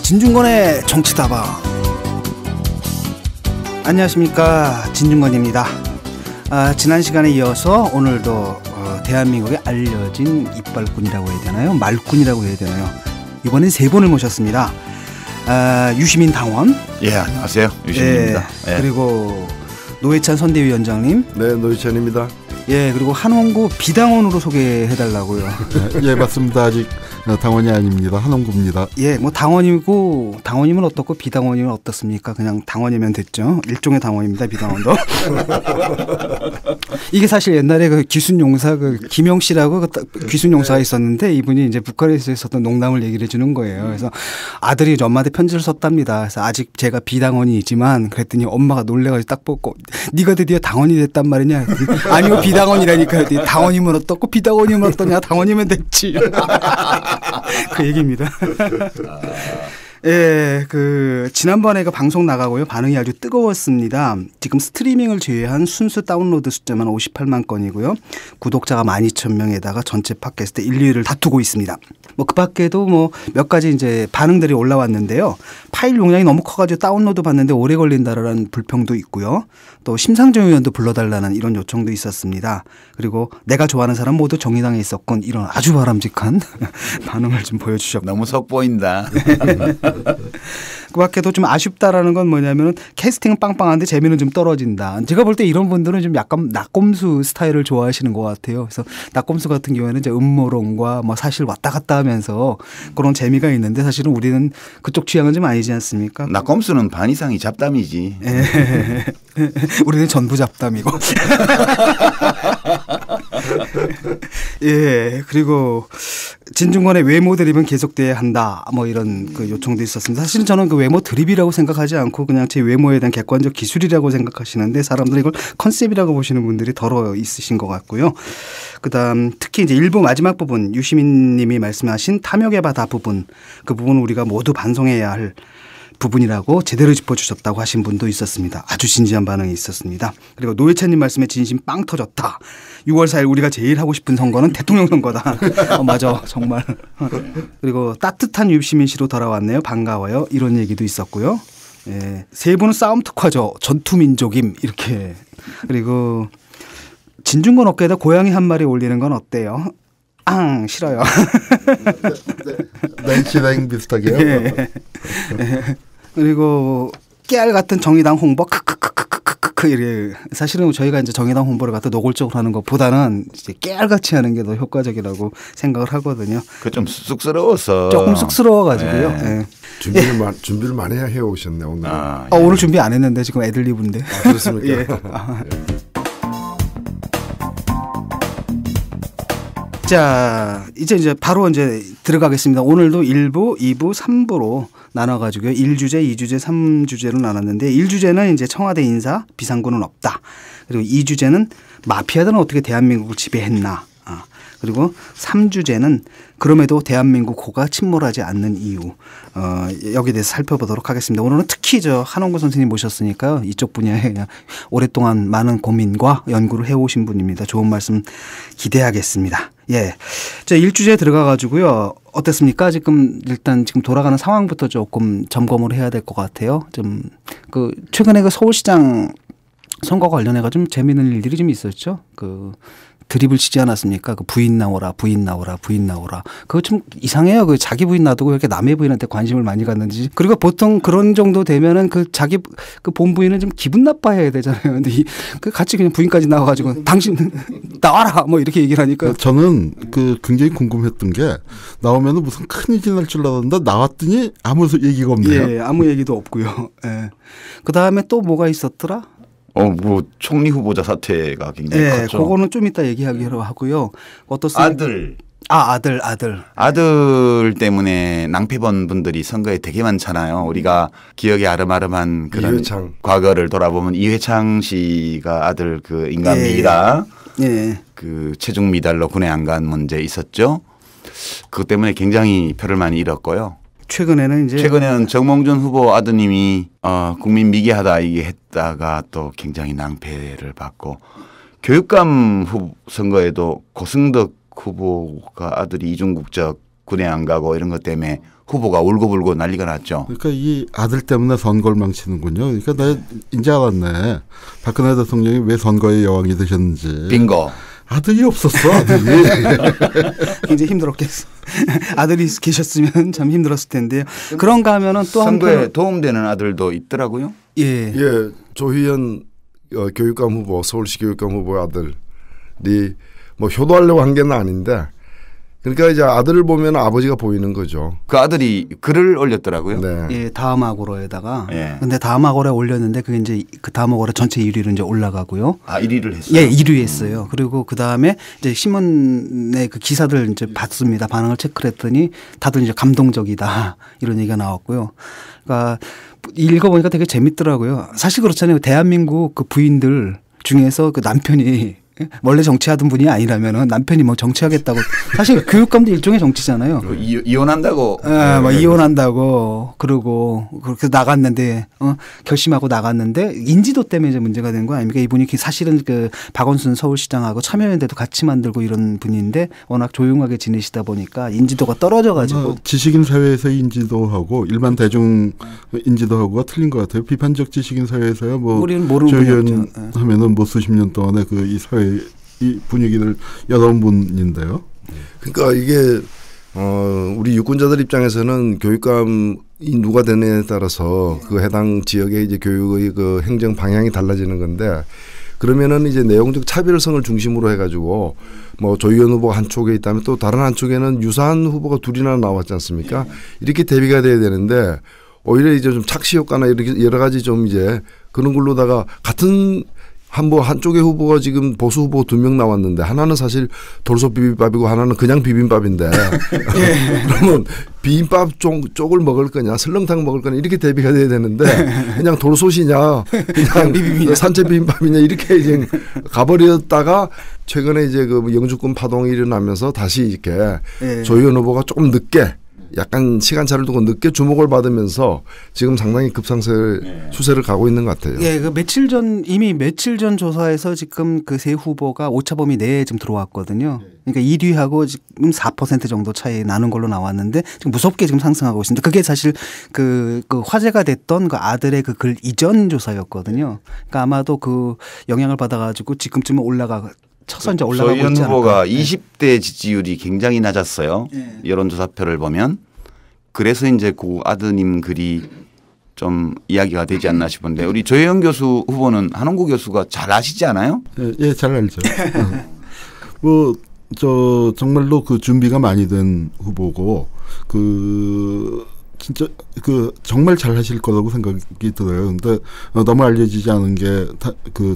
진중권의 정치다방. 안녕하십니까, 진중권입니다. 지난 시간에 이어서 오늘도 대한민국의 알려진 이빨꾼이라고 해야 되나요? 말꾼이라고 해야 되나요? 이번엔 세 분을 모셨습니다. 유시민 당원. 예, 안녕하세요. 유시민입니다. 예. 그리고 노회찬 선대위원장님. 네, 노회찬입니다. 예, 그리고 한홍구 비당원으로 소개해달라고요. 예, 맞습니다. 아직 당원이 아닙니다. 한홍구입니다. 예, 뭐 당원이고, 당원이면 어떻고 비당원이면 어떻습니까? 그냥 당원이면 됐죠. 일종의 당원입니다, 비당원도. 이게 사실 옛날에 그 귀순용사 김영 씨라고 귀순용사가 있었는데, 이분이 이제 북한에서 있었던 농담을 얘기를 해주는 거예요. 그래서 아들이 엄마한테 편지를 썼답니다. 그래서 아직 제가 비당원이지만, 그랬더니 엄마가 놀래가지고 딱 보고, 네가 드디어 당원이 됐단 말이냐? 아니요, 비당원이라니까요. 당원이면 어떻고 비당원이면 어떠냐? 당원이면 됐지. 그 얘기입니다. 예, 지난번에 방송 나가고요. 반응이 아주 뜨거웠습니다. 지금 스트리밍을 제외한 순수 다운로드 숫자만 58만 건이고요. 구독자가 12,000명에다가 전체 팟캐스트 1, 2위를 다투고 있습니다. 뭐 그 밖에도 뭐 몇 가지 이제 반응들이 올라왔는데요. 파일 용량이 너무 커가지고 다운로드 받는데 오래 걸린다라는 불평도 있고요. 또 심상정 의원도 불러달라는 이런 요청도 있었습니다. 그리고 내가 좋아하는 사람 모두 정의당에 있었건, 이런 아주 바람직한 반응을 좀 보여주셨고. 너무 속보인다. 그 밖에도 좀 아쉽다라는 건 뭐냐면은 캐스팅은 빵빵한데 재미는 좀 떨어진다. 제가 볼 때 이런 분들은 좀 약간 낙곰수 스타일을 좋아하시는 것 같아요. 그래서 낙곰수 같은 경우에는 이제 음모론과 뭐 사실 왔다 갔다 하면서 그런 재미가 있는데, 사실은 우리는 그쪽 취향은 좀 아니지 않습니까? 낙곰수는 반 이상이 잡담이지. 예. 우리는 전부 잡담이고. 예, 그리고 진중권의 외모 드립은 계속돼야 한다, 뭐 이런 요청도 있었습니다. 사실은 저는 그 외모 드립이라고 생각하지 않고 그냥 제 외모에 대한 객관적 기술이라고 생각하시는데, 사람들이 이걸 컨셉이라고 보시는 분들이 더러 있으신 것 같고요. 그다음 특히 이제 일부 마지막 부분, 유시민 님이 말씀하신 탐욕의 바다 부분, 그 부분은 우리가 모두 반성해야 할 부분이라고 제대로 짚어주셨다고 하신 분도 있었습니다. 아주 진지한 반응이 있었습니다. 그리고 노회찬님 말씀에 진심 빵 터졌다. 6월 4일 우리가 제일 하고 싶은 선거는 대통령 선거다. 맞아, 정말. 그리고 따뜻한 유시민 씨로 돌아왔네요. 반가워요. 이런 얘기도 있었고요. 예, 세 분은 싸움 특화죠. 전투민족임, 이렇게. 그리고 진중권 어깨에다 고양이 한 마리 올리는 건 어때요? 싫어요. 낸시랭 비슷하게요. 예. 그리고 깨알 같은 정의당 홍보 크크크크크크크 이래. 사실은 저희가 이제 정의당 홍보를 갖다 노골적으로 하는 것보다는 이제 깨알같이 하는 게 더 효과적이라고 생각을 하거든요. 그 좀 쑥스러워서. 조금 쑥스러워가지고요. 네. 예. 준비를 많이 해 오셨네 오늘. 예. 오늘 준비 안 했는데 지금 애들리브인데. 그렇습니까? 예. 자, 이제 바로 들어가겠습니다. 오늘도 1부, 2부, 3부로 나눠가지고요. 1주제, 2주제, 3주제로 나눴는데, 1주제는 이제 청와대 인사, 비상구는 없다. 그리고 2주제는 마피아들은 어떻게 대한민국을 지배했나. 그리고 3주제는 그럼에도 대한민국 호가 침몰하지 않는 이유, 여기에 대해서 살펴보도록 하겠습니다. 오늘은 특히 한홍구 선생님 모셨으니까요. 이쪽 분야에 그냥 오랫동안 많은 고민과 연구를 해오신 분입니다. 좋은 말씀 기대하겠습니다. 예. 자, 1주제에 들어가가지고요. 어땠습니까? 지금 돌아가는 상황부터 조금 점검을 해야 될 것 같아요. 최근에 서울시장 선거 관련해가 좀 재미있는 일들이 좀 있었죠. 드립을 치지 않았습니까? 부인 나오라, 부인 나오라, 부인 나오라. 그거 좀 이상해요. 자기 부인 놔두고 이렇게 남의 부인한테 관심을 많이 갖는지. 그리고 보통 그런 정도 되면은 자기 본부인은 좀 기분 나빠해야 되잖아요. 근데 같이 그냥 부인까지 나와가지고 당신 나와라 뭐 이렇게 얘기를 하니까. 저는 굉장히 궁금했던 게, 나오면은 무슨 큰 일이 날 줄 알았는데 나왔더니 아무 얘기가 없네요. 예, 아무 얘기도 없고요. 예. 그 다음에 또 뭐가 있었더라? 총리 후보자 사태가 굉장히 컸죠. 그거는 좀 이따 얘기하기로 하고요. 어떻습니까? 아들 때문에 낭패본 분들이 선거에 되게 많잖아요. 우리가 기억에 아름아름한 그런 이회창. 과거를 돌아보면 이회창 씨가 아들 인간 미라, 체중 미달로 군에 안 간 문제 있었죠. 그것 때문에 굉장히 표를 많이 잃었고요. 최근에는 정몽준 후보 아드님이 국민 미개하다 이게 했다가 또 굉장히 낭패를 받고, 교육감 선거에도 고승덕 후보가 아들이 이중국적 군에 안 가고 이런 것 때문에 후보가 울고불고 난리가 났죠. 그러니까 이 아들 때문에 선거를 망치는군요. 그러니까 내가 이제 알았네. 박근혜 대통령이 왜 선거의 여왕이 되셨는지. 빙고. 아들이 없었어, 아들이. 굉장히 힘들었겠어. 아들이 계셨으면 참 힘들었을 텐데요. 그런가 하면은 또 선거에 도움되는 아들도 있더라고요. 예, 조희연 교육감 후보, 서울시 교육감 후보의 아들이 뭐 효도하려고 한 게 아닌데, 그러니까 이제 아들을 보면 아버지가 보이는 거죠. 그 아들이 글을 올렸더라고요. 네. 예, 다음하고로에다가. 예. 근데 다음하고로에 올렸는데 그게 이제 그 다음하고로 전체 1위로 이제 올라가고요. 아, 1위를 했어요. 예, 1위 했어요. 그리고 그 다음에 이제 신문의 그 기사들 이제 봤습니다. 반응을 체크를 했더니 다들 이제 감동적이다 이런 얘기가 나왔고요. 그러니까 읽어보니까 되게 재밌더라고요. 사실 그렇잖아요. 대한민국 그 부인들 중에서 그 남편이 원래 정치하던 분이 아니라면 남편이 뭐 정치하겠다고 사실 교육감도 일종의 정치잖아요. 이혼한다고. 아, 뭐 이혼한다고 그러고 그렇게 나갔는데 결심하고 나갔는데 인지도 때문에 이제 문제가 된 거 아닙니까? 이분이 사실은 그 박원순 서울시장하고 참여연대도 같이 만들고 이런 분인데 워낙 조용하게 지내시다 보니까 인지도가 떨어져가지고 지식인 사회에서의 인지도하고 일반 대중 인지도하고가 틀린 것 같아요. 비판적 지식인 사회에서야 뭐 우리는 모르는 조희연 하면은 뭐 수십 년 동안에 그 이 사회 이 분위기를 여러분 분인데요. 그러니까 이게 우리 유권자들 입장에서는 교육감이 누가 되느냐에 따라서 그 해당 지역의 이제 교육의 그 행정 방향이 달라지는 건데, 그러면은 이제 내용적 차별성을 중심으로 해가지고 뭐 조희연 후보가 한쪽에 있다면 또 다른 한쪽에는 유사한 후보가 둘이나 나왔지 않습니까? 이렇게 대비가 돼야 되는데 오히려 이제 좀 착시 효과나 이렇게 여러 가지 좀 이제 그런 걸로다가 같은 한쪽의 후보가 지금 보수 후보 2명 나왔는데 하나는 사실 돌솥 비빔밥이고 하나는 그냥 비빔밥인데 그러면 비빔밥 쪽을 먹을 거냐 설렁탕 먹을 거냐 이렇게 대비가 돼야 되는데 그냥 돌솥이냐 그냥 산채 비빔밥이냐 이렇게 이제 가버렸다가 최근에 이제 그 영주권 파동이 일어나면서 다시 이렇게 조희연 후보가 조금 늦게 약간 시간차를 두고 늦게 주목을 받으면서 지금 상당히 급상승 추세를 가고 있는 것 같아요. 예, 그 이미 며칠 전 조사에서 지금 그 세 후보가 오차 범위 내에 좀 들어왔거든요. 그러니까 1위하고 지금 4% 정도 차이 나는 걸로 나왔는데 지금 무섭게 지금 상승하고 있습니다. 그게 사실 그 화제가 됐던 그 아들의 그 글 이전 조사였거든요. 그러니까 아마도 그 영향을 받아가지고 지금쯤은 첫선제 올라가고 있지 않을까. 조희연 후보가 20대 지지율이 굉장히 낮았어요. 여론조사표를 보면. 그래서 이제 그 아드님 글이 좀 이야기가 되지 않나 싶은데 우리 조혜영 교수 후보는 한홍구 교수가 잘 아시지 않아요? 예, 잘 알죠. 뭐 정말로 그 준비가 많이 된 후보고 진짜 정말 잘 하실 거라고 생각이 들어요. 근데 너무 알려지지 않은 게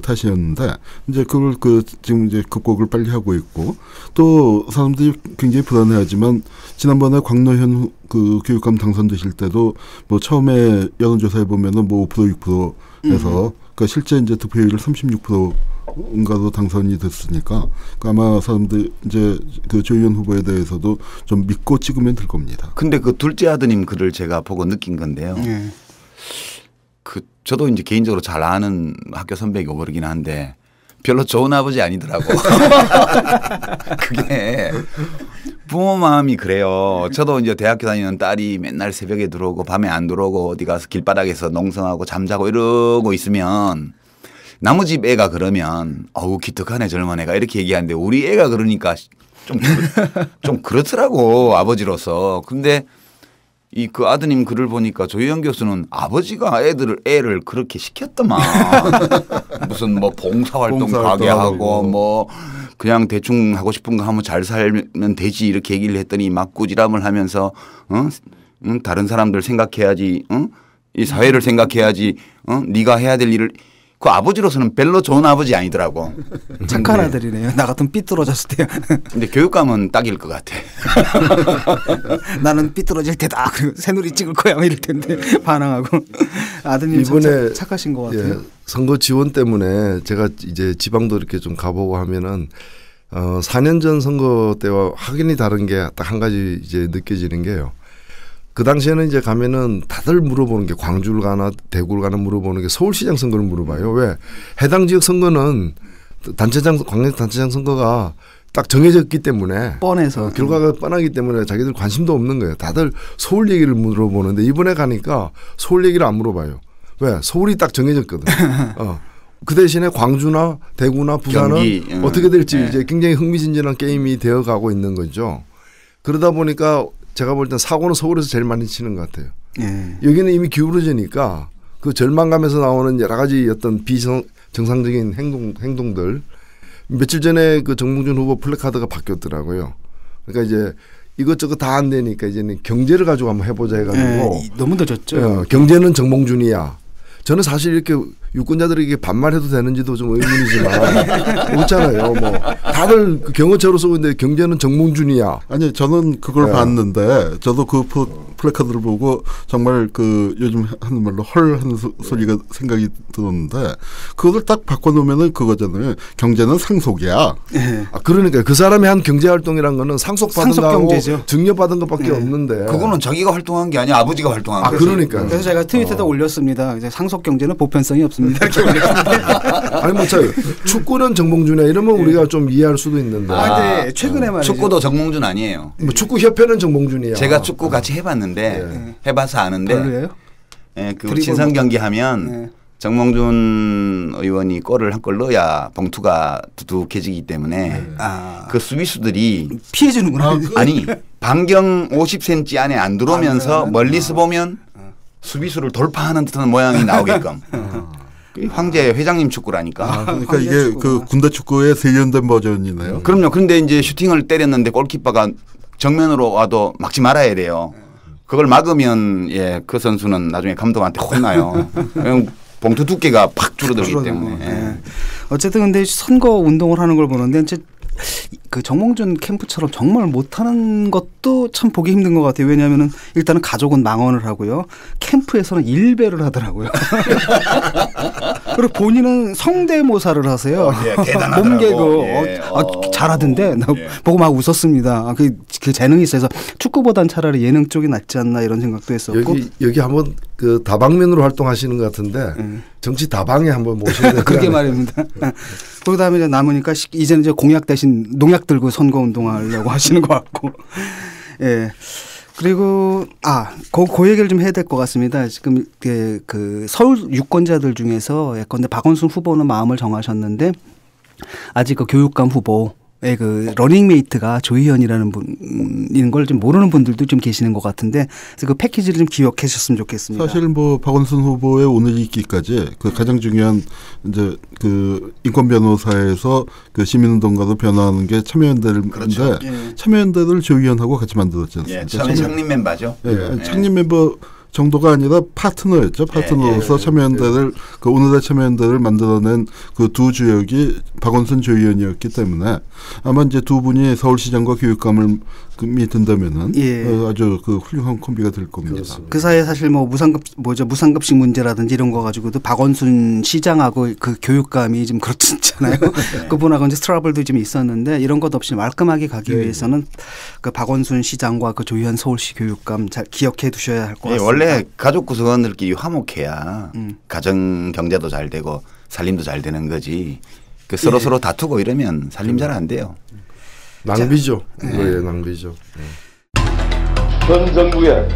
탓이었는데 이제 그걸 지금 이제 극복을 빨리 하고 있고 또 사람들이 굉장히 불안해하지만 지난번에 광노현 그 교육감 당선되실 때도 뭐 처음에 여론조사에 보면은 뭐 5% 6%에서 그러니까 실제 이제 득표율을 36%인가로 당선이 됐으니까 아마 사람들 이제 그 조희연 후보에 대해서도 좀 믿고 찍으면 될 겁니다. 근데 그 둘째 아드님 글을 제가 보고 느낀 건데요. 저도 이제 개인적으로 잘 아는 학교 선배이고 그러긴 한데 별로 좋은 아버지 아니더라고. 그게 부모 마음이 그래요. 저도 이제 대학교 다니는 딸이 맨날 새벽에 들어오고 밤에 안 들어오고 어디 가서 길바닥에서 농성하고 잠자고 이러고 있으면 나무 집 애가 그러면 어우 기특하네 젊은 애가 이렇게 얘기하는데 우리 애가 그러니까 좀 그렇더라고 아버지로서. 근데 그 아드님 글을 보니까 조희연 교수는 아버지가 애를 그렇게 시켰더만 무슨 뭐 봉사활동 가게 하고 뭐 그냥 대충 하고 싶은 거 하면 잘 살면 되지 이렇게 얘기를 했더니 막 꾸지람을 하면서 다른 사람들 생각해야지 이 사회를 생각해야지 네가 해야 될 일을 그 아버지로서는 별로 좋은 아버지 아니더라고. 착한 아들이네요. 나 같으면 삐뚤어졌을 때요. 근데 교육감은 딱일 것 같아. 나는 삐뚤어질 테다. 그리고 새누리 찍을 거야. 이럴 텐데 반항하고. 아드님 이번에 착하신 것 같아요. 예, 선거 지원 때문에 제가 이제 지방도 이렇게 좀 가보고 하면은 4년 전 선거 때와 확연히 다른 게 딱 한 가지 이제 느껴지는 게요. 그 당시에는 이제 가면은 다들 물어보는 게 광주를 가나 대구를 가나 물어보는 게 서울시장 선거를 물어봐요. 왜? 해당 지역 선거는 광역 단체장 선거가 딱 정해졌기 때문에 뻔해서 결과가 뻔하기 때문에 자기들 관심도 없는 거예요. 다들 서울 얘기를 물어보는데 이번에 가니까 서울 얘기를 안 물어봐요. 왜? 서울이 딱 정해졌거든. 그 대신에 광주나 대구나 부산은 경기, 어떻게 될지 이제 굉장히 흥미진진한 게임이 되어가고 있는 거죠. 그러다 보니까 제가 볼 땐 사고는 서울에서 제일 많이 치는 것 같아요. 여기는 이미 기울어지니까 그 절망감에서 나오는 여러 가지 어떤 비정상적인 행동들. 며칠 전에 그 정몽준 후보 플래카드가 바뀌었더라고요. 그러니까 이제 이것저것 다 안 되니까 이제는 경제를 가지고 한번 해보자 해가지고 너무 늦었죠. 경제는 정몽준이야. 저는 사실 이렇게 유권자들에게 반말해도 되는지도 좀 의문이지만 그렇잖아요. 뭐 다들 그 경호처로 쓰고 있는데 경제는 정몽준이야. 아니 저는 그걸 봤는데 저도 그 플래카드를 보고 정말 그 요즘 하는 말로 헐 하는 소리가 생각이 들었는데 그것을 딱 바꿔놓으면은 그거잖아요. 경제는 상속이야. 그러니까 그 사람이 한 경제활동이란 거는 상속받은 거하고 증여받은 것밖에 없는데 그거는 자기가 활동한 게 아니야 아버지가 활동한 거죠. 그러니까 그래서 제가 트위터에다 올렸습니다. 이제 상속 경제는 보편성이 없습니다. 이렇게 올렸는데 아니 뭐 축구는 정몽준이야 이러면 우리가 좀 이해할 수도 있는데. 근데 최근에 말이죠. 축구도 정몽준 아니에요. 뭐 축구 협회는 정몽준이야. 제가 축구 같이 해봤는데 해봐서 아는데. 별로예요? 그 친선 경기 하면 정몽준 의원이 골을 한 골 넣어야 봉투가 두둑해지기 때문에 그 수비수들이 피해주는구나. 아니 반경 50cm 안에 안 들어오면서 멀리서 보면 수비수를 돌파하는 듯한 모양이 나오게끔. 황제 회장님 축구라니까. 그러니까 이게 그 군대 축구의 세련된 버전이네요. 그럼요. 그런데 이제 슈팅을 때렸는데 골키퍼가 정면으로 와도 막지 말아야 돼요. 그걸 막으면 그 선수는 나중에 감독한테 혼나요. 봉투 두께가 팍 줄어들기 때문에. 어쨌든 근데 선거 운동을 하는 걸 보는데 이제 그 정몽준 캠프처럼 정말 못하는 것도 참 보기 힘든 것 같아요. 왜냐하면은 일단은 가족은 망언을 하고요. 캠프에서는 일배를 하더라고요. 그리고 본인은 성대모사를 하세요. 몸개그 잘하던데 나 보고 막 웃었습니다. 그 재능이 있어서 축구보단 차라리 예능 쪽이 낫지 않나 이런 생각도 했었고. 여기 한번 그 다방면으로 활동하시는 것 같은데 정치 다방에 한번 모셔야 돼요. 그러게 말입니다. 그다음에 이제 남으니까 이제는 이제 공약 대신 농약 들고 선거 운동하려고 하시는 것 같고. 예. 그리고 그 얘기를 좀 해야 될 것 같습니다. 지금 그 서울 유권자들 중에서 예컨대 박원순 후보는 마음을 정하셨는데 아직 그 교육감 후보의 그 러닝메이트가 조희연이라는 분인 걸 좀 모르는 분들도 좀 계시는 것 같은데 그래서 그 패키지를 좀 기억해 주셨으면 좋겠습니다. 사실 뭐 박원순 후보의 오늘 있기까지 그 가장 중요한 이제 그 인권 변호사에서 그 시민운동가로 변화하는 게 참여연대인데 그렇죠. 참여연대를 조희연하고 같이 만들었지 않습니까? 처음에 창립 멤버죠. 창립 멤버 정도가 아니라 파트너였죠. 파트너로서 참여연대를 그 오늘의 참여연대를 만들어낸 그 두 주역이 박원순 조희연이었기 때문에 아마 이제 두 분이 서울시장과 교육감을 든다면은 아주 그 훌륭한 콤비가 될 겁니다. 그렇습니다. 그 사이에 사실 뭐 무상급식 문제라든지 이런 거 가지고도 박원순 시장하고 그 교육감이 좀 그렇잖아요. 그분하고 이제 트러블도 좀 있었는데 이런 것 없이 말끔하게 가기 위해서는 그 박원순 시장과 그 조희연 서울시 교육감 잘 기억해 두셔야 할 것 같습니다. 원래 가족 구성원들끼리 화목해야 가정 경제도 잘 되고 살림도 잘 되는 거지. 그 서로 다투고 이러면 살림 잘 안 돼요. 낭비죠. 낭비죠. 현 정부에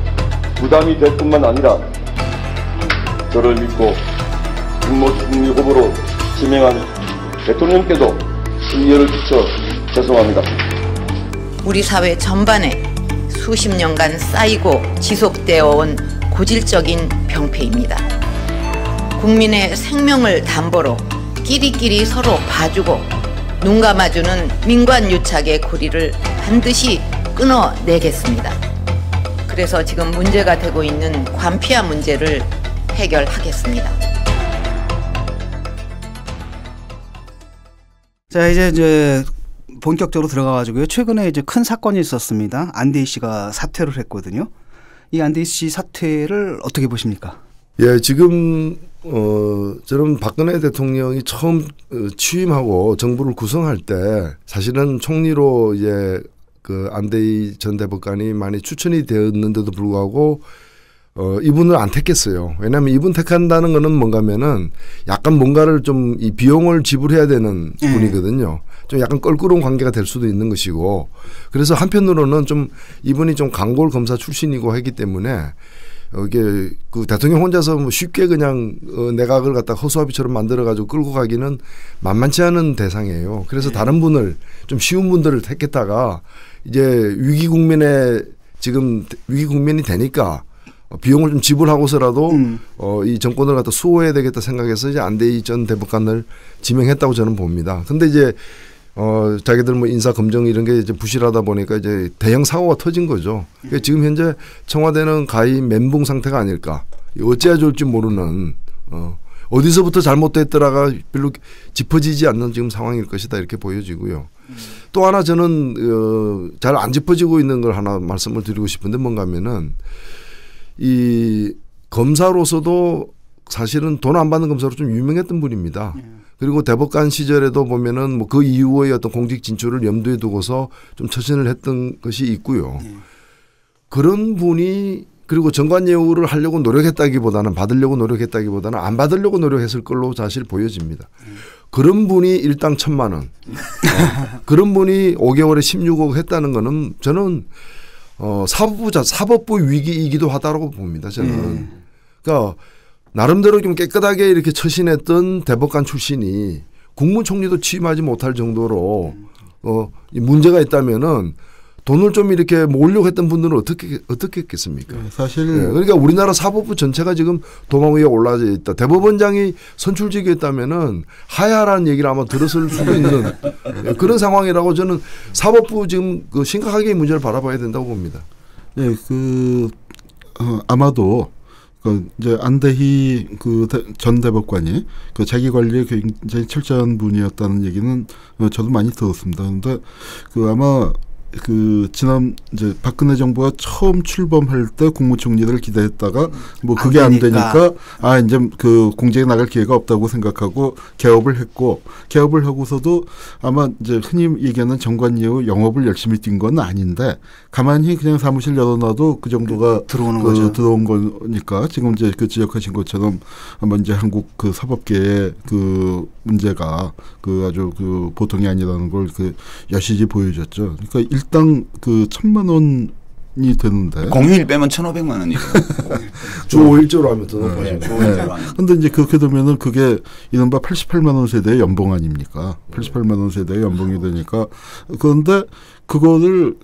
부담이 될 뿐만 아니라 저를 믿고 김모춘 후보로 지명한 대통령께도 신뢰를 끼쳐 죄송합니다. 우리 사회 전반에 수십 년간 쌓이고 지속되어 온 고질적인 병폐입니다. 국민의 생명을 담보로 끼리끼리 서로 봐주고 눈 감아주는 민관유착의 고리를 반드시 끊어내겠습니다. 그래서 지금 문제가 되고 있는 관피아 문제를 해결하겠습니다. 자, 이제 본격적으로 들어가가지고요. 최근에 이제 큰 사건이 있었습니다. 안대희 씨가 사퇴를 했거든요. 이 안대희 씨 사퇴를 어떻게 보십니까? 예, 지금 저는 박근혜 대통령이 처음 취임하고 정부를 구성할 때 사실은 총리로 이제 그 안대희 전 대법관이 많이 추천이 되었는데도 불구하고 이분을 안 택했어요. 왜냐하면 이분 택한다는 거는 뭔가면은 약간 뭔가를 좀 이 비용을 지불해야 되는 분이거든요. 좀 약간 껄끄러운 관계가 될 수도 있는 것이고 그래서 한편으로는 좀 이분이 좀 강골 검사 출신이고 하기 때문에 이게 그 대통령 혼자서 뭐 쉽게 그냥 내각을 갖다 허수아비처럼 만들어가지고 끌고 가기는 만만치 않은 대상이에요. 그래서 다른 분을 좀 쉬운 분들을 택했다가 이제 위기 국면이 되니까 비용을 좀 지불하고서라도 이 정권을 갖다 수호해야 되겠다 생각해서 이제 안대희 전 대법관을 지명했다고 저는 봅니다. 근데 이제 자기들 뭐 인사 검증 이런 게 이제 부실하다 보니까 이제 대형 사고가 터진 거죠. 그러니까 지금 현재 청와대는 가히 멘붕 상태가 아닐까. 어찌해야 좋을지 모르는 어디서부터 잘못됐더라가 별로 짚어지지 않는 지금 상황일 것이다 이렇게 보여지고요. 또 하나 저는 잘 안 짚어지고 있는 걸 하나 말씀을 드리고 싶은데 뭔가 하면은 이 검사로서도 사실은 돈 안 받는 검사로 좀 유명했던 분입니다. 그리고 대법관 시절에도 보면은 뭐 그 이후의 어떤 공직 진출을 염두에 두고서 좀 처신을 했던 것이 있고요. 그런 분이 그리고 정관예우를 하려고 노력했다기보다는 받으려고 노력했다기보다는 안 받으려고 노력했을 걸로 사실 보여집니다. 그런 분이 일당 1,000만 원. 그런 분이 5개월에 16억 했다는 거는 저는 사법부 위기이기도 하다라고 봅니다. 저는. 그러니까 나름대로 좀 깨끗하게 이렇게 처신했던 대법관 출신이 국무총리도 취임하지 못할 정도로 문제가 있다면은 돈을 좀 이렇게 모으려고 했던 분들은 어떻게 했겠습니까? 사실 그러니까 우리나라 사법부 전체가 지금 도마 위에 올라져 있다. 대법원장이 선출직이었다면은 하야라는 얘기를 아마 들었을 수도 있는 그런 상황이라고 저는 사법부 지금 그 심각하게 이 문제를 바라봐야 된다고 봅니다. 네, 아마도 이제 안대희 전 대법관이 자기 관리에 굉장히 철저한 분이었다는 얘기는 저도 많이 들었습니다. 그런데 아마 지난 이제 박근혜 정부가 처음 출범할 때 국무총리를 기대했다가 뭐 그게 안 되니까 이제 공직에 나갈 기회가 없다고 생각하고 개업을 했고 개업을 하고서도 아마 이제 흔히 얘기하는 정관예우 영업을 열심히 뛴 건 아닌데 가만히 그냥 사무실 열어놔도 그 정도가 들어오는 거죠. 들어온 거니까 지금 이제 지적하신 것처럼 아마 이제 한국 사법계의 문제가 아주 보통이 아니라는 걸 여실히 보여줬죠. 그러니까 일당 1,000만 원이 되는데 공휴일 빼면 1,500만 원이에요. 주 5일제로 하면 더 높아지죠. 그런데 이제 그렇게 되면은 그게 이른바 88만 원 세대의 연봉 아닙니까? 88만 원 세대의 연봉이 되니까 그런데 그거를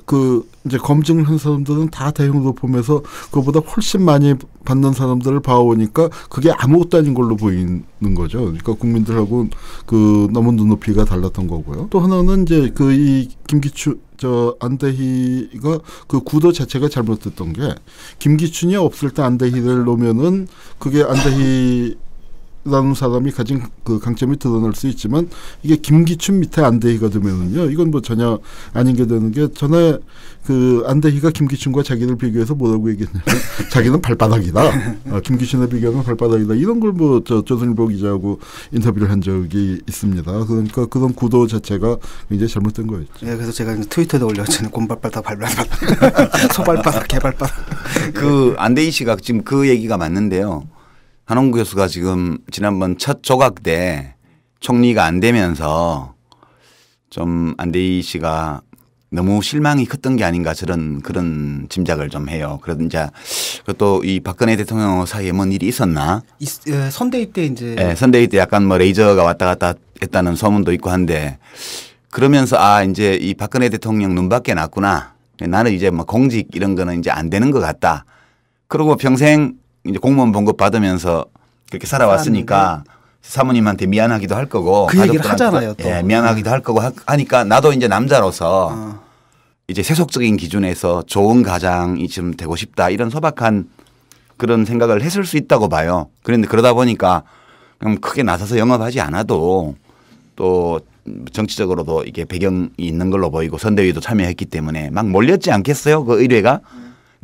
이제 검증을 한 사람들은 다 대형 로펌에서 그거보다 훨씬 많이 받는 사람들을 봐오니까 그게 아무것도 아닌 걸로 보이는 거죠. 그러니까 국민들하고 너무 눈높이가 달랐던 거고요. 또 하나는 이제 이 김기춘 안대희가 구도 자체가 잘못됐던 게 김기춘이 없을 때 안대희를 놓으면은 그게 안대희라는 사람이 가진 강점이 드러날 수 있지만 이게 김기춘 밑에 안대희가 되면은요 이건 뭐 전혀 아닌 게 되는 게 전에 안대희가 김기춘과 자기를 비교해서 뭐라고 얘기했냐면 자기는 발바닥이다. 김기춘에 비교하면 발바닥이다. 이런 걸 뭐 조선일보 기자하고 인터뷰를 한 적이 있습니다. 그러니까 그런 구도 자체가 굉장히 잘못된 거였죠. 네, 그래서 제가 트위터에 올렸잖아요. 곰발바닥, 발바닥, 소발바닥, 개발바닥. 안대희 씨가 지금 그 얘기가 맞는데요. 한홍구 교수가 지금 지난번 첫 조각 때 총리가 안 되면서 좀 안대희 씨가 너무 실망이 컸던 게 아닌가 그런 짐작을 좀 해요. 그래도 이제 또 이 박근혜 대통령 사이에 뭔 일이 있었나? 선대위 때 이제. 네, 선대위 때 약간 뭐 레이저가 왔다 갔다 했다는 소문도 있고 한데 그러면서 이제 이 박근혜 대통령 눈밖에 났구나. 나는 이제 뭐 공직 이런 거는 이제 안 되는 것 같다. 그러고 평생 이제 공무원 봉급 받으면서 그렇게 살아왔으니까 사모님한테 미안하기도 할 거고 그 얘기를 하잖아요. 또. 예, 미안하기도 할 거고 하니까 나도 이제 남자로서 이제 세속적인 기준에서 좋은 가장이 좀 되고 싶다 이런 소박한 그런 생각을 했을 수 있다고 봐요. 그런데 그러다 보니까 그냥 크게 나서서 영업하지 않아도 또 정치적으로도 이게 배경이 있는 걸로 보이고 선대위도 참여했기 때문에 막 몰렸지 않겠어요? 그 의뢰가.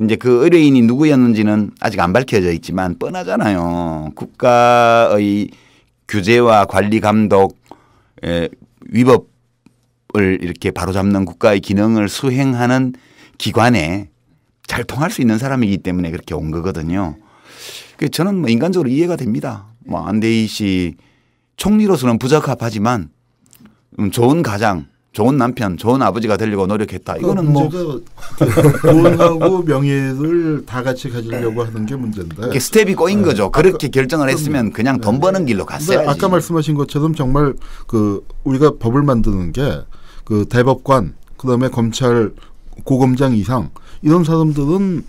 이제 그 의뢰인이 누구였는지는 아직 안 밝혀져 있지만 뻔하잖아요. 국가의 규제와 관리 감독 위법을 이렇게 바로잡는 국가의 기능을 수행하는 기관에 잘 통할 수 있는 사람이기 때문에 그렇게 온 거거든요. 저는 뭐 인간적으로 이해가 됩니다. 뭐 안대희 씨 총리로서는 부적합하지만 좋은 가장, 좋은 남편, 좋은 아버지가 되려고 노력했다. 이거는 뭐 돈하고 명예를 다 같이 가지려고 하는 게 문제인데 스텝이 꼬인 거죠. 그렇게 결정을 했으면 그냥 돈 버는 길로 갔어야지. 아까 말씀하신 것처럼 정말 그 우리가 법을 만드는 게 그 대법관 그다음에 검찰 고검장 이상 이런 사람들은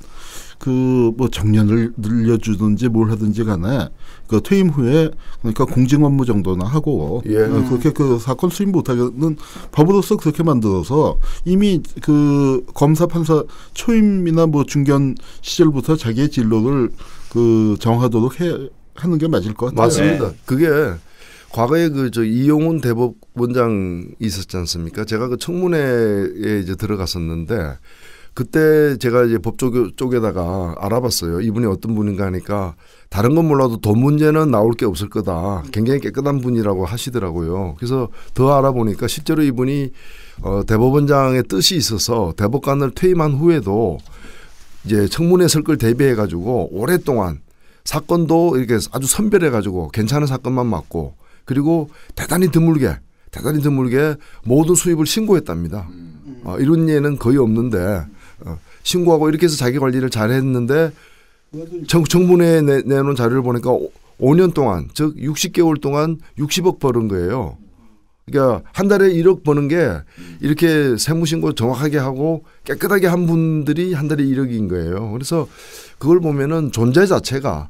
그 뭐 정년을 늘려주든지 뭘 하든지 간에 그 퇴임 후에 그러니까 공직 업무 정도나 하고 그렇게 그 사건 수임 못하게는 법으로서 그렇게 만들어서 이미 그 검사 판사 초임이나 뭐 중견 시절부터 자기의 진로를 그 정하도록 하는 게 맞을 것 같아요. 맞습니다. 그게 과거에 그 저 이용훈 대법원장 있었지 않습니까? 제가 그 청문회에 이제 들어갔었는데 그때 제가 이제 법 쪽에다가 알아봤어요. 이분이 어떤 분인가 하니까 다른 건 몰라도 돈 문제는 나올 게 없을 거다. 굉장히 깨끗한 분이라고 하시더라고요. 그래서 더 알아보니까 실제로 이분이 대법원장의 뜻이 있어서 대법관을 퇴임한 후에도 이제 청문회 설 걸 대비해 가지고 오랫동안 사건도 이렇게 아주 선별해 가지고 괜찮은 사건만 맡고 그리고 대단히 드물게 모든 수입을 신고했답니다. 이런 예는 거의 없는데 신고하고 이렇게 해서 자기 관리를 잘했는데 청문회에 내놓은 자료를 보니까 5년 동안 즉 60개월 동안 60억 버는 거예요. 그러니까 한 달에 1억 버는 게 이렇게 세무신고 정확하게 하고 깨끗하게 한 분들이 한 달에 1억인 거예요. 그래서 그걸 보면은 존재 자체가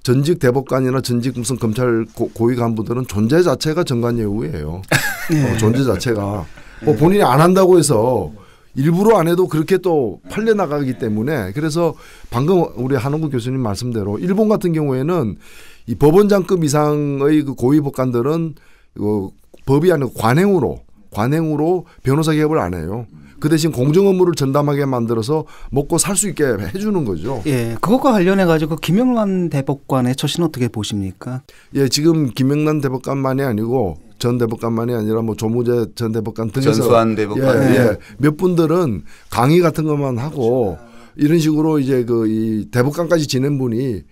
전직 대법관이나 전직 무슨 검찰 고위 간부들은 존재 자체가 정관예우예요. 존재 자체가 뭐 본인이 안 한다고 해서 일부러 안 해도 그렇게 또 팔려나가기 때문에 그래서 방금 우리 한홍구 교수님 말씀대로 일본 같은 경우에는 이 법원장급 이상의 그 고위 법관들은 법이 아니고 관행으로 변호사 개업을 안 해요. 그 대신 공정 업무를 전담하게 만들어서 먹고 살 수 있게 해주는 거죠. 예, 그것과 관련해 가지고 김영란 대법관의 처신은 어떻게 보십니까? 예, 지금 김영란 대법관만이 아니고 전 대법관만이 아니라 뭐 조무재 전 대법관 등에서 전수환 대법관 몇 분들은 강의 같은 것만 하고 이런 식으로 이제 그 이 대법관까지 지낸 분이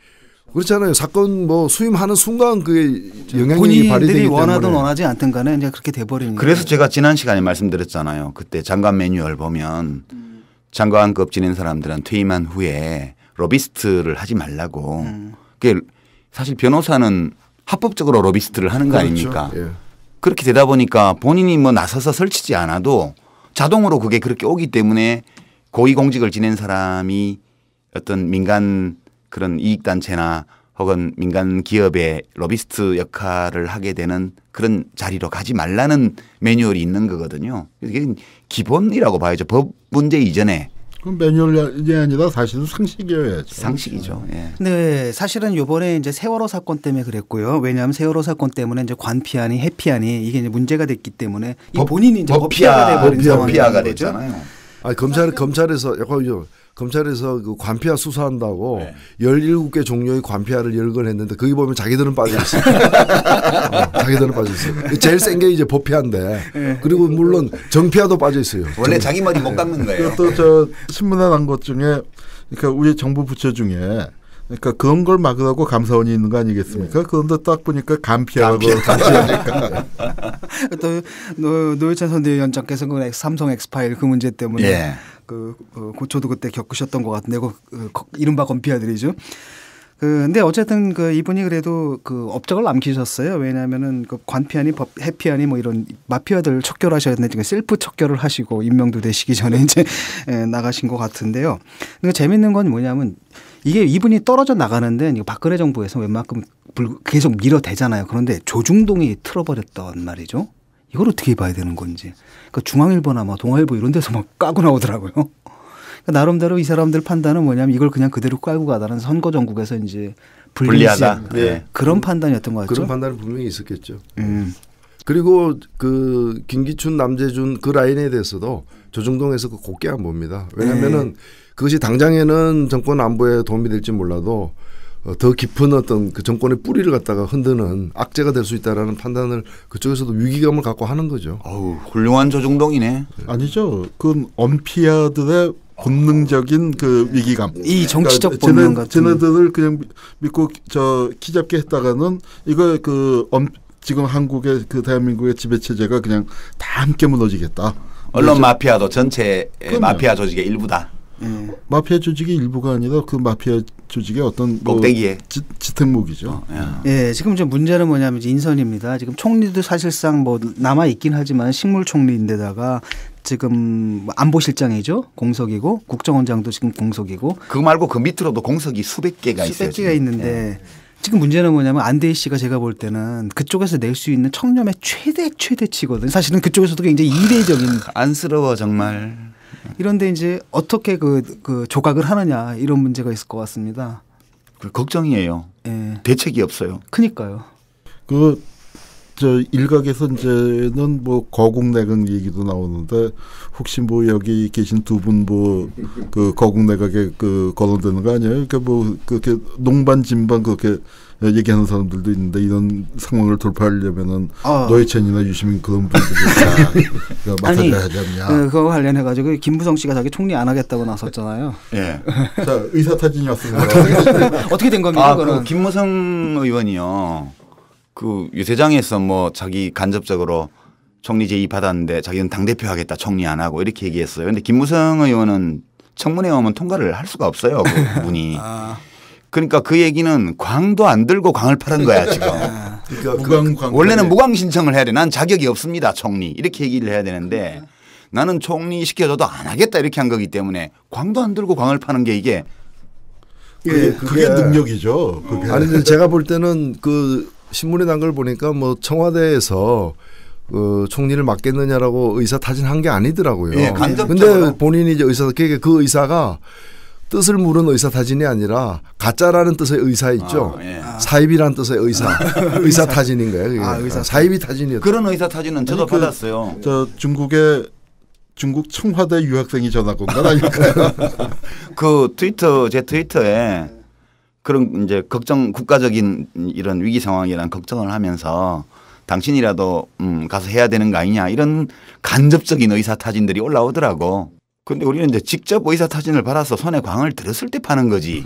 그렇잖아요. 사건 뭐 수임하는 순간 그게 영향력이 발휘되기 때문에 본인들이 원하든 원하지 않든 간에 이제 그렇게 돼버리니까. 그래서 제가 지난 시간에 말씀드렸잖아요. 그때 장관 매뉴얼 보면 장관급 지낸 사람들은 퇴임한 후에 로비스트를 하지 말라고. 그게 사실 변호사는 합법적으로 로비스트를 하는 거 아닙니까? 예. 그렇게 되다 보니까 본인이 뭐 나서서 설치지 않아도 자동으로 그게 그렇게 오기 때문에 고위공직을 지낸 사람이 어떤 민간 그런 이익단체나 혹은 민간 기업의 로비스트 역할을 하게 되는 그런 자리로 가지 말라는 매뉴얼이 있는 거거든요. 이게 기본이라고 봐야죠. 법 문제 이전에. 그럼 매뉴얼이 아니라 사실은 상식이어야죠. 상식이죠. 예. 근데 사실은 이번에 이제 세월호 사건 때문에 그랬고요. 왜냐하면 세월호 사건 때문에 이제 관피안이 해피안이 이게 이제 문제가 됐기 때문에 본인이 이제 법피아가 돼버린 상황이 됐잖아요. 아니, 검찰에서 그 관피아 수사한다고 17개 종류의 관피아를 열거했는데 거기 보면 자기들은 빠져 있어요. 자기들은 빠져 있어요. 제일 센 게 이제 법피아인데 그리고 물론 정피아도 빠져 있어요. 원래 자기 머리 못 깎는 거예요. 또 저 신문에 난 것 중에 그러니까 우리 정부 부처 중에 그러니까 그런 걸 막으라고 감사원이 있는 거 아니겠습니까? 그런데 딱 보니까 간피하고 간피하니까. 또 노회찬 선대위원장께서 그 삼성 엑스파일 그 문제 때문에 저도 그때 겪으셨던 것 같은데 이른바 건피아들이죠. 근데 어쨌든 그 이분이 그래도 그 업적을 남기셨어요. 왜냐하면은 그 관피안이 해피안이 뭐 이런 마피아들 척결하셨는데 셀프 척결을 하시고 임명도 되시기 전에 이제 나가신 것 같은데요. 그러니까 재밌는 건 뭐냐면 이게 이분이 떨어져 나가는데 박근혜 정부에서 웬만큼 계속 밀어대잖아요. 그런데 조중동이 틀어버렸단 말이죠. 이걸 어떻게 봐야 되는 건지. 그러니까 중앙일보나 뭐 동아일보 이런 데서 막 까고 나오더라고요. 그러니까 나름대로 이 사람들 판단은 뭐냐면 이걸 그냥 그대로 깔고 가다는 선거 전국에서 이제 불리하다. 그런 판단이었던 것 같죠. 그런 판단이 분명히 있었겠죠. 그리고 그 김기춘, 남재준 그 라인에 대해서도 조중동에서 그 곱게 안 봅니다. 왜냐하면은 그것이 당장에는 정권 안보에 도움이 될지 몰라도 더 깊은 어떤 그 정권의 뿌리를 갖다가 흔드는 악재가 될 수 있다라는 판단을 그쪽에서도 위기감을 갖고 하는 거죠. 어우, 훌륭한 조중동이네. 아니죠. 그건 언피아들의 본능적인 그 위기감. 이 정치적 본능 같은. 쟤네들을 그냥 믿고 키 잡게 했다가는 이거 지금 한국의 그 대한민국의 지배 체제가 그냥 다 함께 무너지겠다. 언론 마피아도 전체 마피아 조직의 일부다. 마피아 조직의 일부가 아니라 그 마피아 조직의 어떤 꼭대기에 지탱목이죠. 예, 지금 좀 문제는 뭐냐면 인선입니다. 지금 총리도 사실상 뭐 남아 있긴 하지만 식물 총리인데다가 지금 안보실장이죠, 공석이고 국정원장도 지금 공석이고. 그거 말고 그 밑으로도 공석이 수백 개가 있어요. 수백 개가 있는데 지금 문제는 뭐냐면 안대희 씨가 제가 볼 때는 그쪽에서 낼 수 있는 청렴의 최대치거든요. 사실은 그쪽에서도 굉장히 이례적인. 안쓰러워 정말. 이런데 이제 어떻게 그 조각을 하느냐 이런 문제가 있을 것 같습니다. 걱정이에요. 예. 대책이 없어요. 그러니까요. 일각에서 이제는 뭐 거국내각 얘기도 나오는데 혹시 뭐 여기 계신 두 분 그 거국내각에 거론되는 거 아니에요? 그러니까 뭐 그렇게 농반 진반 그렇게 얘기하는 사람들도 있는데 이런 상황을 돌파하려면은 노회찬이나 유시민 그런 분들이 맡아야 하지 않냐. 그거 관련해 가지고 김부성 씨가 자기 총리 안 하겠다고 나섰잖아요. 예. 자, 의사타진이 왔습니다. 어떻게 된 겁니까? 그 김무성 의원이요. 그 유세장에서 뭐 자기 간접적으로 총리 제의 받았는데 자기는 당대표 하겠다, 총리 안 하고 이렇게 얘기했어요. 그런데 김무성 의원은 청문회 오면 통과를 할 수가 없어요. 그분이. 그러니까 그 얘기는 광도 안 들고 광을 파는 거야 지금. 그러니까 원래는 무광 신청을 해야 돼. 난 자격이 없습니다, 총리. 이렇게 얘기를 해야 되는데 나는 총리 시켜줘도 안 하겠다 이렇게 한 거기 때문에 광도 안 들고 광을 파는 게 이게. 그게 능력이죠. 아니 근데 제가 볼 때는 그 신문에 난 걸 보니까 뭐 청와대에서 총리를 맡겠느냐라고 의사 타진한 게 아니더라고요. 예, 간접적으로. 근데 본인이 이제 그 의사가 뜻을 물은 의사 타진이 아니라 가짜라는 뜻의 의사 있죠. 예. 사입이라는 뜻의 의사 타진인 거예요. 그게. 사입이 타진이었죠. 그런 의사 타진은 저도 받았어요. 중국 청와대 유학생이 전화 건 건 아닐까요? 제 트위터에 그런 이제 국가적인 이런 위기 상황이라는 걱정을 하면서 당신이라도 가서 해야 되는 거 아니냐 이런 간접적인 의사 타진들이 올라오더라고. 근데 우리는 이제 직접 의사 타진을 받아서 손에 광을 들었을 때 파는 거지.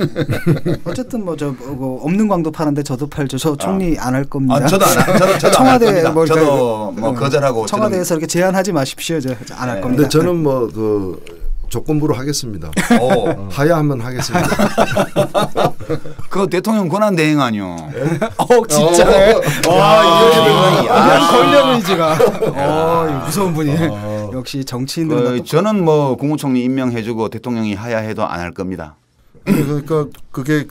어쨌든 없는 광도 파는데 저도 팔죠. 저 총리 안 할 겁니다. 저도 안 할. 저도 청와대 저도 거절하고. 청와대에서 이렇게 제안하지 마십시오. 안 할 겁니다. 근데 저는 조건부로 하겠습니다. 하야하면 하겠습니다. 그 대통령 권한 대행 아니요. 진짜네. 이런 권력 의지가. 무서운 분이. 역시 정치인들은. 저는 국무총리 임명해주고 대통령이 하야해도 안 할 겁니다. 그러니까 그게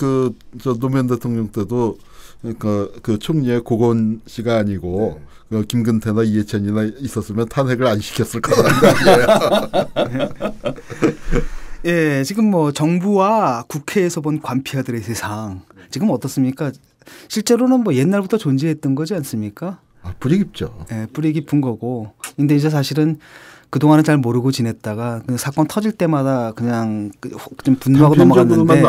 노무현 대통령 때도 그러니까 그 총리의 고건 씨가 아니고 김근태나 이해찬이나 있었으면 탄핵을 안 시켰을 거라는 거 아니에요. 예, 지금 정부와 국회에서 본 관피아들의 세상 지금 어떻습니까? 실제로는 옛날부터 존재했던 거지 않습니까? 뿌리 깊죠. 예, 뿌리 깊은 거고. 근데 이제 사실은 그동안은 잘 모르고 지냈다가 사건 터질 때마다 그냥 좀 분노하고 넘어갔는데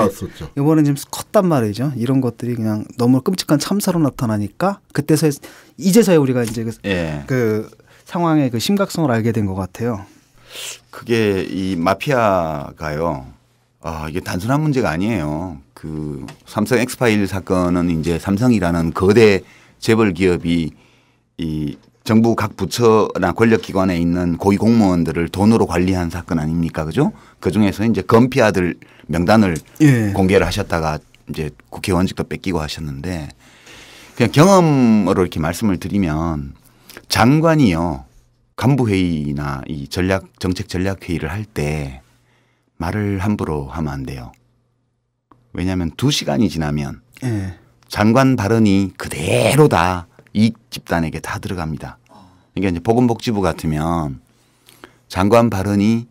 이번엔 좀 컸단 말이죠. 이런 것들이 그냥 너무 끔찍한 참사로 나타나니까 이제서야 우리가 이제 그 상황의 그 심각성을 알게 된 것 같아요. 그게 이 마피아가요. 이게 단순한 문제가 아니에요. 그 삼성 엑스파일 사건은 이제 삼성이라는 거대 재벌 기업이 이 정부 각 부처나 권력기관에 있는 고위 공무원들을 돈으로 관리한 사건 아닙니까? 그죠? 그 중에서 이제 건피아들 명단을 공개를 하셨다가 이제 국회의원직도 뺏기고 하셨는데 그냥 경험으로 이렇게 말씀을 드리면 장관이요. 간부회의나 이 정책 전략 회의를 할 때 말을 함부로 하면 안 돼요. 왜냐하면 2시간이 지나면 장관 발언이 그대로 다 이익 집단에게 다 들어갑니다. 그러니까 이제 보건복지부 같으면 장관 발언이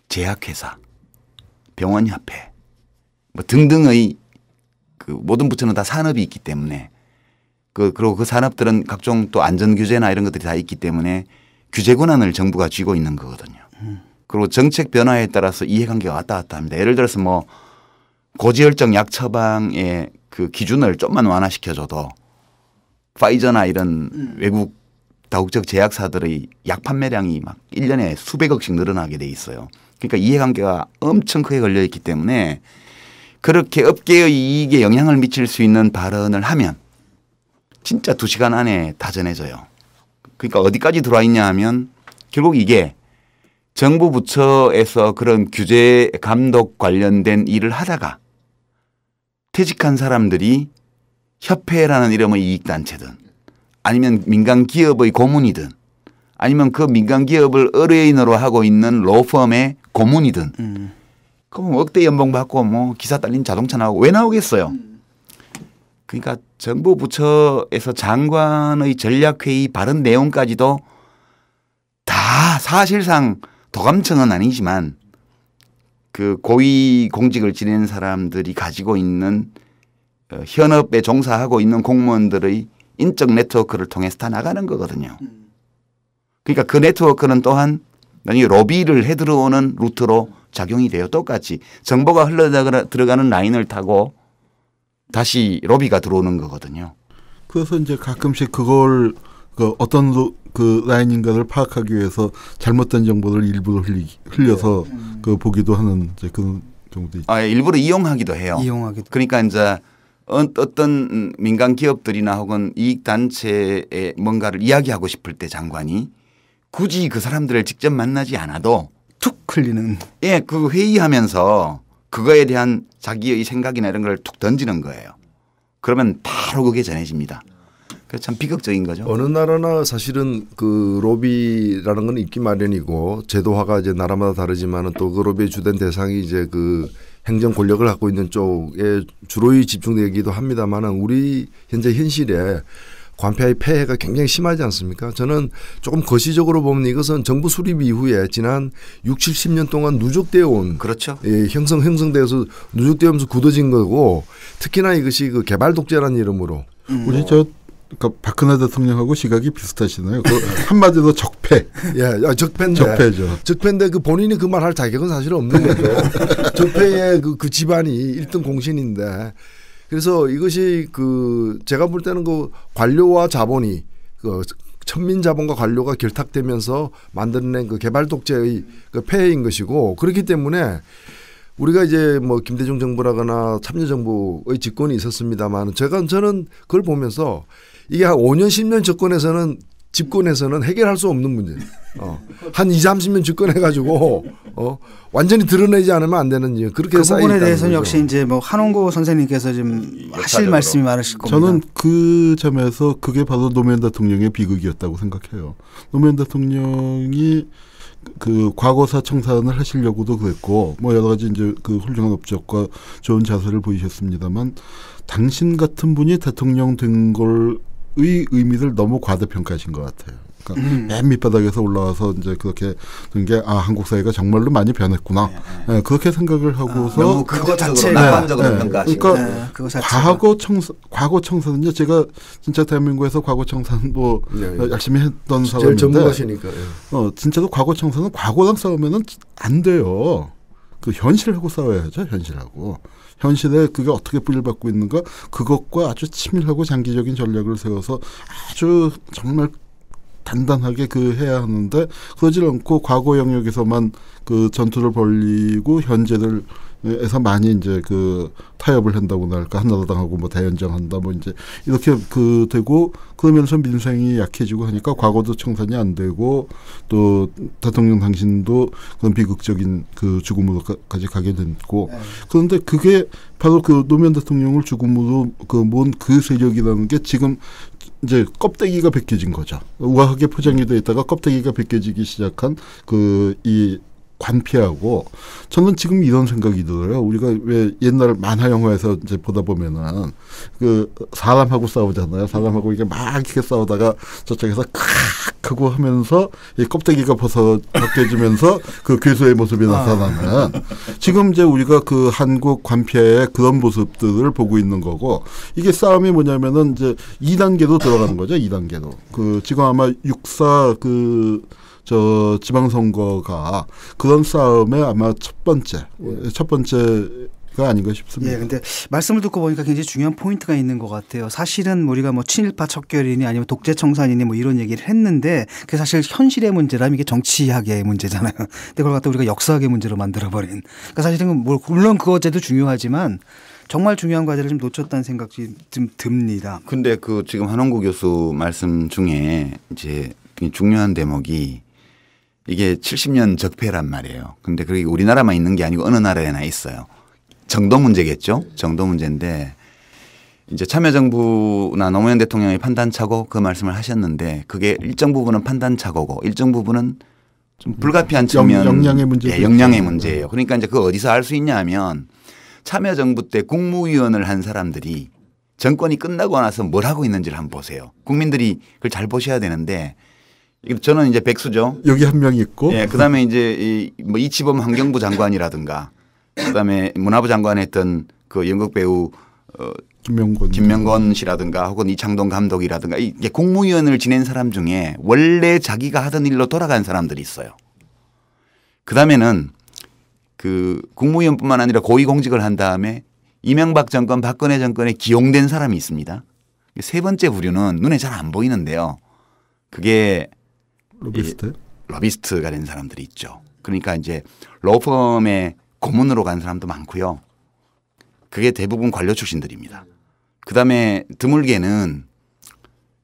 제약회사, 병원협회 등등의 그 모든 부처는 다 산업이 있기 때문에 그리고 그 산업들은 각종 또 안전규제나 이런 것들이 다 있기 때문에 규제 권한을 정부가 쥐고 있는 거거든요. 그리고 정책 변화에 따라서 이해관계가 왔다 갔다 합니다. 예를 들어서 고지혈증 약 처방의 그 기준을 좀만 완화시켜줘도 파이저나 이런 외국 다국적 제약사들의 약 판매량이 막 1년에 수백억씩 늘어나게 돼 있어요. 그러니까 이해관계가 엄청 크게 걸려 있기 때문에 그렇게 업계의 이익에 영향을 미칠 수 있는 발언을 하면 진짜 2시간 안에 다 전해져요. 그러니까 어디까지 들어와 있냐 하면 결국 이게 정부 부처에서 그런 규제 감독 관련된 일을 하다가 퇴직한 사람들이 협회라는 이름의 이익단체든 아니면 민간 기업의 고문이든 아니면 그 민간 기업을 의뢰인으로 하고 있는 로펌의 고문이든 그럼 억대 연봉 받고 뭐 기사 딸린 자동차 나오고 왜 나오겠어요? 그러니까 정부 부처에서 장관의 전략회의 발언 내용까지도 다 사실상 도감청은 아니지만 그 고위 공직을 지내는 사람들이 가지고 있는 현업에 종사하고 있는 공무원들의 인적 네트워크를 통해서 다 나가는 거거든요. 그러니까 그 네트워크는 또한 나중에 로비를 해 들어오는 루트로 작용이 돼요. 똑같이 정보가 흘러 들어가는 라인을 타고 다시 로비가 들어오는 거거든요. 그래서 이제 가끔씩 그걸 어떤 그 라인인가를 파악하기 위해서 잘못된 정보를 일부러 흘려서 그 보기도 하는 이제 그런 경우도 있죠. 일부러 이용하기도 해요. 그러니까 이제 어떤 민간 기업들이나 혹은 이익 단체에 뭔가를 이야기하고 싶을 때 장관이 굳이 그 사람들을 직접 만나지 않아도 툭 흘리는. 예, 그 회의하면서 그거에 대한 자기의 생각이나 이런 걸 툭 던지는 거예요. 그러면 바로 그게 전해집니다. 그래서 참 비극적인 거죠. 어느 나라나 사실은 그 로비라는 건 있기 마련이고 제도화가 이제 나라마다 다르지만은 또 그 로비의 주된 대상이 이제 그 행정 권력을 갖고 있는 쪽에 주로 집중되기도 합니다만은 우리 현재 현실에 관폐의 폐해가 굉장히 심하지 않습니까? 저는 조금 거시적으로 보면 이것은 정부 수립 이후에 지난 60, 70년 동안 누적되어 온 그렇죠. 예, 형성되어서 누적되면서 굳어진 거고 특히나 이것이 그 개발 독재라는 이름으로 우리 그러니까 박근혜 대통령하고 시각이 비슷하시네요. 그 한마디로 적폐. 예, 적폐인데. 적폐죠. 적폐인데 그 본인이 그 말 할 자격은 사실 없는 거죠. 적폐의 그 집안이 1등 공신인데 그래서 이것이 그 제가 볼 때는 그 관료와 자본이 그 천민 자본과 관료가 결탁되면서 만들어낸 그 개발 독재의 그 폐해인 것이고 그렇기 때문에 우리가 이제 뭐 김대중 정부라거나 참여정부의 집권이 있었습니다만 저는 그걸 보면서 이게 한 5년 10년 집권에서는 해결할 수 없는 문제. 한 20, 30년 집권해가지고 완전히 드러내지 않으면 안 되는 일. 그렇게 그 부분에 대해서는 거죠. 역시 이제 뭐 한홍구 선생님께서 좀 하실 말씀이 많으실 겁니다. 저는 그 점에서 그게 바로 노무현 대통령의 비극이었다고 생각해요. 노무현 대통령이 그 과거사 청산을 하시려고도 그랬고 뭐 여러 가지 이제 그 훌륭한 업적과 좋은 자세를 보이셨습니다만 당신 같은 분이 대통령 된 걸의 의미를 너무 과대평가하신 것 같아요. 그러니까 맨 밑바닥에서 올라와서 이제 그렇게 된 게 한국 사회가 정말로 많이 변했구나. 네, 그렇게 생각을 하고서 너무 그거 자체가 낙관적으로 평가하신 그러니까 과거 청산은요. 제가 진짜 대한민국에서 과거 청산 뭐 열심히 했던 사람인데 제일 전문가시니까. 진짜로 과거 청산은 과거랑 싸우면은 안 돼요. 그 현실하고 싸워야죠. 현실하고. 현실에 그게 어떻게 뿌리를 받고 있는가 그것과 아주 치밀하고 장기적인 전략을 세워서 아주 정말 단단하게 해야 하는데 그러지 않고 과거 영역에서만 그 전투를 벌이고 현재를에서 많이 이제 그 타협을 한다고나 할까 한나라당하고 뭐 대연정한다 뭐 이제 이렇게 되고 그러면서 민생이 약해지고 하니까 과거도 청산이 안 되고 또 대통령 당신도 그런 비극적인 그 죽음으로까지 가게 됐고 그런데 그게 바로 그 노무현 대통령을 죽음으로 모은 그 세력이라는 게 지금 이제 껍데기가 벗겨진 거죠. 우아하게 포장이 돼 있다가 껍데기가 벗겨지기 시작한 이 관피하고 저는 지금 이런 생각이 들어요. 우리가 왜 옛날 만화 영화에서 이제 보다 보면은 그 사람하고 싸우잖아요. 사람하고 이게 막 이렇게 싸우다가 저쪽에서 칵 하고 하면서 이 껍데기가 벗겨지면서 그 괴수의 모습이 나타나는 지금 이제 우리가 그 한국 관피의 그런 모습들을 보고 있는 거고 이게 싸움이 뭐냐면은 이제 2단계로 들어가는 거죠. 2단계로. 그 지금 아마 6.4 지방선거가 그런 싸움의 아마 첫 번째 아닌가 싶습니다. 예, 근데 말씀을 듣고 보니까 굉장히 중요한 포인트가 있는 것 같아요. 사실은 우리가 뭐 친일파 척결이니 아니면 독재 청산이니 뭐 이런 얘기를 했는데 그게 사실 현실의 문제라면 이게 정치학의 문제잖아요. 근데 그걸 갖다 우리가 역사학의 문제로 만들어버린. 그러니까 사실은 물론 그 어제도 중요하지만 정말 중요한 과제를 좀 놓쳤다는 생각이 좀 듭니다. 근데 그 지금 한홍구 교수 말씀 중에 이제 중요한 대목이 이게 70년 적폐란 말이에요. 근데 그게 우리나라만 있는 게 아니고 어느 나라에나 있어요. 정도 문제겠죠. 정도 문제인데 이제 참여정부나 노무현 대통령의 판단착오 그 말씀을 하셨는데 그게 일정 부분은 판단착오고 일정 부분은 좀 불가피한 측면 역량의 문제. 예, 역량의 문제예요. 그러니까 이제 그거 어디서 알 수 있냐 하면 참여정부 때 국무위원을 한 사람들이 정권이 끝나고 나서 뭘 하고 있는지를 한번 보세요. 국민들이 그걸 잘 보셔야 되는데 저는 이제 백수죠. 여기 한 명 있고. 예, 그다음에 이제 뭐 이치범 환경부 장관이라든가 그다음에 문화부 장관 했던 그 연극 배우 김명건 씨라든가 혹은 이창동 감독이라든가 이게 국무위원을 지낸 사람 중에 원래 자기가 하던 일로 돌아간 사람들이 있어요. 그다음에는 그 국무위원뿐만 아니라 고위공직을 한 다음에 이명박 정권 박근혜 정권에 기용된 사람이 있습니다. 세 번째 부류는 눈에 잘 안 보이는데요. 그게 로비스트? 로비스트가 된 사람들이 있죠. 그러니까 이제 로펌의 고문으로 간 사람도 많고요. 그게 대부분 관료 출신들입니다. 그다음에 드물게는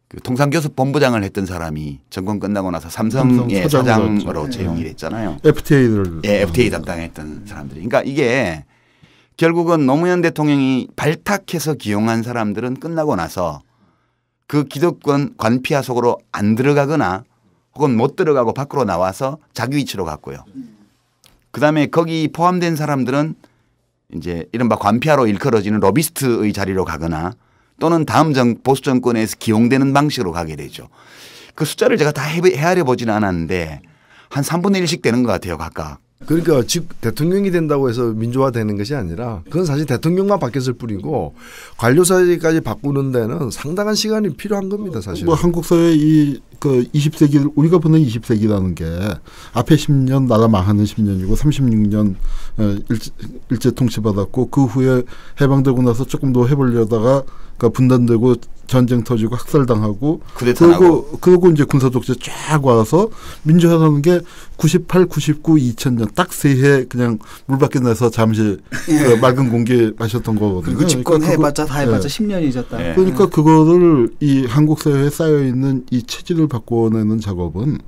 그 통상교섭본부장을 했던 사람이 정권 끝나고 나서 삼성의 사장으로 채용이 됐잖아요. FTA를. 예, FTA 담당했던 사람들이. 그러니까 이게 결국은 노무현 대통령이 발탁해서 기용한 사람들은 끝나고 나서 그 기득권 관피하 속으로 안 들어가거나 혹은 못 들어가고 밖으로 나와서 자기 위치로 갔고요. 그다음에 거기 포함된 사람들은 이제 이른바 관피하로 일컬어지는 로비스트의 자리로 가거나 또는 다음 보수 정권에서 기용되는 방식으로 가게 되죠. 그 숫자를 제가 다 헤아려 보지는 않았는데 한 3분의 1씩 되는 것 같아요, 각각. 그러니까 즉 대통령이 된다고 해서 민주화되는 것이 아니라 그건 사실 대통령만 바뀌었을 뿐이고 관료사회까지 바꾸는 데는 상당한 시간이 필요한 겁니다, 사실. 뭐 한국 사회 그 20세기 우리가 보는 20세기라는 게 앞에 10년 나라 망하는 10년이고 36년 일제 통치받았고 그 후에 해방되고 나서 조금 더 해보려다가 분단되고 전쟁 터지고 학살당하고 그리고 이제 군사독재 쫙 와서 민주화라는 게 98, 99, 2000년 딱 세 해 그냥 물 밖에 내서 잠시 그 맑은 공기 마셨던 거거든요. 그리고 집권해봤자 다 해봤자 10년이 있었다. 그러니까 그거를 이 한국 사회에 쌓여 있는 이 체질을 바꿔내는 작업은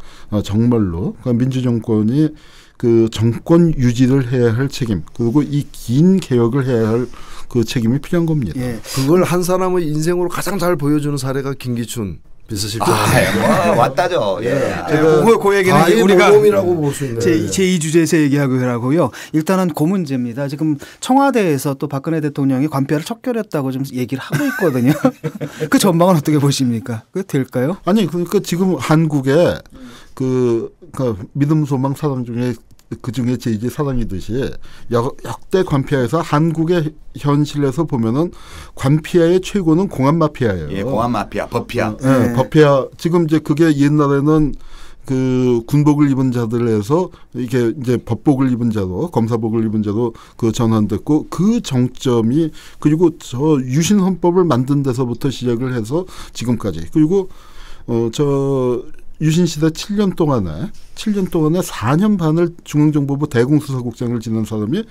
정말로 그러니까 민주정권이 그 정권 유지를 해야 할 책임 그리고 이 긴 개혁을 해야 할 그 책임이 필요한 겁니다. 예. 그걸 한 사람의 인생으로 가장 잘 보여주는 사례가 김기춘 비서실장. 왔다죠. 예. 그 얘기는 우리가 모범이라고 볼 수 있는 제2주제에서 얘기하고요. 일단은 그 문제입니다. 지금 청와대에서 또 박근혜 대통령이 관폐를 척결했다고 좀 얘기를 하고 있거든요. 그 전망은 어떻게 보십니까? 그게 될까요? 아니 그러니까 지금 한국에 그 믿음 소망 사상 중에 그중에 제2의 사상이듯이 역대 관폐하에서 한국의 현실에서 보면은 관폐하의 최고는 공안 마피아예요. 예, 공안 마피아, 법피아. 네, 법피아. 지금 이제 그게 옛날에는 그 군복을 입은 자들에서 이게 이제 법복을 입은 자로 검사복을 입은 자로 그 전환됐고 그 정점이 그리고 저 유신 헌법을 만든 데서부터 시작을 해서 지금까지 그리고 유신시대 7년 동안에 4년 반을 중앙정보부 대공수사국장을 지낸 사람이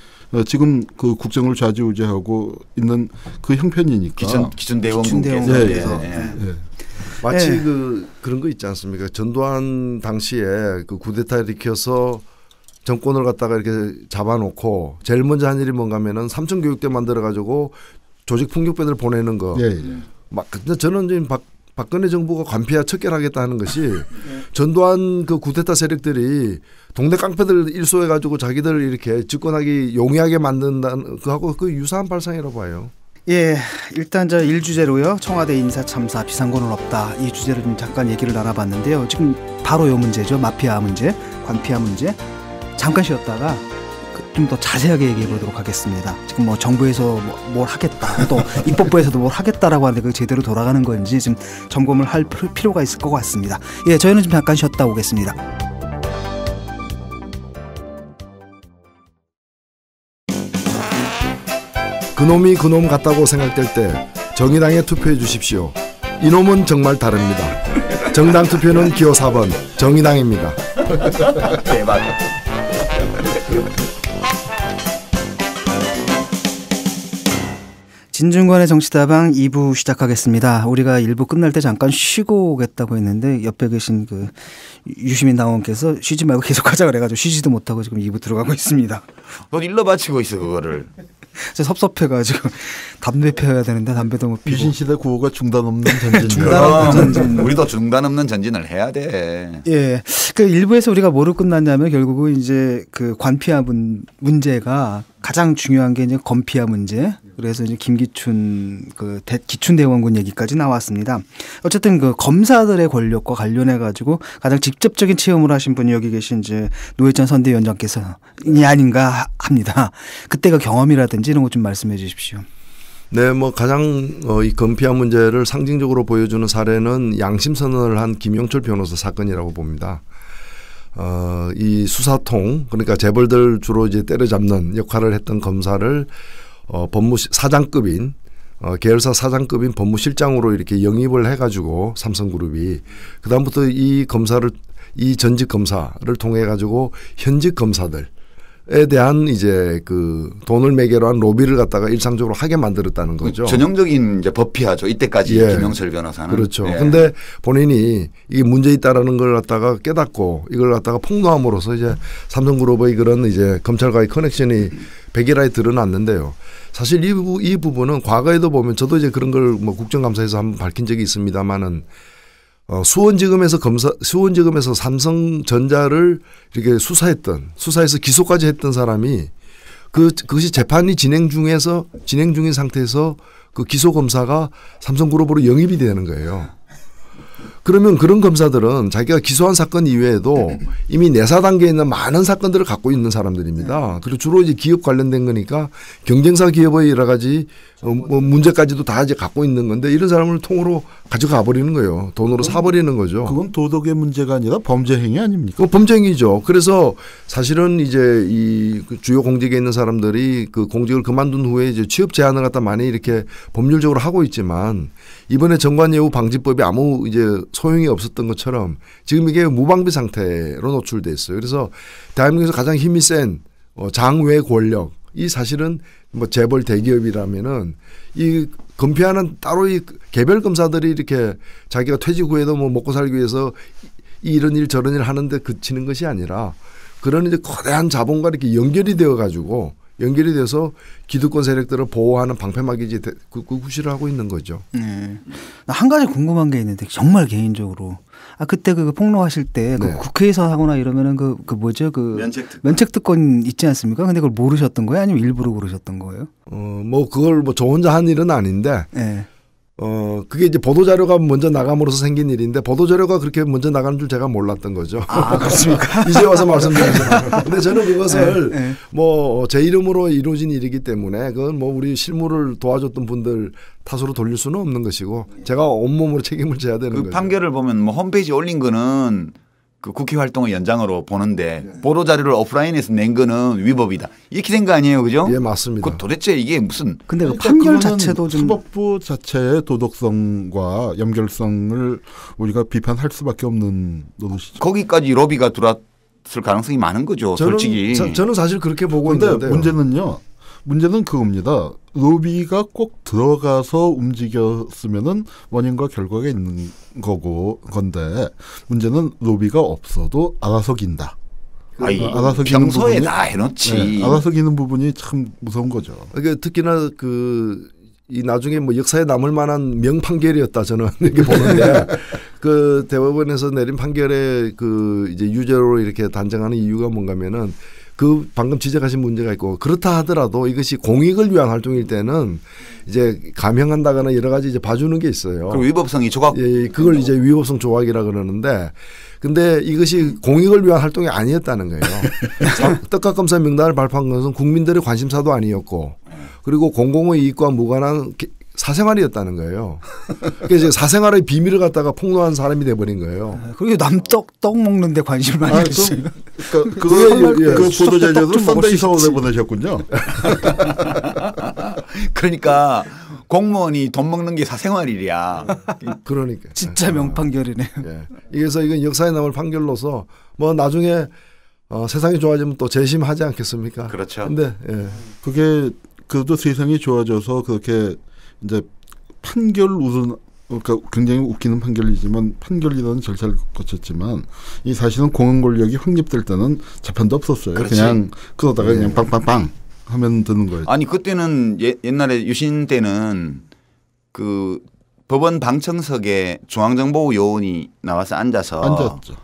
지금 그 국정을 좌지우지하고 있는 그 형편이니까. 기준대원국에서. 마치 그런 거 있지 않습니까? 전두환 당시에 그 쿠데타 일으켜서 정권을 갖다가 이렇게 잡아놓고 제일 먼저 한 일이 뭔가 하면은 삼천교육대 만들어가지고 조직 풍경배들 보내는 거. 막 근데 저는 지금 박근혜 정부가 관폐화 척결하겠다는 것이 전두환 그 쿠데타 세력들이 동네 깡패들 일소해가지고 자기들 이렇게 집권하기 용이하게 만든다는 그하고 그 유사한 발상이라고 봐요. 예, 일단 저 1주제로요. 청와대 인사 참사 비상권은 없다. 이 주제를 좀 잠깐 얘기를 나눠봤는데요. 지금 바로 이 문제죠. 마피아 문제, 관피아 문제. 잠깐 쉬었다가 좀 더 자세하게 얘기해 보도록 하겠습니다. 지금 뭐 정부에서 뭘 하겠다, 또 입법부에서도 뭘 하겠다라고 하는데 그게 제대로 돌아가는 건지 지금 점검을 할 필요가 있을 것 같습니다. 예, 저희는 좀 잠깐 쉬었다 오겠습니다. 그놈이 그놈 같다고 생각될 때 정의당에 투표해 주십시오. 이놈은 정말 다릅니다. 정당 투표는 기호 4번 정의당입니다. 대박. 진중권의 정치다방 2부 시작하겠습니다. 우리가 1부 끝날 때 잠깐 쉬고 오겠다고 했는데 옆에 계신 그 유시민 당원께서 쉬지 말고 계속하자 그래가지고 쉬지도 못하고 지금 2부 들어가고 있습니다. 넌 일러 바치고 있어 그거를. 진짜 섭섭해가지고 담배 피워야 되는데 담배도 못 피우고. 유신시대 구호가 중단 없는 전진. 중단 없는 전진. 우리도 중단 없는 전진을 해야 돼. 예, 그 일부에서 우리가 뭐로 끝났냐면 결국은 이제 그 관피아 문제가 가장 중요한 게 이제 건피아 문제. 그래서 이제 김기춘 그 기춘 대원군 얘기까지 나왔습니다. 어쨌든 그 검사들의 권력과 관련해 가지고 가장 직접적인 체험을 하신 분이 여기 계신 이제 노회찬 선대위원장께서이 아닌가 합니다. 그때가 경험이라든지 이런 것 좀 말씀해 주십시오. 네, 뭐 가장 이 건피아 문제를 상징적으로 보여주는 사례는 양심 선언을 한 김영철 변호사 사건이라고 봅니다. 이 수사통 그러니까 재벌들 주로 이제 때려잡는 역할을 했던 검사를 사장급인 계열사 사장급인 법무실장으로 이렇게 영입을 해가지고 삼성그룹이 그다음부터 이 전직 검사를 통해 가지고 현직 검사들에 대한 이제 그 돈을 매개로 한 로비를 갖다가 일상적으로 하게 만들었다는 거죠. 전형적인 이제 법피하죠. 이때까지 예. 김영철 변호사는. 그렇죠. 예. 근데 본인이 이게 문제 있다라는 걸 갖다가 깨닫고 이걸 갖다가 폭로함으로써 이제 삼성그룹의 그런 이제 검찰과의 커넥션이 백일하에 드러났는데요. 사실 이 부분은 과거에도 보면 저도 이제 그런 걸 뭐 국정감사에서 한번 밝힌 적이 있습니다만은 수원지검에서 삼성전자를 이렇게 수사해서 기소까지 했던 사람이 그것이 재판이 진행 중인 상태에서 그 기소 검사가 삼성그룹으로 영입이 되는 거예요. 그러면 그런 검사들은 자기가 기소한 사건 이외에도 이미 내사 단계에 있는 많은 사건들을 갖고 있는 사람들입니다. 그리고 주로 이제 기업 관련된 거니까 경쟁사 기업의 여러 가지 문제까지도 다 이제 갖고 있는 건데 이런 사람을 통으로 가져가 버리는 거예요. 돈으로 사버리는 거죠. 그건 도덕의 문제가 아니라 범죄 행위 아닙니까? 범죄 행위죠. 그래서 사실은 이제 이 주요 공직에 있는 사람들이 그 공직을 그만둔 후에 이제 취업 제한을 갖다 많이 이렇게 법률적으로 하고 있지만 이번에 정관예우 방지법이 아무 이제 소용이 없었던 것처럼 지금 이게 무방비 상태로 노출돼 있어요. 그래서 대한민국에서 가장 힘이 센 장외 권력 이 사실은 뭐 재벌 대기업이라면은 이 검피하는 따로 이 개별 검사들이 이렇게 자기가 퇴직 후에도 뭐 먹고 살기 위해서 이런 일 저런 일 하는데 그치는 것이 아니라 그런 이제 거대한 자본과 이렇게 연결이 되어서 기득권 세력들을 보호하는 방패막이 이제 그 구실을 하고 있는 거죠. 네. 한 가지 궁금한 게 있는데 정말 개인적으로 그때 그 폭로하실 때 그 네. 국회에서 하거나 이러면은 그 뭐죠 면책 특권 있지 않습니까? 근데 그걸 모르셨던 거예요? 아니면 일부러 그러셨던 거예요? 뭐 그걸 뭐 저 혼자 한 일은 아닌데. 네. 그게 이제 보도자료가 먼저 나감으로써 생긴 일인데 보도자료가 그렇게 먼저 나가는 줄 제가 몰랐던 거죠. 그렇습니까? 이제 와서 말씀드리죠. 근데 저는 그것을 뭐 제 이름으로 이루어진 일이기 때문에 그건 뭐 우리 실무를 도와줬던 분들 탓으로 돌릴 수는 없는 것이고 제가 온몸으로 책임을 져야 되는 거죠. 판결을 보면 뭐 홈페이지에 올린 거는 그 국회 활동의 연장으로 보는데 보도 자료를 오프라인에서 낸 거는 위법이다. 이렇게 된 거 아니에요, 그죠? 예, 맞습니다. 그 도대체 이게 무슨? 근데 그 판결 자체도 좀 사법부 자체의 도덕성과 연결성을 우리가 비판할 수밖에 없는 노릇이죠. 거기까지 로비가 들어왔을 가능성이 많은 거죠, 솔직히. 저는 사실 그렇게 보고 그런데 있는데요. 문제는 그겁니다. 로비가 꼭 들어가서 움직였으면은 원인과 결과가 있는 건데 문제는 로비가 없어도 알아서 긴다. 알아서 평소에 다 해놓지. 네, 알아서 기는 부분이 참 무서운 거죠. 그러니까 특히나 이 나중에 뭐 역사에 남을 만한 명판결이었다 저는 이렇게 보는데 그 대법원에서 내린 판결에 그 이제 유죄로 이렇게 단정하는 이유가 뭔가면은 그 방금 지적하신 문제가 있고 그렇다 하더라도 이것이 공익을 위한 활동일 때는 이제 감형한다거나 여러 가지 이제 봐주는 게 있어요. 그리고 위법성이 조각. 예, 그걸 이제 위법성 조각이라 그러는데 근데 이것이 공익을 위한 활동이 아니었다는 거예요. 떡값검사 명단을 발표한 것은 국민들의 관심사도 아니었고 그리고 공공의 이익과 무관한 사생활이었다는 거예요. 그래서 사생활의 비밀을 갖다가 폭로한 사람이 돼버린 거예요. 그리고 남 떡 먹는데 관심을 많이 가지고. 그 보도자료도 썬데이 서울에 보내셨군요. 그러니까 공무원이 돈 먹는 게 사생활이야. 그러니까 진짜 명판결이네요. 예. 그래서 이건 역사에 남을 판결로서 뭐 나중에 세상이 좋아지면 또 재심하지 않겠습니까? 그렇죠. 근데 예. 그게 그래도 세상이 좋아져서 그렇게 이제 판결 우선 그러니까 굉장히 웃기는 판결이지만 판결이라는 절차를 거쳤지만 이 사실은 공원 권력이 확립될 때는 재판도 없었어요. 그렇지. 그냥 그러다가 그냥 빵빵빵 하면 되는 거예요. 아니 그때는 옛날에 유신 때는 그 법원 방청석에 중앙정보 요원이 나와서 앉아서 앉았죠.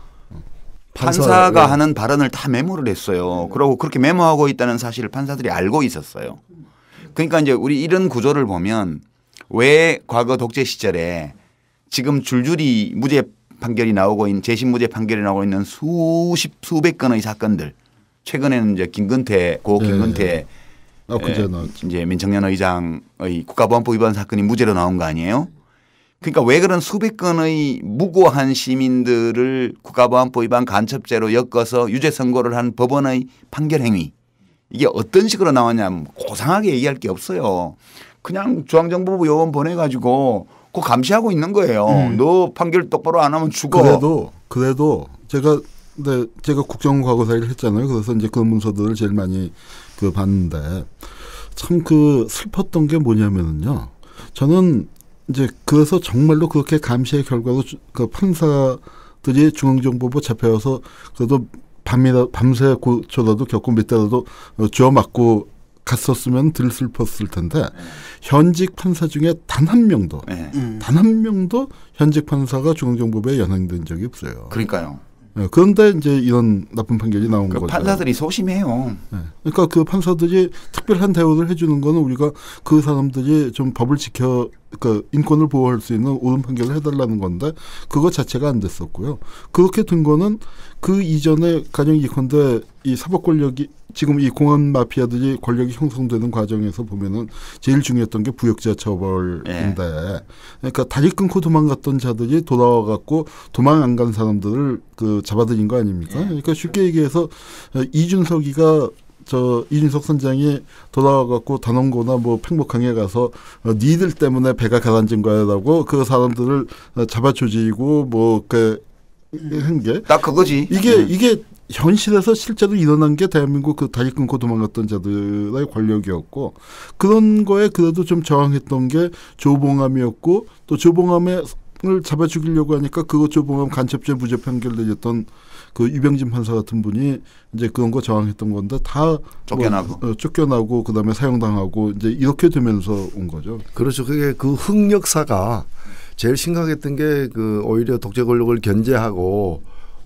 판사가 하는 발언을 다 메모를 했어요. 그리고 그렇게 메모하고 있다는 사실을 판사들이 알고 있었어요. 그러니까 이제 우리 이런 구조를 보면 왜 과거 독재 시절에 지금 줄줄이 무죄 판결이 나오고 있는 재심 무죄 판결이 나오고 있는 수백 건의 사건들 최근에는 이제 고 김근태 이제 민청년 의장의 국가보안법 위반 사건이 무죄로 나온 거 아니에요? 그러니까 왜 그런 수백 건의 무고한 시민들을 국가보안법 위반 간첩죄로 엮어서 유죄 선고를 한 법원의 판결 행위 이게 어떤 식으로 나왔냐면 고상하게 얘기할 게 없어요. 그냥 중앙정보부 요원 보내가지고 그거 감시하고 있는 거예요. 너 판결 똑바로 안 하면 죽어. 그래도 제가 국정원 과거사를 했잖아요. 그래서 이제 그 문서들을 제일 많이 봤는데 참 슬펐던 게 뭐냐면은요. 저는 이제 그래서 정말로 그렇게 감시의 결과로 그 판사들이 중앙정보부 잡혀와서 그래도 밤새 고초라도 겪고 몇 대라도 쥐어 맞고 갔었으면 덜 슬펐을 텐데 현직 판사 중에 단 한 명도 현직 판사가 중앙정보부에 연행된 적이 없어요. 그러니까요. 네, 그런데 이제 이런 나쁜 판결이 나온 거죠. 판사들이 소심해요. 네. 그러니까 그 판사들이 특별한 대우를 해주는 거는 우리가 그 사람들이 좀 법을 그러니까 인권을 보호할 수 있는 옳은 판결을 해달라는 건데 그거 자체가 안 됐었고요. 그렇게 된 거는 그 이전에 가령 예컨대 이 사법 권력이 지금 이 공안 마피아들이 권력이 형성되는 과정에서 보면은 제일 중요했던 게 부역자 처벌인데 그러니까 다리 끊고 도망갔던 자들이 돌아와 갖고 도망 안 간 사람들을 잡아들인 거 아닙니까? 그러니까 쉽게 얘기해서 이준석 선장이 돌아와 갖고 단원고나 팽목항에 가서 니들 때문에 배가 가라앉은 거야라고 그 사람들을 잡아 조지고 한 게 딱 그거지. 이게 현실에서 실제로 일어난 게 대한민국 다리 끊고 도망갔던 자들의 권력이었고 그런 거에 그래도 좀 저항했던 게 조봉암이었고 또 조봉암을 잡아 죽이려고 하니까 그거 조봉암 간첩죄 무죄 판결 내렸던 그 유병진 판사 같은 분이 이제 그런 거 저항했던 건데 다 쫓겨나고 그다음에 사형당하고 이제 이렇게 되면서 온 거죠. 그렇죠. 그게 그 흑역사가 제일 심각했던 게 오히려 독재 권력을 견제하고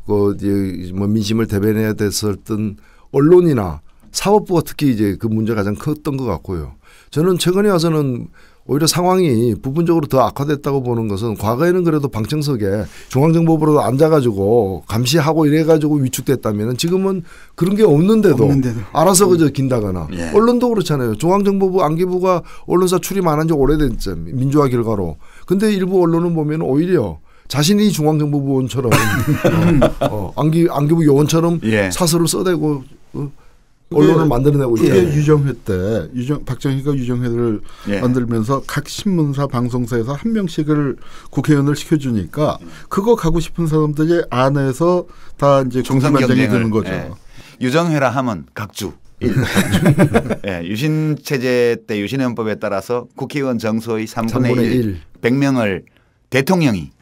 민심을 대변해야 됐었던 언론이나 사법부가 특히 이제 그 문제가 가장 컸던 것 같고요. 저는 최근에 와서는 오히려 상황이 부분적으로 더 악화됐다고 보는 것은 과거에는 그래도 방청석에 중앙정보부로 앉아가지고 감시하고 이래가지고 위축됐다면 지금은 그런 게 없는데도. 알아서 그저 긴다거나 언론도 그렇잖아요. 중앙정보부 안기부가 언론사 출입 안 한 지 오래됐죠. 민주화 결과로. 근데 일부 언론은 보면 오히려 자신이 중앙정보부원처럼 안기부 요원처럼 사설을 써대고 언론을 만들어내고 있다. 그게 유정회 때 박정희가 유정회를 만들면서 각 신문사 방송사에서 한 명씩을 국회의원을 시켜주니까 그거 가고 싶은 사람들이 안에서 다 이제 중상경쟁이 되는 거죠. 유정회라 하면 각주. 유신 체제 때 유신헌법에 따라서 국회의원 정수의 3분의 1 100명을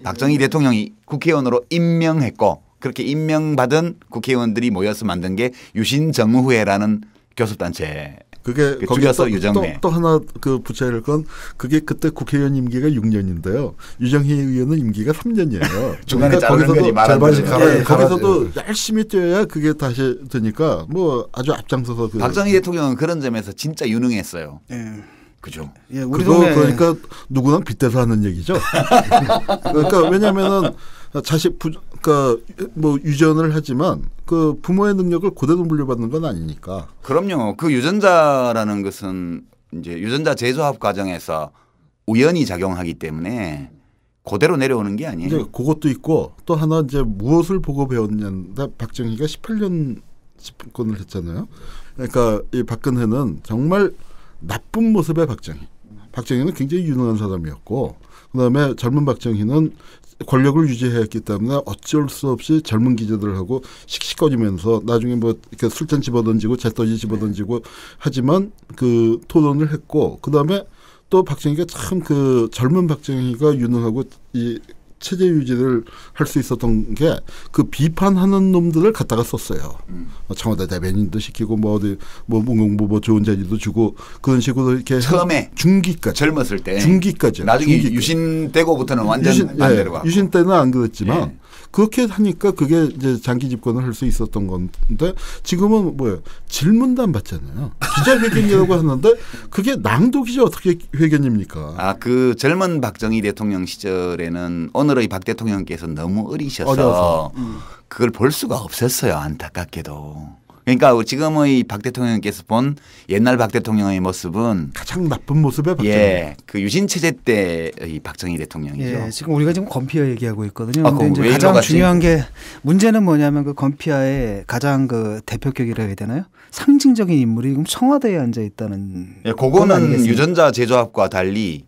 박정희 대통령이 국회의원으로 임명했고 그렇게 임명받은 국회의원들이 모여서 만든 게 유신정의회라는 교섭단체. 그게 줄여서 유정회. 또 하나 붙여야 할 건 그게 그때 국회의원 임기가 6년인데요. 유정회 의원은 임기가 3년이에요. 중간에 자르는 거지 말하는 거기서도 열심히 뛰어야 그게 다시 되니까 아주 앞장서서 박정희 대통령은 그런 점에서 진짜 유능했어요. 그죠. 그러니까 누구나 빗대서 하는 얘기죠. 그러니까 왜냐하면은 유전을 하지만 그 부모의 능력을 그대로 물려받는 건 아니니까. 그럼요. 그 유전자라는 것은 이제 유전자 재조합 과정에서 우연히 작용하기 때문에 그대로 내려오는 게 아니에요. 이제 그것도 있고 또 하나 이제 무엇을 보고 배웠냐인데 박정희가 18년 집권을 했잖아요. 그러니까 이 박근혜는 정말 나쁜 모습의 박정희. 박정희는 굉장히 유능한 사람이었고 그다음에 젊은 박정희는 권력을 유지했기 때문에 어쩔 수 없이 젊은 기자들하고 씩씩거리면서 나중에 뭐 이렇게 술잔 집어던지고 잿더지 집어던지고 하지만 그 토론을 했고 그다음에 또 박정희가 참 그 젊은 박정희가 유능하고 이 체제 유지를 할 수 있었던 게 그 비판하는 놈들을 갖다가 썼어요. 청와대 대변인도 시키고 뭐 어디 뭐 좋은 자리도 주고 그런 식으로 이렇게 처음에 중기까지 젊었을 때 중기까지 나중에 중기까지. 유신 되고부터는 완전 반대로 가고 유신 때는 안 그랬지만 예. 그렇게 하니까 그게 이제 장기 집권을 할 수 있었던 건데 지금은 뭐예요? 질문도 안 받잖아요. 기자회견이라고 하는데 그게 낭독이지 어떻게 회견입니까? 아, 그 젊은 박정희 대통령 시절에는 오늘의 박 대통령께서 너무 어리셔서 그걸 볼 수가 없었어요. 안타깝게도. 그러니까 지금의 박 대통령께서 본 옛날 박 대통령의 모습은 가장 나쁜 모습의 박정희. 예, 그 유신 체제 때의 박정희 대통령이죠. 예, 지금 우리가 지금 건피아 얘기하고 있거든요. 아, 근데 이제 왜 가장 일로 갔지? 중요한 게 문제는 뭐냐면 그 건피아의 가장 그 대표격이라 해야 되나요? 상징적인 인물이 지금 청와대에 앉아 있다는. 예, 건 그거는 아니겠습니까? 유전자 제조합과 달리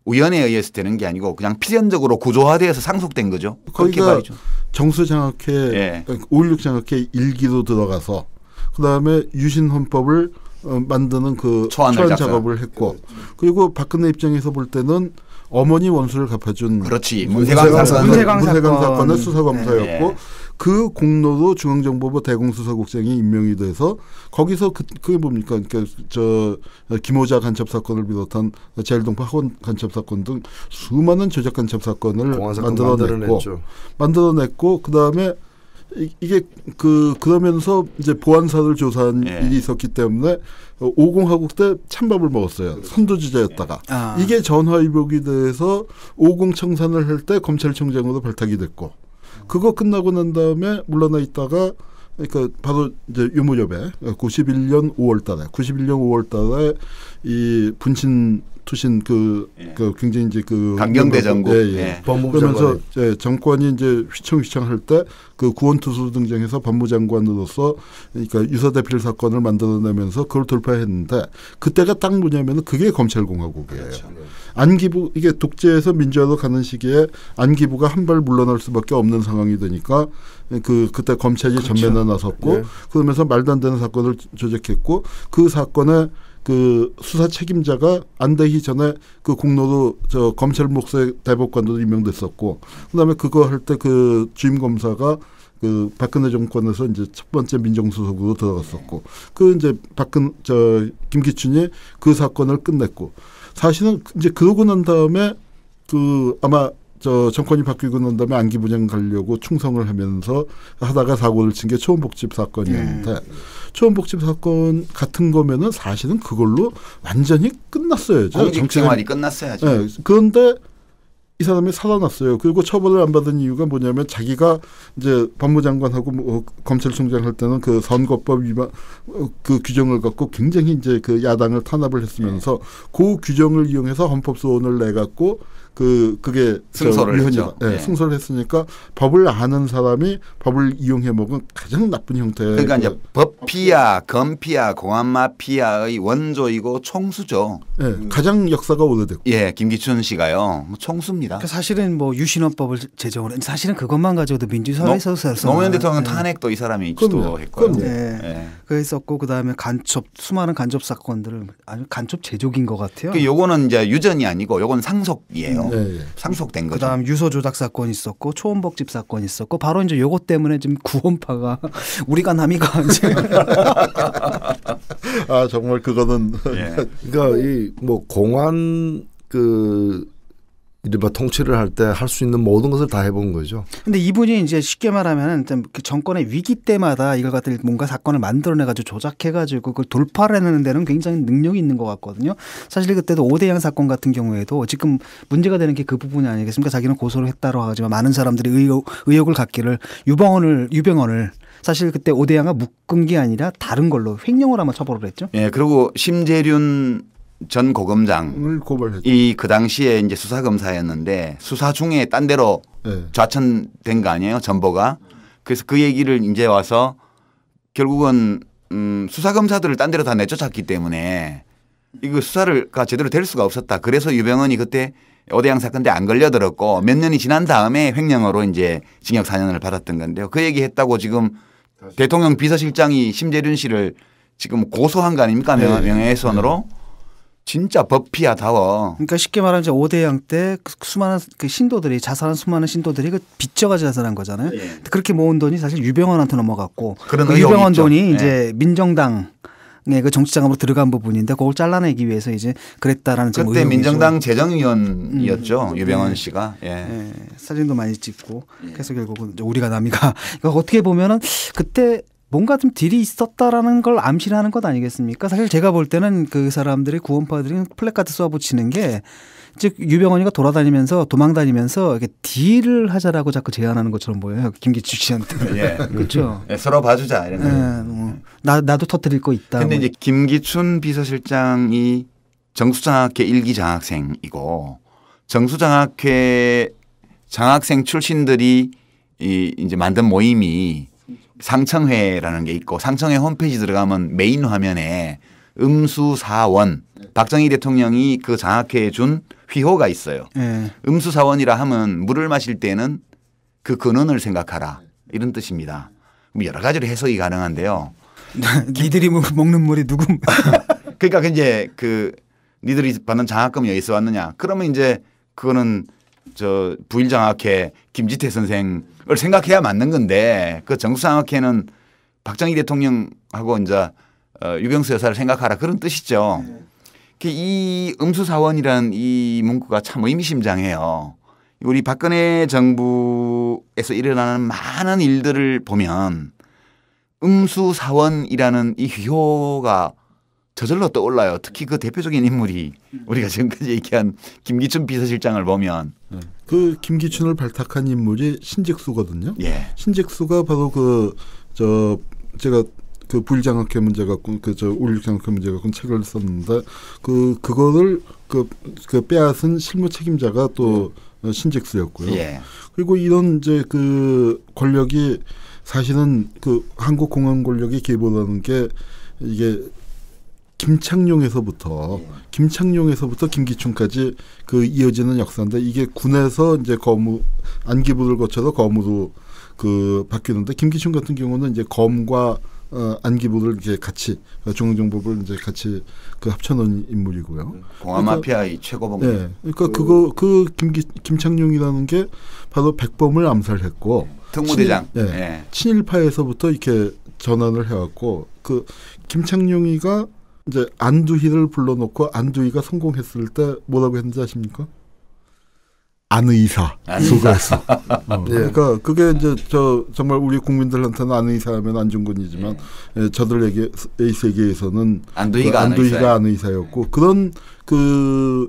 우연에 의해서 되는 게 아니고 그냥 필연적으로 구조화되어서 상속된 거죠. 그렇게 거기가 말이죠. 정수장학회, 예. 5.16 장학회 일기로 들어가서 그다음에 유신 헌법을 만드는 그 초안을 초안 작성. 작업을 했고 그리고 박근혜 입장에서 볼 때는 어머니 원수를 갚아준 그렇지. 문세광 사건. 문세광 사건의 사건. 수사검사였고 네. 그 공로로 중앙정보부 대공수사국장이 임명이 돼서 거기서 그게 뭡니까? 그러니까 저 김호자 간첩 사건을 비롯한 제일동포 학원 간첩 사건 등 수많은 조작 간첩 사건을 만들어냈고 그다음에 이게 그러면서 이제 보안사를 조사한 일이 있었기 때문에 50하국 때 찬밥을 먹었어요. 선두주자였다가 이게 전화위복이 돼서 50 청산을 할 때 검찰총장으로 발탁이 됐고 그거 끝나고 난 다음에 물러나 있다가 그러니까 바로 이제 유무렵에 91년 5월달에 이 분신 투신 그 굉장히 이제 그 강경대정부 그러면서 정권이 이제 휘청휘청할 때 그 구원투수로 등장해서 법무장관으로서 그러니까 유서대필 사건을 만들어내면서 그걸 돌파했는데 그때가 딱 뭐냐면은 그게 검찰공화국이에요. 그렇죠. 안기부 이게 독재에서 민주화로 가는 시기에 안기부가 한 발 물러날 수밖에 없는 상황이 되니까 그때 검찰이 그렇죠. 전면에 나섰고 그러면서 말도 안 되는 사건을 조작했고 그 사건에 그 수사 책임자가 안되기 전에 그 공로로 저 검찰 목소리 대법관도 임명됐었고 그다음에 그거 할 때 그 주임 검사가 그 박근혜 정권에서 이제 첫 번째 민정수석으로 들어갔었고 그 이제 김기춘이 그 사건을 끝냈고 사실은 이제 그러고 난 다음에 그 아마 저 정권이 바뀌고 난 다음에 안기부장 가려고 충성을 하면서 하다가 사고를 친 게 초원복집 사건이었는데 초원복집 사건 같은 거면은 사실은 그걸로 완전히 끝났어야죠. 공직 생활이 끝났어야죠. 네. 그런데 이 사람이 살아났어요. 그리고 처벌을 안 받은 이유가 뭐냐면 자기가 이제 법무장관하고 검찰총장 할 때는 그 선거법 위반 그 규정을 갖고 굉장히 이제 그 야당을 탄압을 했으면서 그 규정을 이용해서 헌법소원을 내갖고 그게 승소를 했죠. 승소를 했으니까 법을 아는 사람이 법을 이용해 먹은 가장 나쁜 형태의 그러니까 이제 법피아, 검피아, 공안마피아의 원조이고 총수죠. 가장 역사가 오래됐고. 예, 김기춘 씨가요. 총수입니다. 그러니까 사실은 뭐 유신헌법을 제정을 했는데 사실은 그것만 가지고도 민주사회에서 노무현 대통령 탄핵도 이 사람이 주도했고요. 그랬었고 그다음에 수많은 간첩 사건들을 아주 간첩 제조기인 것 같아요. 요거는 이제 유전이 아니고 요건 상속이에요. 상속된 거죠. 그다음 유서 조작 사건 있었고 초원복집 사건 있었고 바로 이제 요것 때문에 지금 구원파가 우리가 남이가 이제 아 정말 그거는 그러니까 이 뭐 공안 이른바 통치를 할 때 할 수 있는 모든 것을 다 해본 거죠. 근데 이분이 이제 쉽게 말하면 그 정권의 위기 때마다 이걸 갖다 뭔가 사건을 만들어내가지고 조작해가지고 그걸 돌파를 해내는 데는 굉장히 능력이 있는 것 같거든요. 사실 그때도 오대양 사건 같은 경우에도 지금 문제가 되는 게 그 부분이 아니겠습니까? 자기는 고소를 했다고 하지만 많은 사람들이 의혹을 갖기를 유병헌을 사실 그때 오대양가 묶은 게 아니라 다른 걸로 횡령을 아마 처벌을 했죠. 예, 그리고 심재륜 전 고검장을 고발했죠. 그 당시에 이제 수사검사였는데 수사 중에 딴 데로 좌천된 거 아니에요, 전보가. 그래서 그 얘기를 이제 와서 결국은 수사검사들을 딴 데로 다 내쫓았기 때문에 이거 수사가 제대로 될 수가 없었다. 그래서 유병헌이 그때 오대양 사건 때 안 걸려들었고 몇 년이 지난 다음에 횡령으로 이제 징역 4년을 받았던 건데요. 그 얘기했다고 지금 대통령 비서실장이 심재륜 씨를 지금 고소한 거 아닙니까? 명예훼손으로. 진짜 법피하다워. 그러니까 쉽게 말하면 이제 오대양 때 수많은 그 신도들이 자살한 수많은 신도들이 그 빚져가지고 자살한 거잖아요. 예. 그렇게 모은 돈이 사실 유병헌한테 넘어갔고 그 유병헌 돈이 예. 이제 민정당 그 정치자금으로 들어간 부분인데 그걸 잘라내기 위해서 이제 그랬다라는 그때 민정당 재정위원이었죠. 유병헌 씨가. 예. 예. 사진도 많이 찍고 그래서 결국은 우리가 남이가 그러니까 어떻게 보면은 그때 뭔가 좀 딜이 있었다라는 걸 암시하는 것 아니겠습니까? 사실 제가 볼 때는 그 사람들이 구원파들이 플래카드 쏘아붙이는 게 즉 유병헌이가 돌아다니면서 도망다니면서 이렇게 딜을 하자라고 자꾸 제안하는 것처럼 보여요. 김기춘 씨한테. 예. 그렇죠. 예, 서로 봐주자 이런 거. 나도 터뜨릴 거 있다. 그런데 이제 김기춘 비서실장이 정수장학회 1기 장학생이고 정수장학회 장학생 출신들이 이제 만든 모임이 상청회라는 게 있고 상청회 홈페이지 들어가면 메인 화면에 음수사원 박정희 대통령이 그 장학회에 준 휘호가 있어요. 음수사원이라 하면 물을 마실 때는 그 근원을 생각하라 이런 뜻입니다. 여러 가지로 해석이 가능한데요. 니들이 먹는 물이 누구? 그러니까 이제 그 니들이 받는 장학금이 어디서 왔느냐? 그러면 이제 그거는 저 부일장학회 김지태 선생을 생각해야 맞는 건데 그 정수장학회는 박정희 대통령하고 이제 유병수 여사를 생각하라 그런 뜻이죠. 이 음수사원이라는 이 문구가 참 의미심장해요. 우리 박근혜 정부에서 일어나는 많은 일들을 보면 음수사원이라는 이 휘호가 저절로 떠올라요. 특히 그 대표적인 인물이 우리가 지금까지 얘기한 김기춘 비서실장을 보면 그 김기춘을 발탁한 인물이 신직수거든요. 예. 신직수가 바로 제가 그 부일장학회 문제 갖고 올육장학회 문제 갖고 책을 썼는데 그거를 그 빼앗은 실무 책임자가 또 신직수였고요. 예. 그리고 이런 이제 그 권력이 사실은 그 한국 공안 권력이 기본하는 게 이게 김창룡에서부터 김기춘까지 그 이어지는 역사인데 이게 군에서 이제 안기부를 거쳐서 검으로 그 바뀌는데 김기춘 같은 경우는 이제 검과 안기부를 이렇게 같이 중앙정보부를 이제 같이 그 합쳐놓은 인물이고요. 공화마피아의 최고봉. 네, 그러니까 김창룡이라는 게 바로 백범을 암살했고 특무대장. 친일파에서부터 이렇게 전환을 해왔고 그 김창룡이가 이제 안두희를 불러놓고 안두희가 성공했을 때 뭐라고 했는지 아십니까? 안의사 수고했어. 그러니까 그게 이제 정말 우리 국민들한테는 안의사하면 안중근이지만 저들에게 세계에서는 안두희가 안의사였고 그런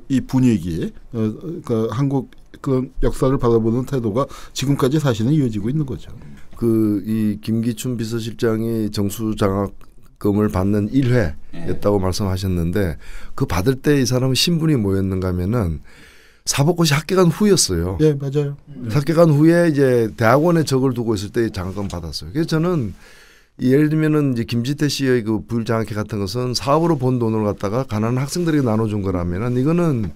이 분위기, 그러니까 한국 그런 역사를 바라보는 태도가 지금까지 사실은 이어지고 있는 거죠. 이 김기춘 비서실장이 정수장학금을 받는 1회였다고 말씀하셨는데 그 받을 때 이 사람은 신분이 뭐였는가 하면은 사법고시 합격한 후였어요. 네, 맞아요. 합격한 후에 이제 대학원에 적을 두고 있을 때 장학금 받았어요. 그래서 저는 예를 들면은 이제 김지태 씨의 그 부일장학회 같은 것은 사업으로 번 돈을 갖다가 가난한 학생들에게 나눠준 거라면은 이거는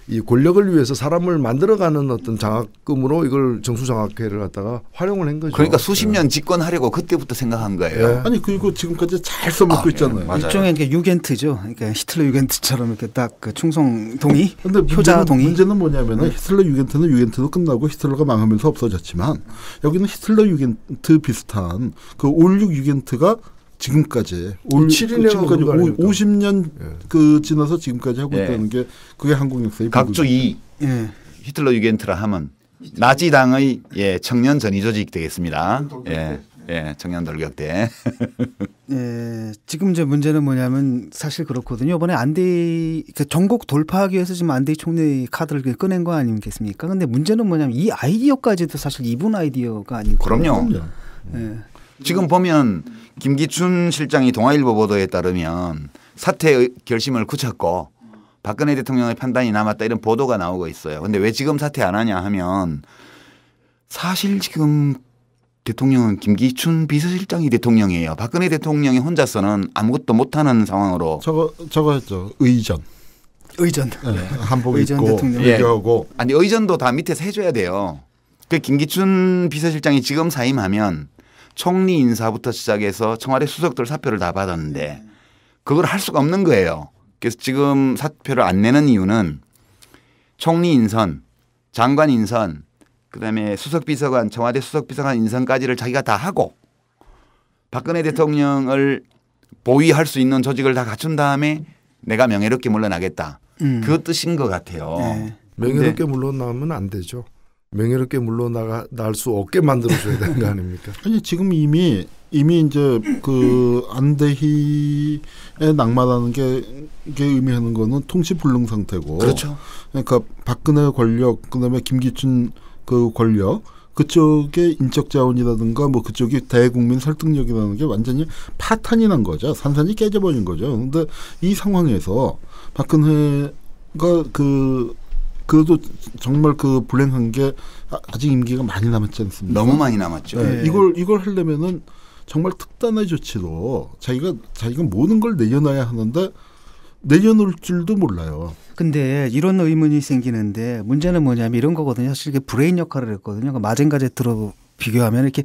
이 권력을 위해서 사람을 만들어가는 어떤 장학금으로 이걸 정수장학회를 갖다가 활용을 한 거죠. 그러니까 수십 년 집권하려고 그때부터 생각한 거예요. 네. 아니 그리고 지금까지 잘 써먹고 있잖아요. 일종의 이게 유겐트죠. 그러니까 히틀러 유겐트처럼 이렇게 딱 그 충성 동의, 근데 효자 동의. 문제는 뭐냐면은 히틀러 유겐트는 유겐트도 끝나고 히틀러가 망하면서 없어졌지만 여기는 히틀러 유겐트 비슷한 그 올육 유겐트가 지금까지 50년 그 지나서 지금까지 하고 있다는 게 그게 한국 역사의 각조 2 히틀러 유겐트라 하면 나치당의 청년 전위 조직 되겠습니다. 청년 돌격대. 지금 이제 문제는 뭐냐면 사실 그렇거든요. 이번에 안대희 전국 돌파하기 위해서 지금 안대희 총리 카드를 꺼낸 거 아니겠습니까? 근데 문제는 뭐냐면 이 아이디어까지도 사실 이분 아이디어가 아니고. 그럼요. 지금 보면 김기춘 실장이 동아일보 보도에 따르면 사퇴 결심을 굳혔고 박근혜 대통령의 판단이 남았다 이런 보도가 나오고 있어요. 그런데 왜 지금 사퇴 안 하냐 하면 사실 지금 대통령은 김기춘 비서실장이 대통령이에요. 박근혜 대통령이 혼자서는 아무것도 못하는 상황으로. 저거 했죠. 의전. 네. 한복 입고 외교하고. 아니 의전도 다 밑에서 해줘야 돼요. 그 김기춘 비서실장이 지금 사임하면 총리 인사부터 시작해서 청와대 수석들 사표를 다 받았는데 그걸 할 수가 없는 거예요. 그래서 지금 사표를 안 내는 이유는 총리 인선, 장관 인선, 그다음에 수석비서관, 청와대 수석비서관 인선까지를 자기가 다 하고 박근혜 대통령을 보위할 수 있는 조직을 다 갖춘 다음에 내가 명예롭게 물러나겠다. 그 뜻인 것 같아요. 네. 명예롭게 물러나면 안 되죠. 명예롭게 물러날 수 없게 만들어줘야 되는 거 아닙니까? 아니 지금 이미 이제 그 안대희에 낙마라는 게 의미하는 거는 통치불능 상태고. 그렇죠. 그러니까 박근혜 권력, 그다음에 김기춘 그 권력, 그쪽의 인적 자원이라든가 뭐 그쪽이 대국민 설득력이라는 게 완전히 파탄이 난 거죠. 산산이 깨져버린 거죠. 그런데 이 상황에서 박근혜가 그래도 정말 그 불행한 게 아직 임기가 많이 남았지 않습니까? 너무 많이 남았죠. 네. 이걸 하려면은 정말 특단의 조치로 자기가 모든 걸 내려놔야 하는데 내려놓을 줄도 몰라요. 근데 이런 의문이 생기는데 문제는 뭐냐면 이런 거거든요. 사실 이게 브레인 역할을 했거든요. 그러니까 마젠가제트로 비교하면 이렇게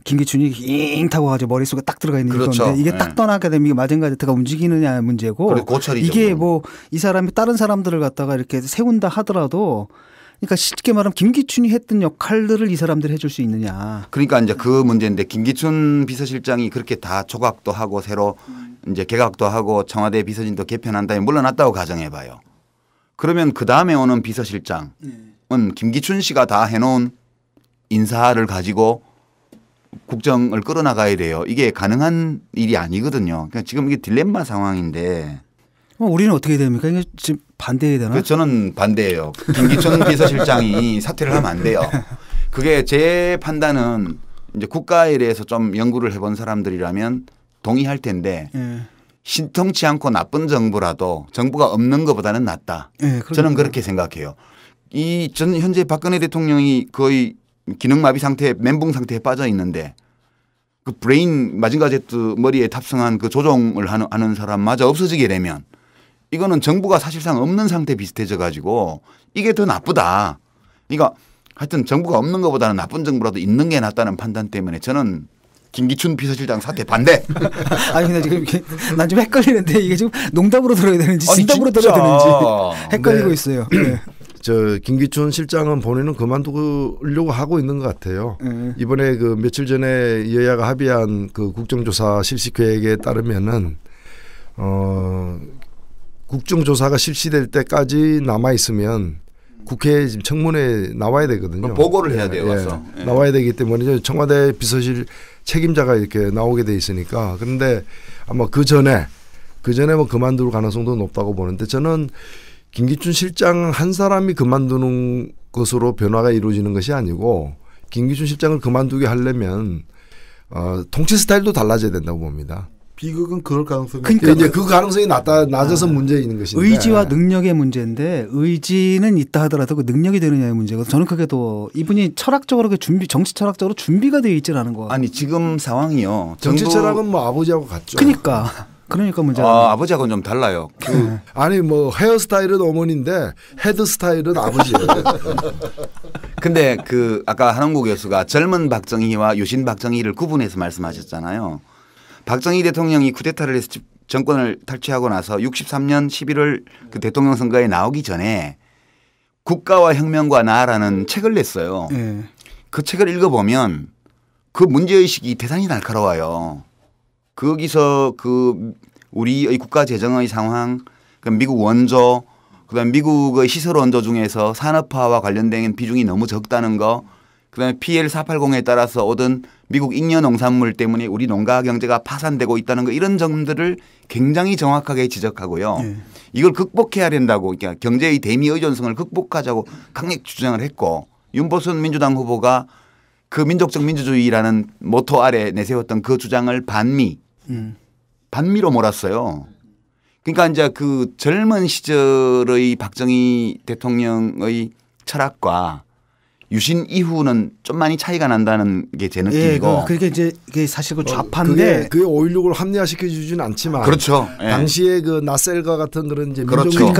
김기춘이 잉 타고 가지고 머릿속에 딱 들어가 있는 그렇죠. 건데 이게 딱 떠나게 되면 이게 마젠가제트가 움직이느냐 문제고 이게 뭐 이 사람이 다른 사람들을 갖다가 이렇게 세운다 하더라도 그러니까 쉽게 말하면 김기춘이 했던 역할들을 이 사람들이 해줄 수 있느냐. 그러니까 이제 그 문제인데 김기춘 비서실장이 그렇게 다 조각도 하고 새로 이제 개각도 하고 청와대 비서진도 개편한 다음에 물러났다고 가정해 봐요. 그러면 그 다음에 오는 비서실장은 김기춘 씨가 다 해놓은 인사를 가지고 국정을 끌어나가야 돼요. 이게 가능한 일이 아니거든요. 그러니까 지금 이게 딜레마 상황인데. 우리는 어떻게 됩니까? 이게 지금 반대해야 되나? 저는 반대예요. 김기춘 비서실장이 사퇴를 하면 안 돼요. 그게 제 판단은 이제 국가에 대해서 좀 연구를 해본 사람들이라면 동의할 텐데 신통치 않고 나쁜 정부라도 정부가 없는 것보다는 낫다. 저는 그렇게 생각해요. 전 현재 박근혜 대통령이 거의 기능마비 상태, 멘붕 상태에 빠져 있는데 그 브레인 마징가제트 머리에 탑승한 그 조종을 하는 사람마저 없어지게 되면 이거는 정부가 사실상 없는 상태 비슷해져 가지고 이게 더 나쁘다. 그러니까 하여튼 정부가 없는 것보다는 나쁜 정부라도 있는 게 낫다는 판단 때문에 저는 김기춘 비서실장 사퇴 반대. 아니 근데 지금 난 좀 헷갈리는데 이게 지금 농담으로 들어야 되는지 진담으로 들어야 되는지 헷갈리고 있어요. 네. 저 김기춘 실장은 본인은 그만두려고 하고 있는 것 같아요. 이번에 그 며칠 전에 여야가 합의한 그 국정조사 실시 계획에 따르면은 국정조사가 실시될 때까지 남아 있으면 국회 지금 청문회에 나와야 되거든요. 보고를 해야 돼요. 와서. 나와야 되기 때문에 청와대 비서실 책임자가 이렇게 나오게 돼 있으니까. 그런데 아마 그 전에 뭐 그만둘 가능성도 높다고 보는데 저는 김기춘 실장 한 사람이 그만두는 것으로 변화가 이루어지는 것이 아니고 김기춘 실장을 그만두게 하려면 통치 스타일도 달라져야 된다고 봅니다. 비극은 그럴 가능성이 그러니까 이제 그 가능성이 낮아서 문제 있는 것인데 의지와 능력의 문제인데 의지는 있다 하더라도 그 능력이 되느냐의 문제거든요. 저는 그게 더 이분이 철학적으로 정치 철학적으로 준비가 되어 있지는 않은 것 같아요. 아니 지금 상황이요. 정치 철학은 뭐 아버지하고 같죠. 그러니까 문제가 아버지하고는 좀 달라요. 아니 뭐 헤어스타일은 어머니인데 헤드스타일은 아버지예요. 근데 그 아까 한홍구 교수가 젊은 박정희와 유신 박정희를 구분해서 말씀하셨잖아요. 박정희 대통령이 쿠데타를 해서 정권을 탈취하고 나서 63년 11월 그 대통령 선거에 나오기 전에 국가와 혁명과 나라는 책을 냈어요. 그 책을 읽어보면 그 문제의식이 대단히 날카로워요. 거기서 그 우리의 국가 재정의 상황, 미국 원조, 그다음에 미국의 시설 원조 중에서 산업화와 관련된 비중이 너무 적다는 거, 그다음에 PL480에 따라서 오던 미국 잉여 농산물 때문에 우리 농가 경제가 파산되고 있다는 거 이런 점들을 굉장히 정확하게 지적하고요. 이걸 극복해야 된다고 그러니까 경제의 대미 의존성을 극복하자고 강력 주장을 했고 윤보선 민주당 후보가 그 민족적 민주주의라는 모토 아래 내세웠던 그 주장을 반미로 몰았어요. 그러니까 이제 그 젊은 시절의 박정희 대통령의 철학과 유신 이후는 좀 많이 차이가 난다는 게 제 느낌이고. 예, 그게 이제 그게 사실 그 좌파인데 그게 5.16을 합리화시켜 주지는 않지만. 그렇죠. 예. 당시에 그 나셀과 같은 그런 이제 그렇죠.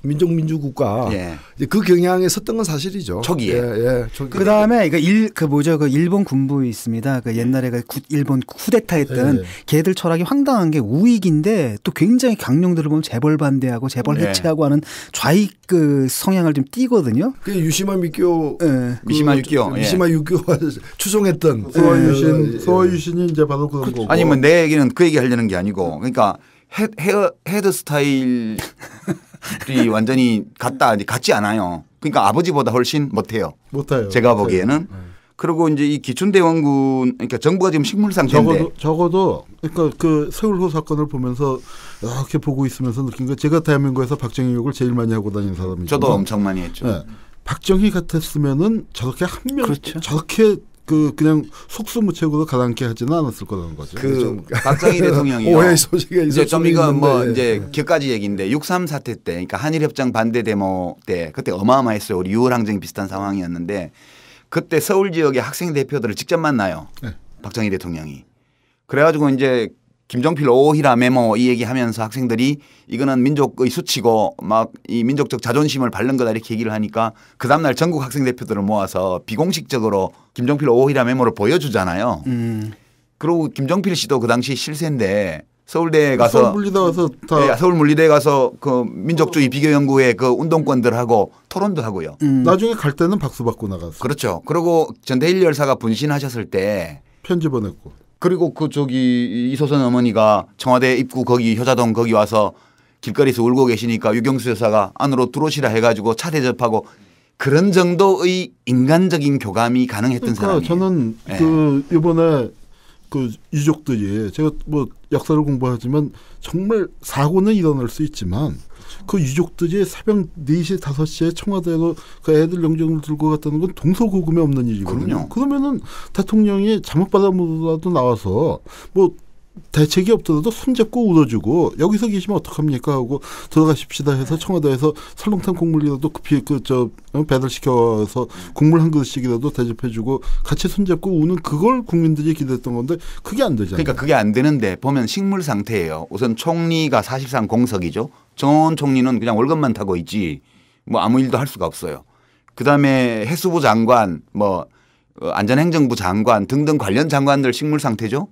민족민주 국가 예. 그 경향에 섰던 건 사실이죠. 초기에. 예, 그다음에 그 일본 군부 있습니다. 그 옛날에 그 일본 쿠데타했던 걔들 철학이 황당한 게 우익인데 또 굉장히 강령들을 보면 재벌 반대하고 재벌 해체하고 하는 좌익 그 성향을 좀 띠거든요. 그 유시마 미교, 미시마 유키오, 미시마 유키오가 추종했던 소아 유신이 이제 바로 그런 거고. 아니 뭐 내 얘기는 그 얘기 하려는 게 아니고, 그러니까 헤드 스타일이 완전히 같지 않아요. 그러니까 아버지보다 훨씬 못해요. 제가 보기에는. 그리고 이제 이 기춘대원군, 그러니까 정부가 지금 식물 상태인데 적어도 그러니까 그 세월호 사건을 보면서 이렇게 보고 있으면서 느낀 게, 제가 대한민국에서 박정희 욕을 제일 많이 하고 다니는 사람이죠. 저도 엄청 많이 했죠. 네. 박정희 같았으면은 저렇게 한 명, 그렇죠. 저렇게 그냥 속수무책으로 가당케 하지는 않았을 거라는 거죠. 박정희 대통령이 오해 소지가 이제 좀 이거 뭐 이제 격가지 얘기인데 6.3 사태 때, 그러니까 한일협정 반대 데모 때 그때 어마어마했어요. 우리 6월 항쟁 비슷한 상황이었는데 그때 서울 지역의 학생 대표들을 직접 만나요. 박정희 대통령이. 그래가지고 이제 김종필 오히라 메모 이 얘기하면서 학생들이 이거는 민족의 수치고 막 이 민족적 자존심을 밟는 거다 이렇게 얘기를 하니까 그 다음날 전국 학생 대표들을 모아서 비공식적으로 김종필 오히라 메모를 보여주잖아요. 그리고 김종필 씨도 그 당시 실세인데 서울대에 가서 서울물리대에 가서 그 민족주의 비교연구회 그 운동권들하고 토론도 하고요. 나중에 갈 때는 박수 받고 나갔어요. 그렇죠. 그리고 전대일 열사가 분신하셨을 때 편지 보냈고. 그리고 그 저기 이소선 어머니가 청와대 입구 거기 효자동 거기 와서 길거리에서 울고 계시니까 유경수 여사가 안으로 들어오시라 해가지고 차 대접하고 그런 정도의 인간적인 교감이 가능했던 사람이에요. 저는 그 이번에 그 유족들이, 제가 뭐 역사를 공부하지만 정말 사고는 일어날 수 있지만 그 유족들이 새벽 4시 5시에 청와대로 그 애들 영정을 들고 갔다는 건 동서고금이 없는 일이거든요. 그러면은 대통령이 잘못받아보라도 나와서 뭐 대책이 없더라도 손잡고 울어주고 여기서 계시면 어떡합니까 하고 들어가십시다 해서 청와대에서 설렁탕 국물이라도 급히 배달시켜서 국물 한 그릇씩이라도 대접해주고 같이 손잡고 우는, 그걸 국민들이 기대했던 건데 그게 안 되잖아요. 그러니까 그게 안 되는데 보면 식물 상태예요. 우선 총리가 사실상 공석이죠. 정원 총리는 그냥 월급만 타고 있지 뭐 아무 일도 할 수가 없어요. 그다음에 해수부 장관, 뭐 안전행정부 장관 등등 관련 장관들 식물 상태죠.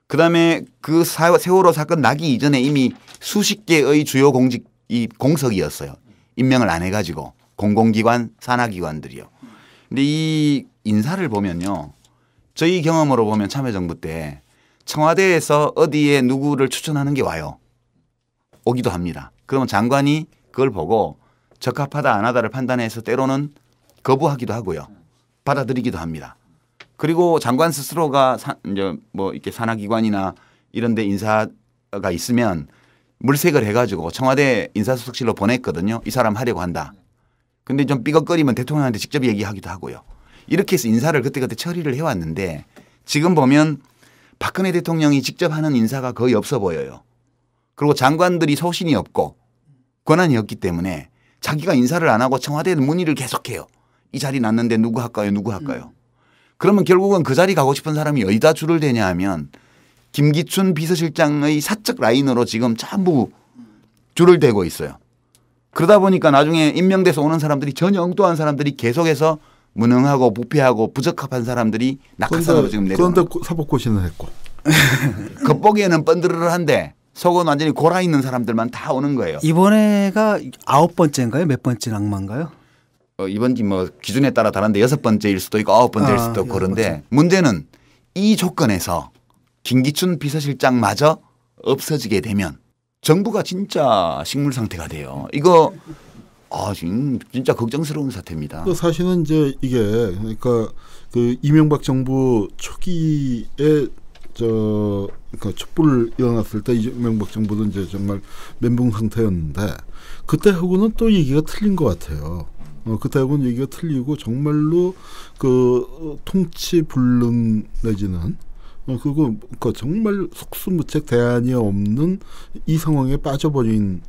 그다음에 그 세월호 사건 나기 이전에 이미 수십 개의 주요 공직이 공석이었어요. 임명을 안 해가지고 공공기관, 산하기관들이요. 근데 이 인사를 보면요, 저희 경험으로 보면 참여정부 때 청와대에서 어디에 누구를 추천하는 게 와요. 오기도 합니다. 그러면 장관이 그걸 보고 적합하다 안 하다를 판단해서 때로는 거부하기도 하고요. 받아들이기도 합니다. 그리고 장관 스스로가 이제 뭐 이렇게 산하기관이나 이런 데 인사가 있으면 물색을 해가지고 청와대 인사수석실로 보냈거든요. 이 사람 하려고 한다. 근데 좀 삐걱거리면 대통령한테 직접 얘기하기도 하고요. 이렇게 해서 인사를 그때그때 처리를 해왔는데 지금 보면 박근혜 대통령이 직접 하는 인사가 거의 없어 보여요. 그리고 장관들이 소신이 없고 권한이 없기 때문에 자기가 인사를 안 하고 청와대 문의를 계속해요. 이 자리 났는데 누구 할까요? 누구 할까요? 그러면 결국은 그 자리 가고 싶은 사람이 어디다 줄을 대냐 하면 김기춘 비서실장의 사적 라인으로 지금 전부 줄을 대고 있어요. 그러다 보니까 나중에 임명돼서 오는 사람들이 전혀 엉뚱한 사람들이 계속해서 무능하고 부패하고 부적합한 사람들이 낙하산으로 지금 내려오는. 그런데 사법고시는 했고. 겉보기에는 번드르르한데 속은 완전히 골아 있는 사람들만 다 오는 거예요. 이번에가 9번째인가요? 몇 번째 낙마인가요? 이번지 뭐 기준에 따라 다른데 6번째일 수도 있고 9번째일 수도 있고 그런데 문제는 이 조건에서 김기춘 비서실장마저 없어지게 되면 정부가 진짜 식물 상태가 돼요. 이거 진짜 걱정스러운 사태입니다. 사실은 이제 이게 그러니까 그 이명박 정부 초기에 그러니까 촛불 일어났을 때 이명박 정부도 이제 정말 멘붕 상태였는데 그때하고는 또 얘기가 틀린 것 같아요. 그때하고는 얘기가 틀리고 정말로 그 통치 불능 내지는 그거 정말 속수무책 대안이 없는 이 상황에 빠져버린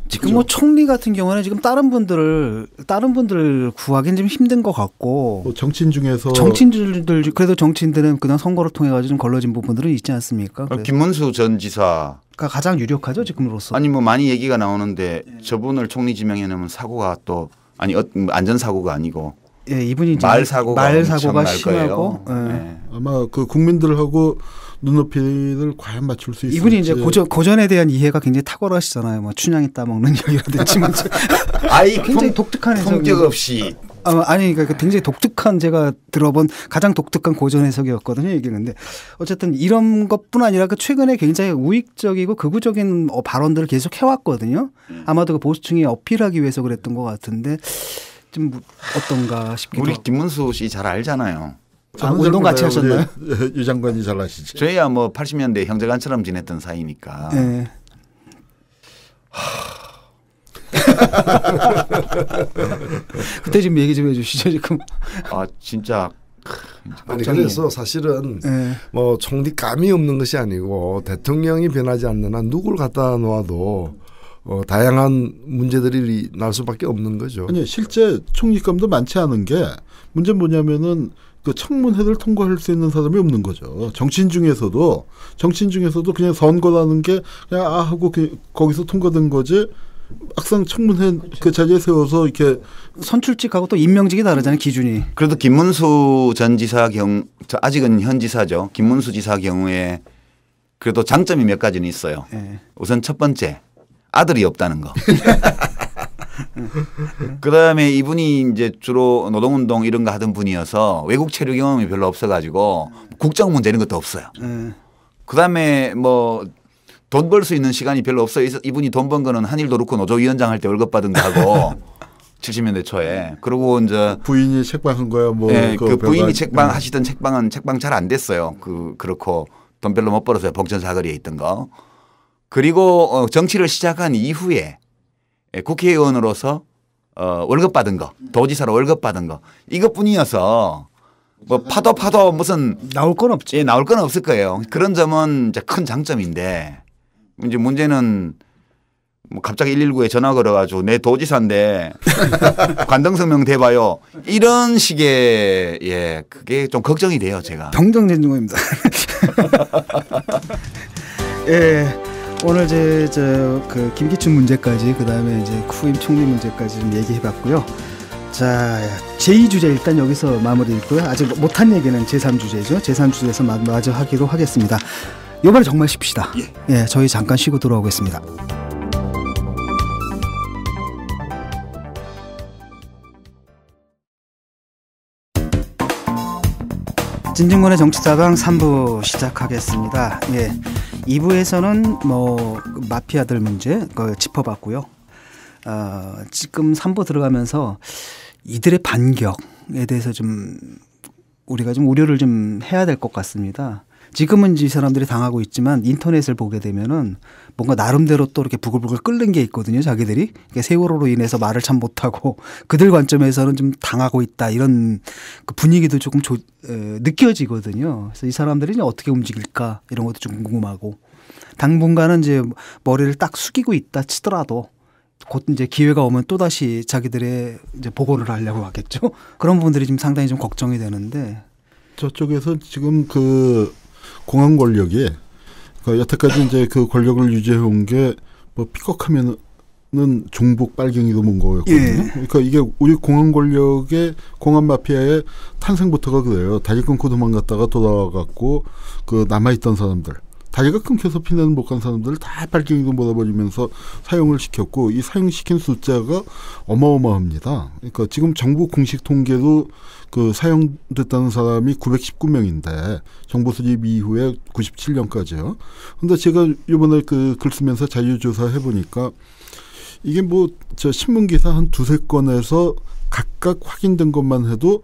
지금 뭐 총리 같은 경우는 지금 다른 분들 구하기는 좀 힘든 것 같고 뭐 정치인들 그래도 정치인들은 그냥 선거를 통해 가지고 좀 걸러진 부분들은 있지 않습니까? 김문수 전 지사가 가장 유력하죠 지금으로서. 아니 뭐 많이 얘기가 나오는데 저분을 총리 지명해 놓으면 사고가 또 아니 안전 사고가 아니고 예, 이분이 말 사고가 심하고 네. 아마 그 국민들하고 눈높이를 과연 맞출 수 있을지. 이분이 이제 고전에 대한 이해가 굉장히 탁월하시잖아요. 뭐 춘향이 따먹는 이야기라든지 굉장히 독특한 해석. 품격 없이. 아니 그러니까 굉장히 독특한 제가 들어본 가장 독특한 고전 해석이었거든요. 이게 근데 어쨌든 이런 것뿐 아니라 그 최근에 굉장히 우익적이고 극우적인 발언들을 계속 해왔거든요. 아마도 그 보수층이 어필하기 위해서 그랬던 것 같은데 좀 어떤가 싶기도. 우리 김문수 씨 잘 알잖아요. 운동 같이 하셨나요? 유 장관이 잘 아시죠. 저희야 뭐 80년대 형제간처럼 지냈던 사이니까. 네. 그때 좀 얘기 좀 해주시죠 지금. 진짜. 아니 그래서 사실은 뭐 총리감이 없는 것이 아니고 대통령이 변하지 않는 한 누굴 갖다 놓아도 다양한 문제들이 날 수밖에 없는 거죠. 아니 실제 총리감도 많지 않은 게 문제는 뭐냐면은 그 청문회를 통과할 수 있는 사람이 없는 거죠. 정치인 중에서도 그냥 선거라는 게 그냥 하고 거기서 통과된 거지. 막상 청문회 그 자리에 세워서 이렇게 선출직하고 또 임명직이 다르잖아요 기준이. 그래도 김문수 전 지사 아직은 현 지사죠. 김문수 지사 경우에 그래도 장점이 몇 가지는 있어요. 우선 첫 번째 아들이 없다는 거. 그다음에 이분이 이제 주로 노동운동 이런 거 하던 분이어서 외국 체류 경험이 별로 없어가지고 국정 문제 이런 것도 없어요. 그다음에 뭐 돈 벌 수 있는 시간이 별로 없어요. 이분이 돈 번 거는 한일도루코 노조위원장 할 때 월급 받은 거 하고 70년대 초에. 그리고 이제 부인이 책방한 거야 뭐. 네, 그 부인이 하시던 책방은 책방 잘 안 됐어요. 그렇고 돈 별로 못 벌어서요. 봉천 사거리에 있던 거. 그리고 정치를 시작한 이후에 국회의원으로서 월급 받은 거, 도지사로 월급 받은 거 이것뿐이어서 뭐 파도 무슨 나올 건 없지. 예, 나올 건 없을 거예요. 그런 점은 이제 큰 장점인데 이제 문제는 뭐 갑자기 119에 전화 걸어가지고 내 도지사인데 관등성명 대봐요. 이런 식의 그게 좀 걱정이 돼요, 제가. 병정진중입니다. 예. 오늘 그 김기춘 문제까지 그다음에 이제 후임 총리 문제까지 좀 얘기해봤고요. 자, 제2주제 일단 여기서 마무리했고요. 아직 못한 얘기는 제3주제죠. 제3주제에서 마저 하기로 하겠습니다. 이번에 정말 쉽시다. 예, 저희 잠깐 쉬고 돌아오겠습니다. 진중권의 정치다방 3부 시작하겠습니다. 예. 2부에서는 뭐 마피아들 문제 짚어봤고요. 지금 3부 들어가면서 이들의 반격에 대해서 좀 우리가 좀 우려를 좀 해야 될 것 같습니다. 지금은 이 사람들이 당하고 있지만 인터넷을 보게 되면은 뭔가 나름대로 또 이렇게 부글부글 끓는 게 있거든요. 자기들이 세월호로 인해서 말을 참 못하고 그들 관점에서는 좀 당하고 있다 이런 그 분위기도 조금 느껴지거든요. 그래서 이 사람들이 이제 어떻게 움직일까 이런 것도 좀 궁금하고 당분간은 이제 머리를 딱 숙이고 있다 치더라도 곧 이제 기회가 오면 또 다시 자기들의 이제 복원을 하려고 하겠죠. 그런 부분들이 좀 상당히 좀 걱정이 되는데 저쪽에서 지금 그 공안 권력이 여태까지 이제 그 권력을 유지해온 게 뭐 삐걱하면은 종북 빨갱이도 본 거였거든요. 예. 그러니까 이게 우리 공안 권력의 공안 마피아의 탄생부터가 그래요. 다리 끊고 도망갔다가 돌아와갖고 그 남아있던 사람들. 다리가 끊겨서 피난을 못 간 사람들을 다 빨갱이도 몰아버리면서 사용을 시켰고 이 사용시킨 숫자가 어마어마합니다. 그러니까 지금 정부 공식 통계로 그 사용됐다는 사람이 919명인데 정보 수집 이후에 97년까지요. 근데 제가 이번에 그 글 쓰면서 자료조사 해보니까 이게 뭐 저 신문기사 한 두세 건에서 각각 확인된 것만 해도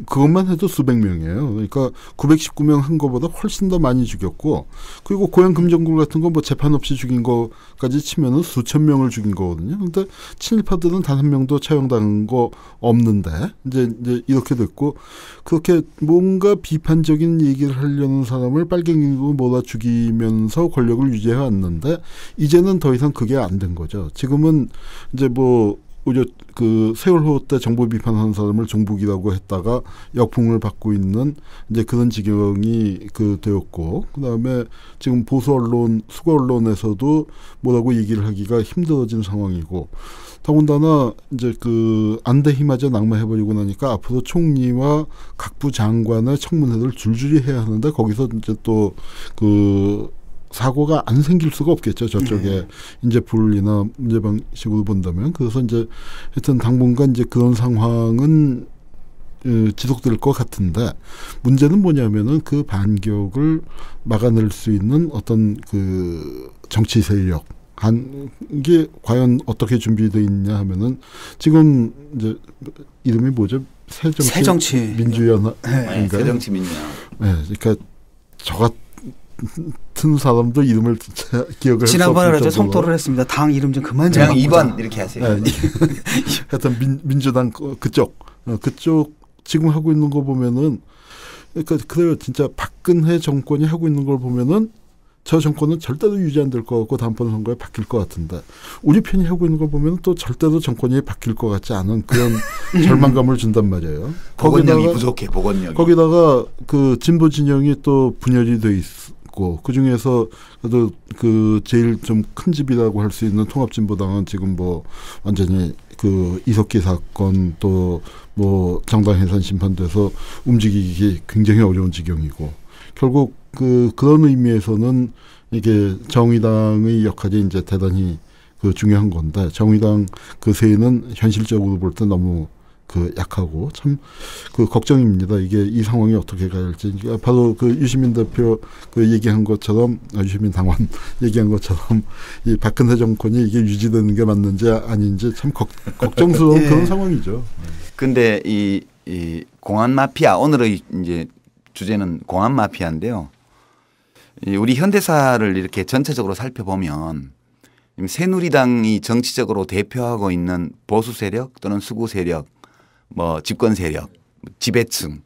그것만 해도 수백 명이에요. 그러니까 919명 한 거보다 훨씬 더 많이 죽였고, 그리고 고양 금정굴 같은 거 뭐 재판 없이 죽인 거까지 치면은 수천 명을 죽인 거거든요. 근데 친일파들은 단 한 명도 처형당한 거 없는데 이제 이렇게 됐고, 그렇게 뭔가 비판적인 얘기를 하려는 사람을 빨갱이로 몰아 죽이면서 권력을 유지해 왔는데 이제는 더 이상 그게 안 된 거죠. 지금은 이제 뭐 오히려 그 세월호 때 정부 비판하는 사람을 종북이라고 했다가 역풍을 받고 있는 이제 그런 지경이 되었고, 그다음에 지금 보수 언론, 수거 언론에서도 뭐라고 얘기를 하기가 힘들어진 상황이고, 더군다나 이제 안대희마저 낙마해버리고 나니까 앞으로 총리와 각부 장관의 청문회를 줄줄이 해야 하는데 거기서 이제 또 사고가 안 생길 수가 없겠죠. 저쪽에 이제 분리나 문제 방식으로 본다면. 그래서 이제 하여튼 당분간 이제 그런 상황은 지속될 것 같은데, 문제는 뭐냐면은 그 반격을 막아낼 수 있는 어떤 정치 세력 이게 과연 어떻게 준비되어 있냐 하면은 지금 이제 이름이 뭐죠? 새정치 민주연합. 네, 새정치 민주연합. 네, 그러니까 저 같은 사람도 이름을 기억을 지난번에 그래서 성토를 했습니다. 당 이름 좀 그만 좀 그냥 2번 이렇게 하세요. 네. 하여튼 민주당 그쪽 지금 하고 있는 거 보면은, 그러니까 그래요. 진짜 박근혜 정권이 하고 있는 걸 보면은 저 정권은 절대로 유지 안 될 것 같고 다음번 선거에 바뀔 것 같은데, 우리 편이 하고 있는 걸 보면 또 절대로 정권이 바뀔 것 같지 않은 그런 절망감을 준단 말이에요. 복원력이 부족해. 복원력이. 거기다가 진보 진영이 또 분열이 돼 있고, 그 중에서 그래도 제일 좀 큰 집이라고 할 수 있는 통합진보당은 지금 뭐 완전히 이석기 사건 또 뭐 정당 해산 심판돼서 움직이기 굉장히 어려운 지경이고, 결국 그런 의미에서는 이게 정의당의 역할이 이제 대단히 중요한 건데, 정의당 세는 현실적으로 볼 때 너무 약하고 참 걱정입니다. 이게 이 상황이 어떻게 가야 할지. 바로 유시민 대표 얘기한 것처럼, 유시민 당원 얘기한 것처럼 이 박근혜 정권이 이게 유지되는 게 맞는지 아닌지 참 걱정스러운 그런 상황이죠. 근데 이 공안 마피아, 오늘의 이제 주제는 공안 마피아인데요. 우리 현대사를 이렇게 전체적으로 살펴보면 새누리당이 정치적으로 대표하고 있는 보수 세력 또는 수구 세력, 뭐 집권 세력, 지배층,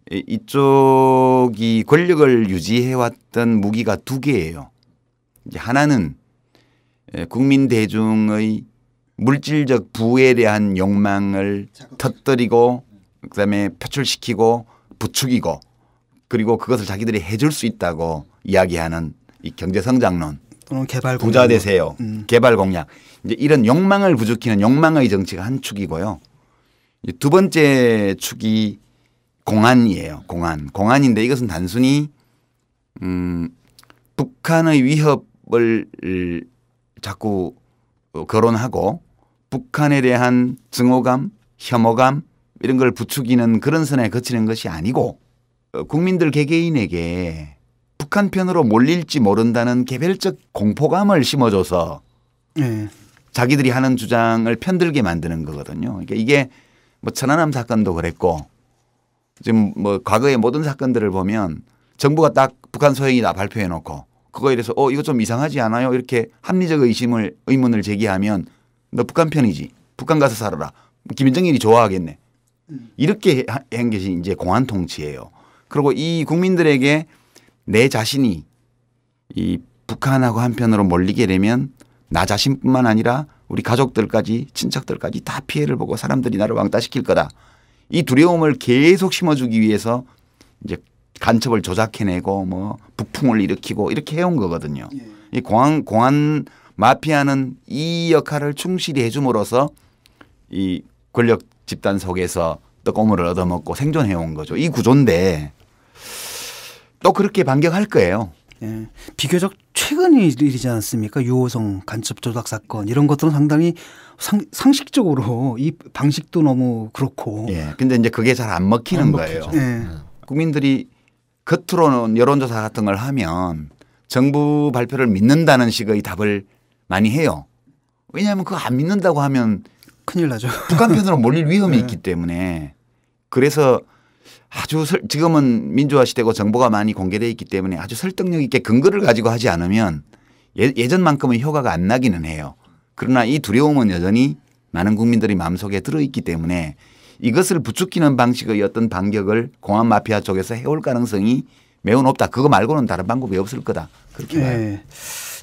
이쪽이 권력을 유지해왔던 무기가 두 개예요. 이제 하나는 국민 대중의 물질적 부에 대한 욕망을 터뜨리고 그다음에 표출시키고 부추기고, 그리고 그것을 자기들이 해줄 수 있다고 이야기하는 이 경제성장론 또는 부자 되세요. 개발 공약. 이제 이런 욕망을 부추기는 욕망의 정치가 한 축이고요. 두 번째 축이 공안이에요. 공안인데 이것은 단순히 북한의 위협을 자꾸 거론하고 북한에 대한 증오감, 혐오감 이런 걸 부추기는 그런 선에 거치는 것이 아니고, 국민들 개개인에게 북한 편으로 몰릴지 모른다는 개별적 공포감을 심어줘서 자기들이 하는 주장을 편들게 만드는 거거든요. 그러니까 이게 뭐 천안함 사건도 그랬고, 지금 뭐 과거의 모든 사건들을 보면 정부가 딱 북한 소행이다 발표해 놓고 그거에 대해서 이거 좀 이상하지 않아요? 이렇게 합리적 의문을 제기하면 너 북한 편이지. 북한 가서 살아라. 김정일이 좋아하겠네. 이렇게 한 것이 이제 공안 통치예요. 그리고 이 국민들에게 내 자신이 이 북한하고 한편으로 몰리게 되면 나 자신뿐만 아니라 우리 가족들까지 친척들까지 다 피해를 보고 사람들이 나를 왕따시킬 거다. 이 두려움을 계속 심어주기 위해서 이제 간첩을 조작해내고 뭐 북풍을 일으키고 이렇게 해온 거거든요. 이 공안 마피아는 이 역할을 충실히 해줌으로써 이 권력 집단 속에서 떡고물을 얻어먹고 생존해온 거죠. 이 구조인데 또 그렇게 반격할 거예요. 예. 비교적 최근 일이지 않습니까? 유호성 간첩 조작 사건 이런 것들은 상당히 상식적으로 이 방식도 너무 그렇고. 예. 근데 이제 그게 잘 안 먹히는 거예요. 예. 국민들이 겉으로는 여론조사 같은 걸 하면 정부 발표를 믿는다는 식의 답을 많이 해요. 왜냐하면 그거 안 믿는다고 하면 큰일 나죠. 북한 편으로 몰릴 위험이 있기 때문에. 그래서 아주 지금은 민주화 시대고 정보가 많이 공개되어 있기 때문에 아주 설득력 있게 근거를 가지고 하지 않으면 예전만큼은 효과가 안 나기는 해요. 그러나 이 두려움은 여전히 많은 국민들이 마음속에 들어있기 때문에 이것을 부추기는 방식의 어떤 반격을 공안 마피아 쪽에서 해올 가능성이 매우 높다. 그거 말고는 다른 방법이 없을 거다. 그렇게 봐요.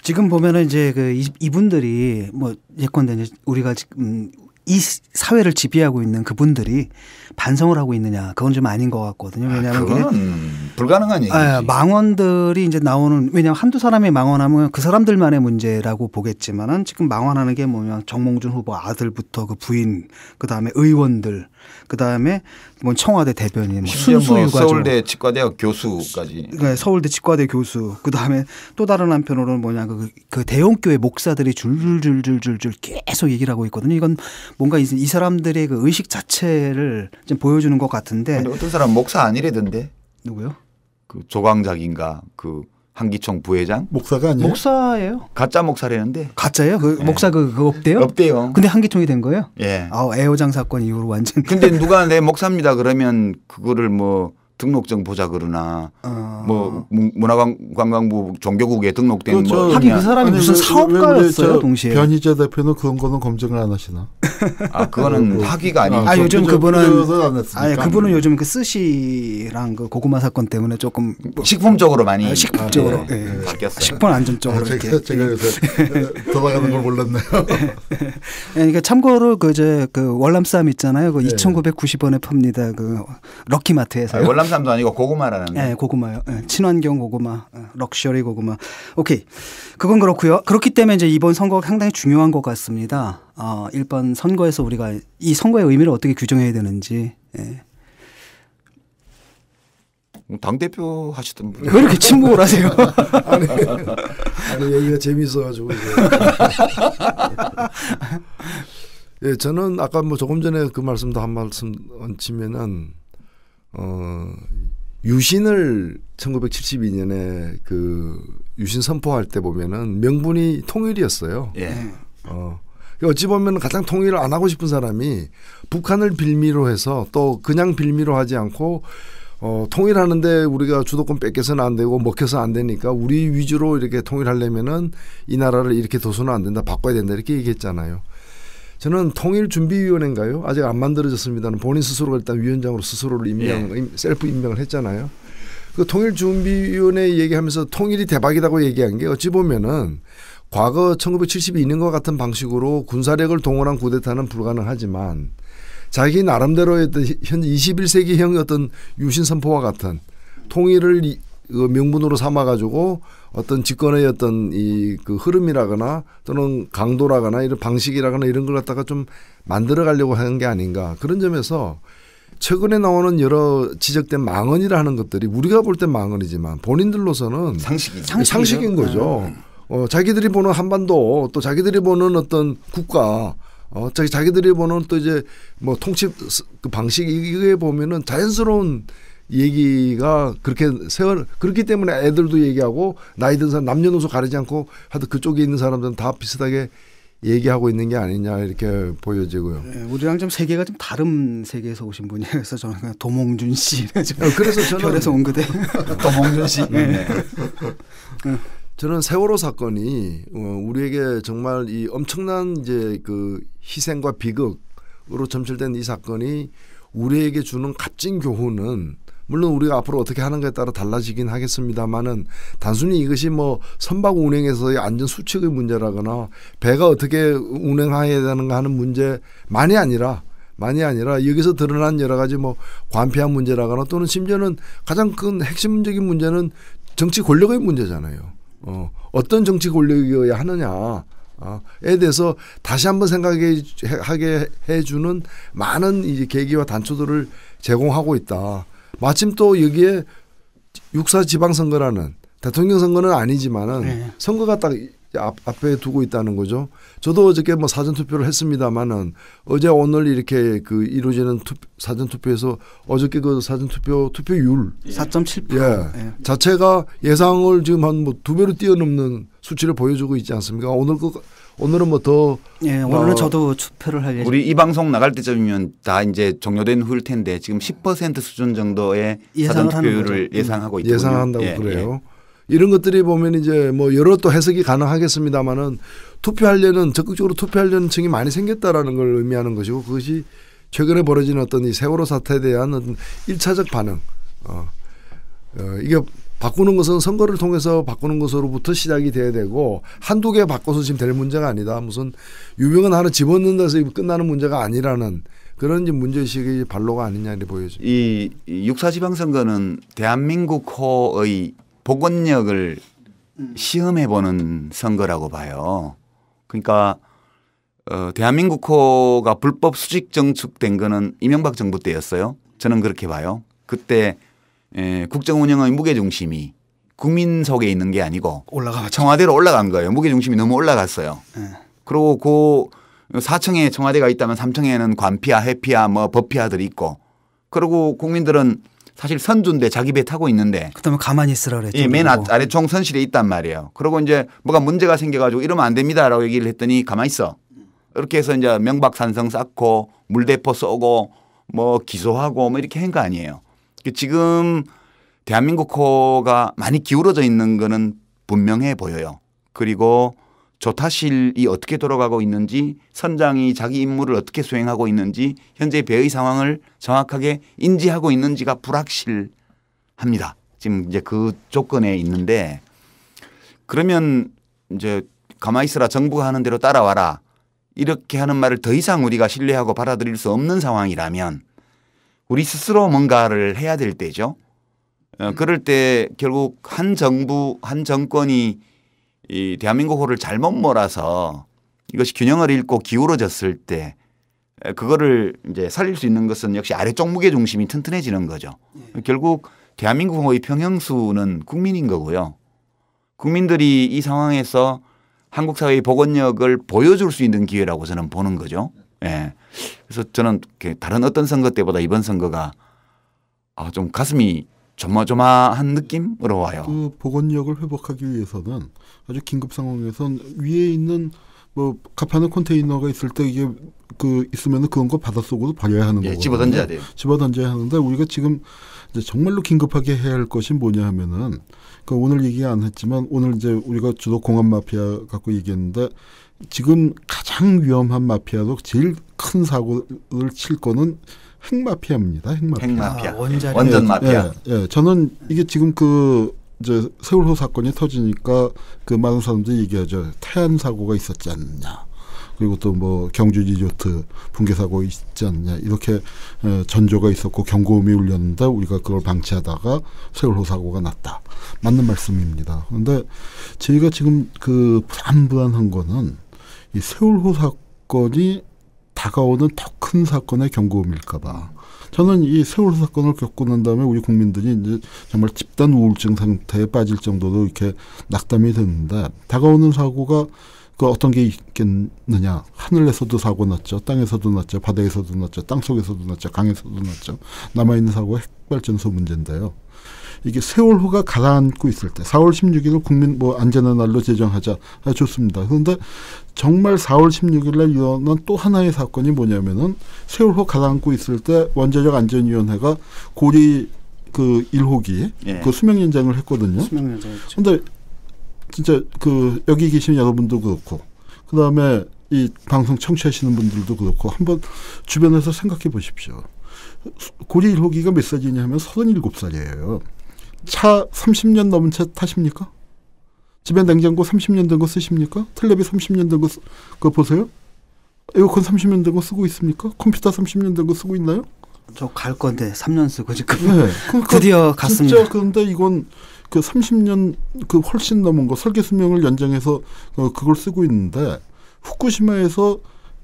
지금 보면은 이제 이분들이 뭐 예컨대 이제 우리가 지금 이 사회를 지배하고 있는 그분들이 반성을 하고 있느냐 그건 좀 아닌 것 같거든요. 왜냐하면 그건 불가능한 얘기지. 망언들이 이제 나오는 왜냐하면 한두 사람이 망언하면 그 사람들만의 문제라고 보겠지만은 지금 망언하는 게 뭐냐 정몽준 후보 아들부터 그 부인 그다음에 의원들 그다음에 뭐 청와대 대변인 순수 뭐 유가족 서울대 치과대학 교수까지. 네, 서울대 치과대 교수 그다음에 또 다른 한편으로는 뭐냐 그 대형교회 목사들이 줄줄줄줄줄 계속 얘기를 하고 있거든요. 이건 뭔가 이 사람들의 그 의식 자체를 좀 보여주는 것 같은데. 어떤 사람 목사 아니래던데. 누구요? 그 조광작인가 그 한기총 부회장. 목사가 아니에요? 목사예요. 가짜 목사라는데. 가짜예요? 그 목사 그거 없대요? 없대요. 근데 한기총이 된 거예요? 예. 애호장 사건 이후로 완전. 근데 누가 내 목사입니다 그러면 그거를 뭐 등록증 보자 그러나 뭐 문화관광부 종교국에 등록된 뭐 하긴 그 사람이 무슨 사업가였어요 동시에. 변희재 대표는 그런 거는 검증을 안 하시나? 그거는 학위가 아니고. 요즘 그분은 요즘 그 스시랑 그 고구마 사건 때문에 조금 식품 쪽으로 많이 식품적으로 바뀌었어요. 식품 안전 쪽으로 이렇게. 제가 요새 돌아가는 걸 몰랐네요. 그러니까 참고로 그 월남 쌈 있잖아요. 그 2,990원에 팝니다. 그 럭키마트에서요. 월남쌈도 아니고 고구마라는. 네, 고구마요. 친환경 고구마, 럭셔리 고구마. 오케이. 그건 그렇고요. 그렇기 때문에 이제 이번 선거가 상당히 중요한 것 같습니다. 일반 선거에서 우리가 이 선거의 의미를 어떻게 규정해야 되는지. 당대표 하시던 분. 왜 이렇게 침묵을 하세요? 아니 얘기가 재미있어가지고. 예, 저는 아까 뭐 조금 전에 그 말씀도 한 말씀 얹히면은 유신을 1972년에 그 유신 선포할 때 보면은 명분이 통일이었어요. 예. 어찌 보면 가장 통일을 안 하고 싶은 사람이 북한을 빌미로 해서 또 그냥 빌미로 하지 않고 통일하는데 우리가 주도권 뺏겨서는 안 되고 먹혀서 안 되니까 우리 위주로 이렇게 통일하려면은 이 나라를 이렇게 둬서는 안 된다, 바꿔야 된다 이렇게 얘기했잖아요. 저는 통일준비위원회인가요? 아직 안 만들어졌습니다는 본인 스스로가 일단 위원장으로 스스로를 셀프 임명을 했잖아요. 그 통일준비위원회 얘기하면서 통일이 대박이라고 얘기한 게 어찌 보면은 과거 1972년과 같은 방식으로 군사력을 동원한 쿠데타는 불가능하지만 자기 나름대로의 어떤 현재 21세기형 어떤 유신 선포와 같은 통일을 명분으로 삼아가지고 어떤 집권의 어떤 그 흐름이라거나 또는 강도라거나 이런 방식이라거나 이런 걸 갖다가 좀 만들어 가려고 하는 게 아닌가 그런 점에서 최근에 나오는 여러 지적된 망언이라 하는 것들이 우리가 볼 땐 망언이지만 본인들로서는 상식인 거죠. 자기들이 보는 한반도 또 자기들이 보는 어떤 국가 자기들이 보는 또 이제 뭐 통치 그 방식 이거에 보면은 자연스러운 얘기가 그렇기 때문에 애들도 얘기하고 나이 든 사람 남녀노소 가리지 않고 하여튼 그쪽에 있는 사람들은 다 비슷하게 얘기하고 있는 게 아니냐 이렇게 보여지고요. 네, 우리랑 좀 세계가 좀 다른 세계에서 오신 분이에요. 그래서 저는 그냥 도몽준 씨. 그래서 저는 별에서 온 그대. 도몽준 씨. 네. 저는 세월호 사건이 우리에게 정말 이 엄청난 이제 그 희생과 비극으로 점철된 이 사건이 우리에게 주는 값진 교훈은 물론 우리가 앞으로 어떻게 하는가에 따라 달라지긴 하겠습니다만은 단순히 이것이 뭐 선박 운행에서의 안전 수칙의 문제라거나 배가 어떻게 운행해야 되는가 하는 문제만이 아니라 여기서 드러난 여러 가지 뭐 관폐한 문제라거나 또는 심지어는 가장 큰 핵심적인 문제는 정치 권력의 문제잖아요. 어떤 정치 권력이어야 하느냐에 대해서 다시 한번 생각하게 해주는 많은 이제 계기와 단초들을 제공하고 있다. 마침 또 여기에 6.4 지방선거라는 대통령 선거는 아니지만은 선거가 딱 앞에 두고 있다는 거죠. 저도 어저께 뭐 사전투표를 했습니다만은 어제 오늘 이렇게 그 이루어지는 사전투표에서 어저께 그 사전투표 투표율 4.7% 자체가 예상을 지금 한 뭐 2배로 뛰어넘는 수치를 보여주고 있지 않습니까? 오늘은 뭐 더 예, 오늘은 저도 투표를 할 예정. 우리 이 방송 나갈 때쯤이면 다 이제 종료된 후일 텐데 지금 10% 수준 정도의 사전 투표율을 예상하고 있거든요. 예상한다고 그래요. 이런 것들이 보면 이제 뭐 여러 또 해석이 가능하겠습니다만은 투표하려는 적극적으로 투표하려는 층이 많이 생겼다라는 걸 의미하는 것이고 그것이 최근에 벌어진 어떤 이 세월호 사태에 대한 어떤 1차적 반응. 이게 바꾸는 것은 선거를 통해서 바꾸는 것으로부터 시작이 돼야 되고 한두 개 바꿔서 지금 될 문제가 아니다. 무슨 유병은 하나 집어넣는 데서 끝나는 문제가 아니라는 그런 이제 문제의식의 발로가 아니냐 이렇게 보여져요. 이 6.4 지방선거는 대한민국호의 복원력을 시험해보는 선거라고 봐요. 그러니까 대한민국호가 불법 수직 정축된 거는 이명박 정부 때였어요. 저는 그렇게 봐요. 그때 국정 운영의 무게중심이 국민 속에 있는 게 아니고 청와대로 올라간 거예요. 무게중심이 너무 올라갔어요. 그리고 그 4층에 청와대가 있다면 3층에는 관피하, 해피하, 뭐 법피하들이 있고 그리고 국민들은 사실 선두인데 자기 배 타고 있는데 그다음에 가만히 있으라 그랬죠. 예, 맨 아래 총선실에 있단 말이에요. 그리고 이제 뭐가 문제가 생겨가지고 이러면 안 됩니다라고 얘기를 했더니 가만히 있어. 이렇게 해서 이제 명박산성 쌓고 물대포 쏘고 뭐 기소하고 뭐 이렇게 한 거 아니에요. 지금 대한민국호가 많이 기울어져 있는 거는 분명해 보여요. 그리고 조타실이 어떻게 돌아가고 있는지 선장이 자기 임무를 어떻게 수행하고 있는지 현재 배의 상황을 정확하게 인지하고 있는지가 불확실합니다. 지금 이제 그 조건에 있는데 그러면 이제 가만히 있으라 정부가 하는 대로 따라와라 이렇게 하는 말을 더 이상 우리가 신뢰하고 받아들일 수 없는 상황이라면 우리 스스로 뭔가를 해야 될 때죠. 그럴 때 결국 한 정부 한 정권이 이 대한민국호를 잘못 몰아서 이것이 균형을 잃고 기울어졌을 때 그거를 이제 살릴 수 있는 것은 역시 아래쪽 무게 중심이 튼튼해지는 거죠. 결국 대한민국호의 평형수는 국민인 거고요. 국민들이 이 상황에서 한국 사회의 복원력을 보여줄 수 있는 기회라고 저는 보는 거죠. 예. 그래서 저는 다른 어떤 선거 때보다 이번 선거가 좀 가슴이 조마조마한 느낌으로 와요. 그 복원력을 회복하기 위해서는 아주 긴급 상황에선 위에 있는 뭐 가파는 컨테이너가 있을 때 이게 그 있으면은 그런 거 바닷속으로 버려야 하는 거고. 집어 던져야 돼요. 집어 던져야 하는데 우리가 지금 이제 정말로 긴급하게 해야 할 것이 뭐냐 하면은 그 오늘 얘기 안 했지만 오늘 이제 우리가 주로 공안 마피아 갖고 얘기했는데 지금 가장 위험한 마피아도 제일 큰 사고를 칠 거는 핵마피아입니다. 핵마피아. 원전 마피아. 예. 저는 이게 지금 그 이제 세월호 사건이 터지니까 그 많은 사람들이 얘기하죠. 태안 사고가 있었지 않느냐. 그리고 또 뭐 경주 리조트 붕괴 사고 있지 않느냐. 이렇게 전조가 있었고 경고음이 울렸는데 우리가 그걸 방치하다가 세월호 사고가 났다. 맞는 말씀입니다. 그런데 저희가 지금 그 불안한 거는 이 세월호 사건이 다가오는 더 큰 사건의 경고음일까 봐. 저는 이 세월호 사건을 겪고 난 다음에 우리 국민들이 이제 정말 집단 우울증 상태에 빠질 정도로 이렇게 낙담이 됐는데 다가오는 사고가 그 어떤 게 있겠느냐. 하늘에서도 사고 났죠. 땅에서도 났죠. 바다에서도 났죠. 땅속에서도 났죠. 강에서도 났죠. 남아있는 사고가 핵발전소 문제인데요. 이게 세월호가 가라앉고 있을 때 4월 16일을 국민 뭐 안전한 날로 제정하자. 좋습니다. 그런데 정말 4월 16일 날 일어난 또 하나의 사건이 뭐냐면은 세월호 가라앉고 있을 때 원자력 안전위원회가 고리 그 1호기 그 수명 연장을 했거든요. 수명 연장했죠. 그런데 진짜 그 여기 계신 여러분도 그렇고 그다음에 이 방송 청취하시는 분들도 그렇고 한번 주변에서 생각해 보십시오. 고리 1호기가 몇 살이냐 하면 37살이에요. 차 30년 넘은 차 타십니까? 집에 냉장고 30년 된 거 쓰십니까? 텔레비 30년 된 거 그거 보세요? 에어컨 30년 된 거 쓰고 있습니까? 컴퓨터 30년 된 거 쓰고 있나요? 저 갈 건데 3년 쓰고 지금 네. 그러니까 드디어 갔습니다. 진짜 그런데 이건 그 30년 그 훨씬 넘은 거 설계 수명을 연장해서 그걸 쓰고 있는데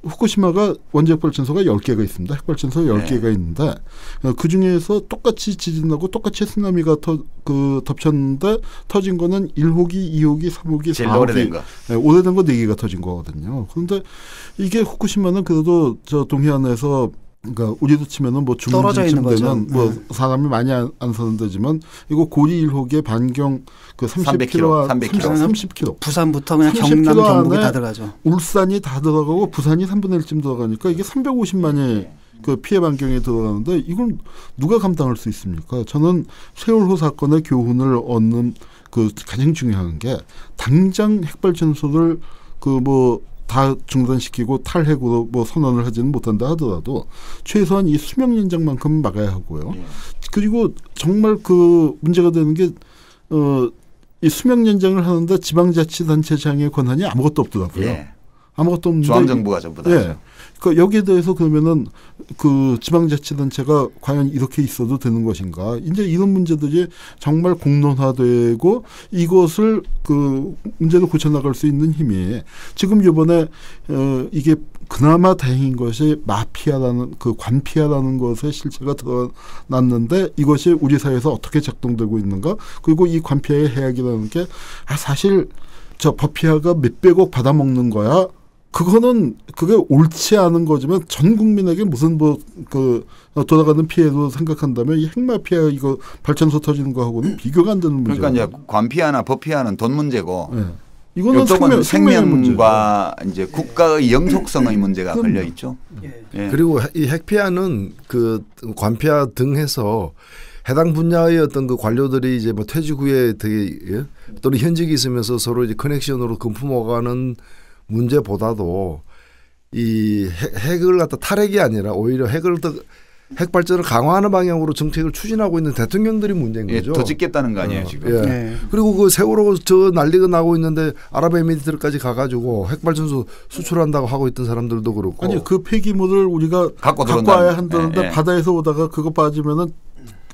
후쿠시마가 원자력 발전소가 10개가 있습니다. 핵발전소 10개가 있는데 그중에서 똑같이 지진하고 똑같이 쓰나미가 덮쳤는데 터진 거는 1호기, 2호기, 3호기, 4호기. 제일 오래된 거. 네, 오래된 거 4개가 터진 거거든요. 그런데 이게 후쿠시마는 그래도 저 동해안에서 그러니까 우리도 치면은 뭐 중문지쯤 되면 뭐 사람이 많이 안 서는 데지만 이거 고리 1호기에 반경 그 30km, 30km. 부산부터 그냥 경남 경북이 다 들어가죠. 울산이 다 들어가고 부산이 3분의 1쯤 들어가니까 이게 350만의 그 피해 반경에 들어가는데 이걸 누가 감당할 수 있습니까? 저는 세월호 사건의 교훈을 얻는 그 가장 중요한 게 당장 핵발전소를 그 뭐 다 중단시키고 탈핵으로 뭐 선언을 하지는 못한다 하더라도 최소한 이 수명 연장만큼 막아야 하고요. 그리고 정말 그 문제가 되는 게 이 수명 연장을 하는데 지방자치단체장의 권한이 아무것도 없더라고요. 예. 아무것도 없는데 중앙정부가 전부 다. 예. 그러니까 여기에 대해서 그러면은 그 지방자치단체가 과연 이렇게 있어도 되는 것인가? 이제 이런 문제들이 정말 공론화되고 이것을 그 문제를 고쳐나갈 수 있는 힘이 지금 이번에 이게 그나마 다행인 것이 마피아라는 그 관피아라는 것의 실체가 드러났는데 이것이 우리 사회에서 어떻게 작동되고 있는가? 그리고 이 관피아의 해악이라는 게 사실 저 법피아가 몇백억 받아먹는 거야. 그거는 그게 옳지 않은 거지만 전 국민에게 무슨 뭐 그 돌아가는 피해로 생각한다면 이 핵마피아 이거 발전소 터지는 거하고는 비교가 안 되는 문제예요. 그러니까 이제 관피아나 법피아는 돈 문제고 네. 이거는 생명과 이제 국가의 영속성의 문제가 걸려 있죠. 예. 그리고 이 핵피아는 그 관피아 등 해서 해당 분야의 어떤 그 관료들이 이제 뭐 퇴직 후에 되게 또는 현직이 있으면서 서로 이제 커넥션으로 금품어가는 문제보다도 이 핵을 갖다 탈핵이 아니라 오히려 핵을 더 핵 발전을 강화하는 방향으로 정책을 추진하고 있는 대통령들이 문제인 거죠. 더 짓겠다는 거 아니에요 지금. 예. 네. 그리고 그 세월호 저 난리가 나고 있는데 아랍에미리트까지 가가지고 핵 발전소 수출한다고 하고 있던 사람들도 그렇고. 아니 그 폐기물을 우리가 갖고 와야 한다는데 바다에서 오다가 그거 빠지면은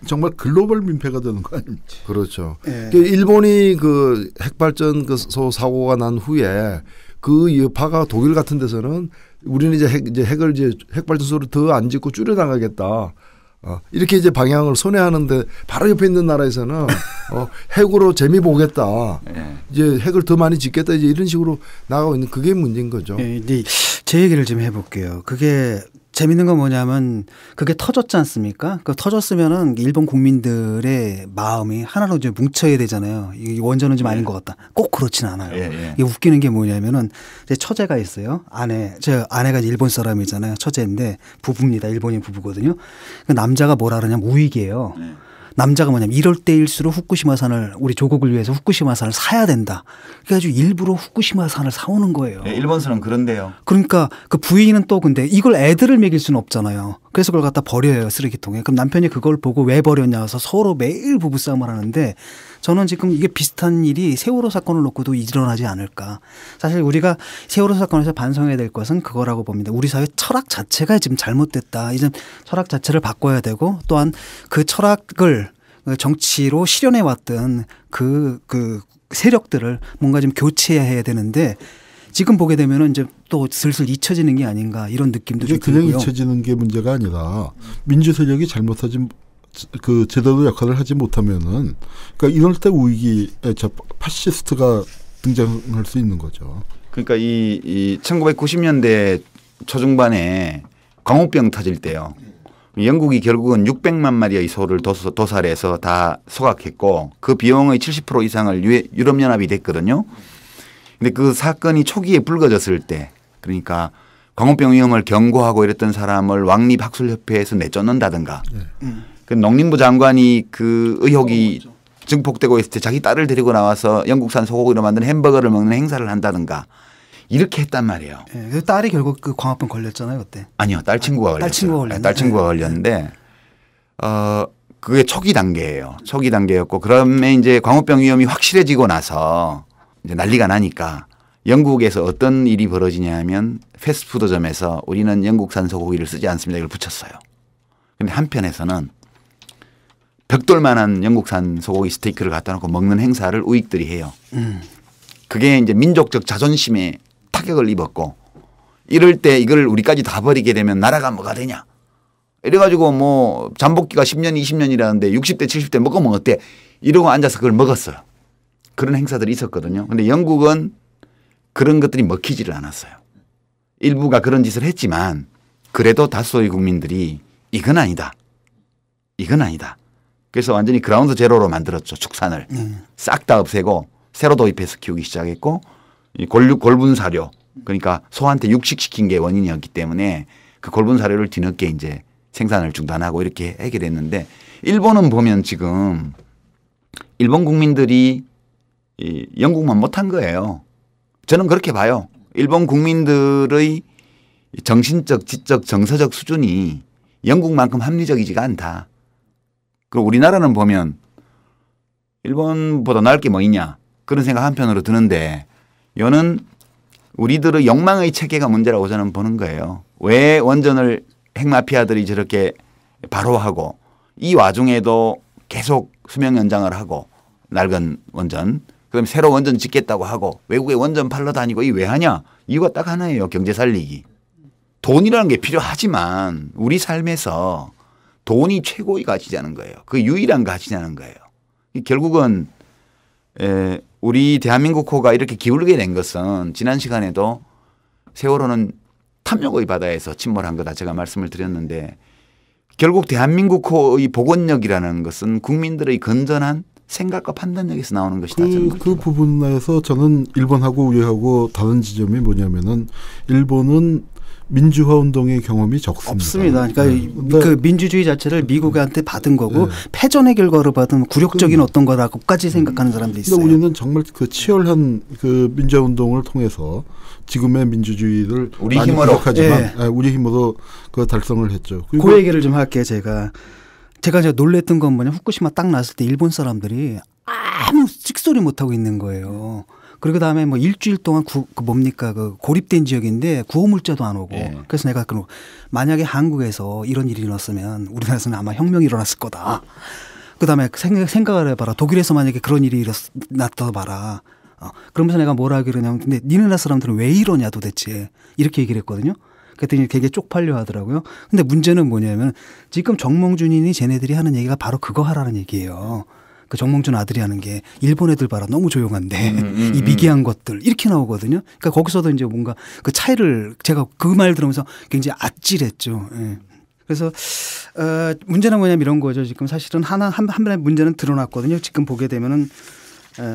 정말 글로벌 민폐가 되는 거 아닙니까? 그렇죠. 일본이 그 핵발전소 사고가 난 후에 그 여파가 독일 같은 데서는 우리는 이제 핵을 이제 핵발전소를 더 안 짓고 줄여 나가겠다. 이렇게 이제 방향을 선회하는데 바로 옆에 있는 나라에서는 핵으로 재미 보겠다. 이제 핵을 더 많이 짓겠다. 이제 이런 식으로 나가고 있는 그게 문제인 거죠. 네, 제 얘기를 좀 해볼게요. 그게 재밌는 건 뭐냐면 그게 터졌지 않습니까? 그 터졌으면은 일본 국민들의 마음이 하나로 이제 뭉쳐야 되잖아요. 이 원전은 좀 아닌 것 같다. 꼭 그렇지는 않아요. 이게 웃기는 게 뭐냐면은 제 처제가 있어요. 제 아내가 일본 사람이잖아요. 처제인데 부부입니다. 일본인 부부거든요. 그 남자가 뭐라 그러냐면 우익이에요. 남자가 뭐냐면 이럴 때일수록 후쿠시마산을 우리 조국을 위해서 후쿠시마산을 사야 된다. 그래가지고 일부러 후쿠시마산을 사오는 거예요. 네, 일본서는 그런데요. 그러니까 그 부인은 또 근데 이걸 애들을 먹일 수는 없잖아요. 그래서 그걸 갖다 버려요. 쓰레기통에. 그럼 남편이 그걸 보고 왜 버렸냐 해서 서로 매일 부부싸움을 하는데 저는 지금 이게 비슷한 일이 세월호 사건을 놓고도 일어나지 않을까. 사실 우리가 세월호 사건에서 반성해야 될 것은 그거라고 봅니다. 우리 사회 철학 자체가 지금 잘못됐다. 이제 철학 자체를 바꿔야 되고 또한 그 철학을 정치로 실현해 왔던 그 세력들을 뭔가 좀 교체해야 되는데 지금 보게 되면은 이제 또 슬슬 잊혀지는 게 아닌가 이런 느낌도 좀 들고요. 그냥 잊혀지는 게 문제가 아니라 민주 세력이 잘못하지 그 제대로 역할을 하지 못하면은 그러니까 이럴 때 우익이 파시스트가 등장할 수 있는 거죠. 그러니까 이 1990년대 초중반에 광우병 터질 때요. 영국이 결국은 600만 마리의 소를 도살해서 다 소각했고 그 비용의 70% 이상을 유럽연합이 냈거든요. 근데 그 사건이 초기에 불거졌을 때 그러니까 광우병 위험을 경고하고 이랬던 사람을 왕립학술협회에서 내쫓는다든가 그 농림부 장관이 그 의혹이 증폭되고 있을 때 자기 딸을 데리고 나와서 영국산 소고기로 만든 햄버거를 먹는 행사를 한다든가 이렇게 했단 말이에요. 네, 그 딸이 결국 그 광우병 걸렸잖아요, 그때. 아니요, 딸 친구가 걸렸어요. 딸 친구가 걸렸는데 그게 초기 단계예요. 초기 단계였고 그러면 이제 광우병 위험이 확실해지고 나서 이제 난리가 나니까 영국에서 어떤 일이 벌어지냐면 패스트푸드점에서 우리는 영국산 소고기를 쓰지 않습니다. 이걸 붙였어요. 그런데 한편에서는 벽돌만한 영국산 소고기 스테이크를 갖다 놓고 먹는 행사를 우익들이 해요. 그게 이제 민족적 자존심에 타격을 입었고 이럴 때 이걸 우리까지 다 버리게 되면 나라가 뭐가 되냐. 이래가지고 뭐 잠복기가 10년 20년이라는데 60대 70대 먹으면 어때. 이러고 앉아서 그걸 먹었어요. 그런 행사들이 있었거든요. 그런데 영국은 그런 것들이 먹히지를 않았어요. 일부가 그런 짓을 했지만 그래도 다수의 국민들이 이건 아니다. 이건 아니다. 그래서 완전히 그라운드 제로로 만들었죠. 축산을. 싹 다 없애고 새로 도입해서 키우기 시작했고 이 골분 사료 그러니까 소한테 육식시킨 게 원인이었기 때문에 그 골분 사료를 뒤늦게 이제 생산을 중단하고 이렇게 해결했는데 일본은 보면 지금 일본 국민들이 이 영국만 못한 거예요. 저는 그렇게 봐요. 일본 국민들의 정신적, 지적, 정서적 수준이 영국만큼 합리적이지가 않다. 그리고 우리나라는 보면 일본보다 나을 게 뭐 있냐 그런 생각 한편으로 드는데 이거는 우리들의 욕망의 체계가 문제라고 저는 보는 거예요. 왜 원전을 핵마피아들이 저렇게 바로 하고 이 와중에도 계속 수명 연장을 하고 낡은 원전 그다음에 새로 원전 짓겠다고 하고 외국에 원전 팔러 다니고 이 왜 하냐 이유가 딱 하나예요. 경제 살리기. 돈이라는 게 필요하지만 우리 삶에서 돈이 최고의 가치자는 거예요. 그 유일한 가치냐는 거예요. 결국은 우리 대한민국호가 이렇게 기울게 된 것은 지난 시간에도 세월호는 탐욕의 바다에서 침몰한 거다 제가 말씀을 드렸는데 결국 대한민국호의 복원력이라는 것은 국민들의 건전한 생각과 판단력에서 나오는 것이다. 그 부분에서 저는 일본하고 우리하고 다른 지점이 뭐냐면은 일본은 민주화 운동의 경험이 적습니다. 없습니다. 그러니까 그 민주주의 자체를 미국한테 받은 거고 패전의 결과로 받은 굴욕적인 어떤 거라고까지 생각하는 사람도 있어요. 그런데 우리는 정말 그 치열한 그 민주화 운동을 통해서 지금의 민주주의를 우리 많이 힘으로 부족하지만 우리 힘으로 그 달성을 했죠. 그 얘기를 좀 할게요. 제가 놀랬던 건 뭐냐 후쿠시마 딱 났을 때 일본 사람들이 아무 찍소리 못 하고 있는 거예요. 그리고 그다음에 뭐 일주일 동안 그 고립된 지역인데 구호물자도 안 오고 그래서 내가 만약에 한국에서 이런 일이 일어났으면 우리나라에서는 아마 혁명이 일어났을 거다. 그다음에 생각을 해봐라. 독일에서 만약에 그런 일이 나타나봐라. 그러면서 내가 뭐라 하기로 하냐면 근데 니네나 사람들은 왜 이러냐 도대체 이렇게 얘기를 했거든요. 그랬더니 되게 쪽팔려 하더라고요. 근데 문제는 뭐냐면 지금 정몽준이니 쟤네들이 하는 얘기가 바로 그거 하라는 얘기예요. 그 정몽준 아들이 하는 게 일본 애들 봐라 너무 조용한데 이 미개한 것들 이렇게 나오거든요. 그러니까 거기서도 이제 뭔가 그 차이를 제가 그 말 들으면서 굉장히 아찔했죠. 예. 그래서 문제는 뭐냐면 이런 거죠. 지금 사실은 한 번의 문제는 드러났거든요. 지금 보게 되면은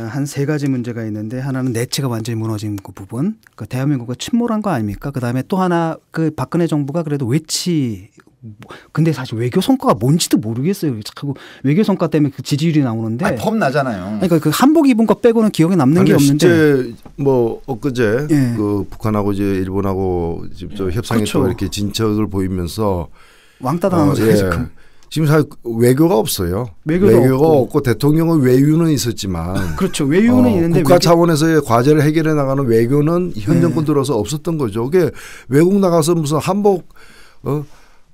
한 세 가지 문제가 있는데 하나는 내치가 완전히 무너진 그 부분. 그 대한민국이 침몰한 거 아닙니까? 그다음에 또 하나 그 박근혜 정부가 그래도 근데 사실 외교 성과가 뭔지도 모르겠어요. 자꾸 외교 성과 때문에 그 지지율이 나오는데. 폼 나잖아요. 그러니까 그 한복 입은 거 빼고는 기억에 남는 게 없는데. 실제 뭐 엊그제 그 북한하고 이제 일본하고 직접 협상에 그렇죠. 또 이렇게 진척을 보이면서 왕따 당하면서 지금. 지금 사실 외교가 없어요. 외교가 없고 대통령의 외유는 있었지만 그렇죠. 외유는 있는데 국가 차원에서의 과제를 해결해 나가는 외교는 현 정권 들어서 없었던 거죠. 그게 외국 나가서 무슨 한복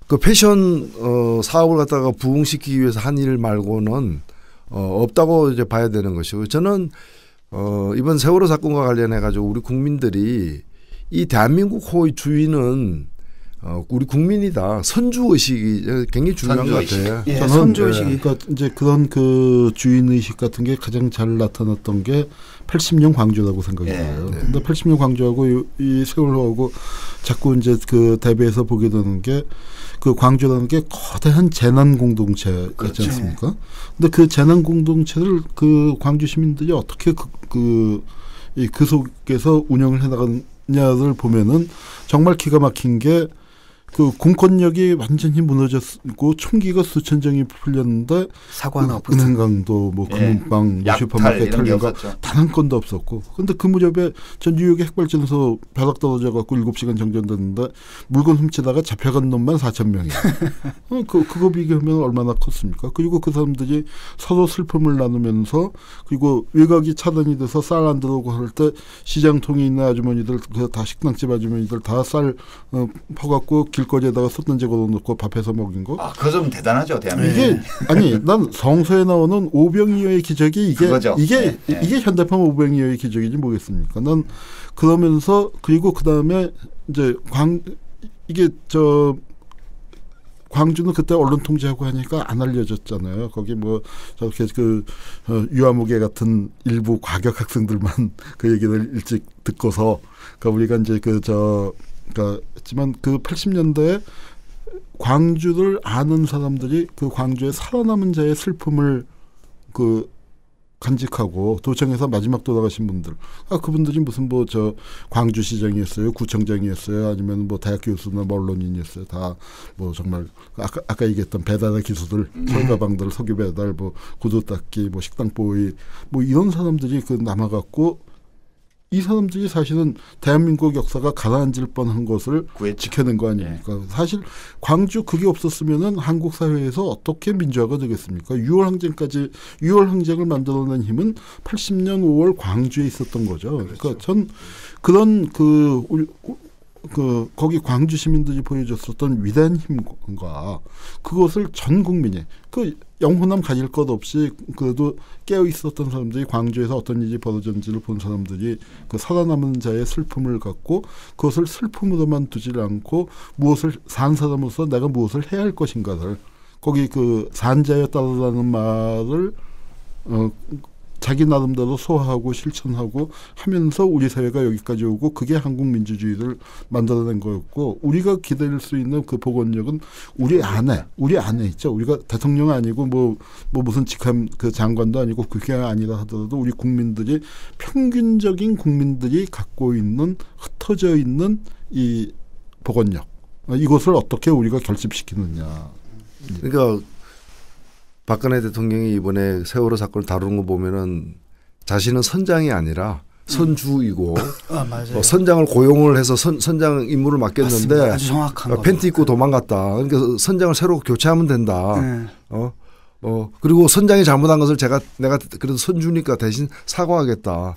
그 패션 사업을 갖다가 부흥시키기 위해서 한 일 말고는 없다고 이제 봐야 되는 것이고 저는 이번 세월호 사건과 관련해 가지고 우리 국민들이 이 대한민국 호의 주인은 우리 국민이다. 선주 의식이 굉장히 중요한 것 같아요. 예, 선주 의식이. 그러니까 이제 그런 그 주인 의식 같은 게 가장 잘 나타났던 게 80년 광주라고 생각이 들어요. 그런데 80년 광주하고 이 세월호하고 자꾸 이제 그 대비해서 보게 되는 게 그 광주라는 게 거대한 재난 공동체였지 그렇죠. 않습니까? 근데 그 재난 공동체를 그 광주 시민들이 어떻게 그 속에서 운영을 해나가냐를 보면은 정말 기가 막힌 게 그 공권력이 완전히 무너졌고 총기가 수천 장이 풀렸는데 사고 하나 없었죠. 은행강도 뭐 금은방 슈퍼마켓 털려가 단 한 건도 없었고 근데 그 무렵에 전 뉴욕의 핵발전소 벼락 떨어져 갖고 7시간 정전됐는데 물건 훔치다가 잡혀간 놈만 4,000명이에요. 그거 비교하면 얼마나 컸습니까? 그리고 그 사람들이 서로 슬픔을 나누면서 그리고 외곽이 차단이 돼서 쌀 안 들어오고 할 때 시장통에 있는 아주머니들 다 식당집 아주머니들 다 쌀 퍼갖고 길거리에다가 솥단지 걸어놓고 밥해서 먹인 거. 그거 좀 대단하죠, 대한민국. 이게 아니 난 성서에 나오는 오병이어의 기적이 이게 현대판 오병이어의 기적이지 뭐겠습니까? 난 그러면서 그리고 그 다음에 이제 광주는 그때 언론 통제하고 하니까 안 알려졌잖아요. 거기 뭐 저렇게 그 유아무개 같은 일부 과격 학생들만 그 얘기를 일찍 듣고서 그러니까 우리가 이제 그러니까 했지만 그 80년대에 광주를 아는 사람들이 그 광주의 살아남은 자의 슬픔을 그 간직하고 도청에서 마지막 돌아가신 분들, 그분들이 무슨 뭐 저 광주시장이었어요, 구청장이었어요, 아니면 뭐 대학 교수나 뭐 언론인이었어요, 다 뭐 정말 아까 얘기했던 배달의 기수들, 철가방들, 석유 배달, 뭐 구두 닦기, 뭐 식당 보이, 뭐 이런 사람들이 그 남아갖고. 이 사람들이 사실은 대한민국 역사가 가라앉을 뻔한 것을 지켜낸 거 아닙니까? 예. 사실 광주 그게 없었으면은 한국 사회에서 어떻게 민주화가 되겠습니까? 6월 항쟁을 만들어낸 힘은 80년 5월 광주에 있었던 거죠. 그렇죠. 그러니까 전 그런 거기 광주 시민들이 보여줬었던 위대한 힘과 그것을 전 국민이 그 영혼함 가질 것 없이 그래도 깨어 있었던 사람들이 광주에서 어떤 일이 벌어졌는지를 본 사람들이 그 살아남은 자의 슬픔을 갖고 그것을 슬픔으로만 두지 않고 무엇을 산 사람으로서 내가 무엇을 해야 할 것인가를 거기 그 산자에 따르라는 말을 자기 나름대로 소화하고 실천하고 하면서 우리 사회가 여기까지 오고 그게 한국 민주주의를 만들어낸 거였고 우리가 기다릴 수 있는 그 복원력은 우리 안에 있죠. 우리가 대통령 아니고 뭐 무슨 직함 그 장관도 아니고 그게 아니라 하더라도 우리 국민들이 평균적인 국민들이 갖고 있는 흩어져 있는 이 복원력 이것을 어떻게 우리가 결집시키느냐. 그러니까 박근혜 대통령이 이번에 세월호 사건을 다루는 거 보면은 자신은 선장이 아니라 선주이고 선장을 고용을 해서 선장 임무를 맡겼는데 맞습니다. 아주 정확한 팬티 입고 도망갔다. 그러니까 선장을 새로 교체하면 된다. 그리고 선장이 잘못한 것을 내가 그래도 선주니까 대신 사과하겠다.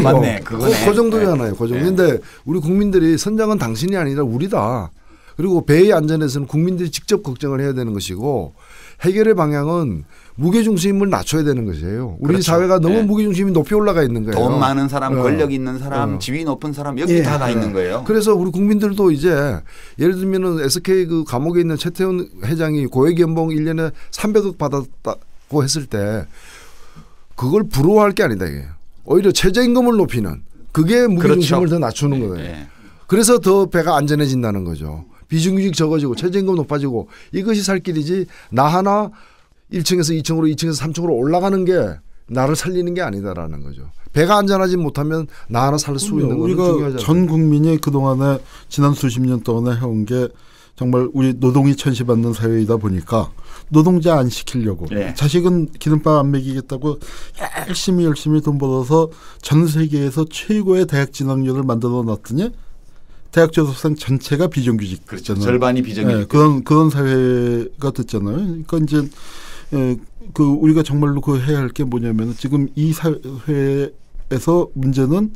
맞네. 그거네. 그 정도잖아요. 그 정도. 근데 우리 국민들이 선장은 당신이 아니라 우리다. 그리고 배의 안전에서는 국민들이 직접 걱정을 해야 되는 것이고 해결의 방향은 무게중심을 낮춰야 되는 것이에요. 우리 그렇죠. 사회가 너무 무게중심이 높이 올라가 있는 거예요. 돈 많은 사람, 권력 있는 사람, 지위 높은 사람 여기 다 있는 거예요. 그래서 우리 국민들도 이제 예를 들면은 SK 그 감옥에 있는 최태원 회장이 고액 연봉 1년에 300억 받았다고 했을 때 그걸 부러워할 게 아니다 이게. 오히려 최저임금을 높이는 그게 무게중심을 그렇죠. 더 낮추는 거예요. 그래서 더 배가 안전해진다는 거죠. 비정규직 적어지고 최저임금 높아지고 이것이 살 길이지 나 하나 1층에서 2층으로 2층에서 3층으로 올라가는 게 나를 살리는 게 아니다라는 거죠. 배가 안전하지 못하면 나 하나 살 수 있는 건 중요하잖아요. 우리가 전 국민이 그동안에 지난 수십 년 동안에 해온 게 정말 우리 노동이 천시받는 사회이다 보니까 노동자 안 시키려고 자식은 기름밥 안 먹이겠다고 열심히 돈 벌어서 전 세계에서 최고의 대학 진학률을 만들어 놨더니 대학 졸업생 전체가 비정규직. 그렇죠. 절반이 비정규직. 그런 사회가 됐잖아요. 그러니까 이제 그 우리가 정말로 그 해야 할 게 뭐냐면 지금 이 사회에서 문제는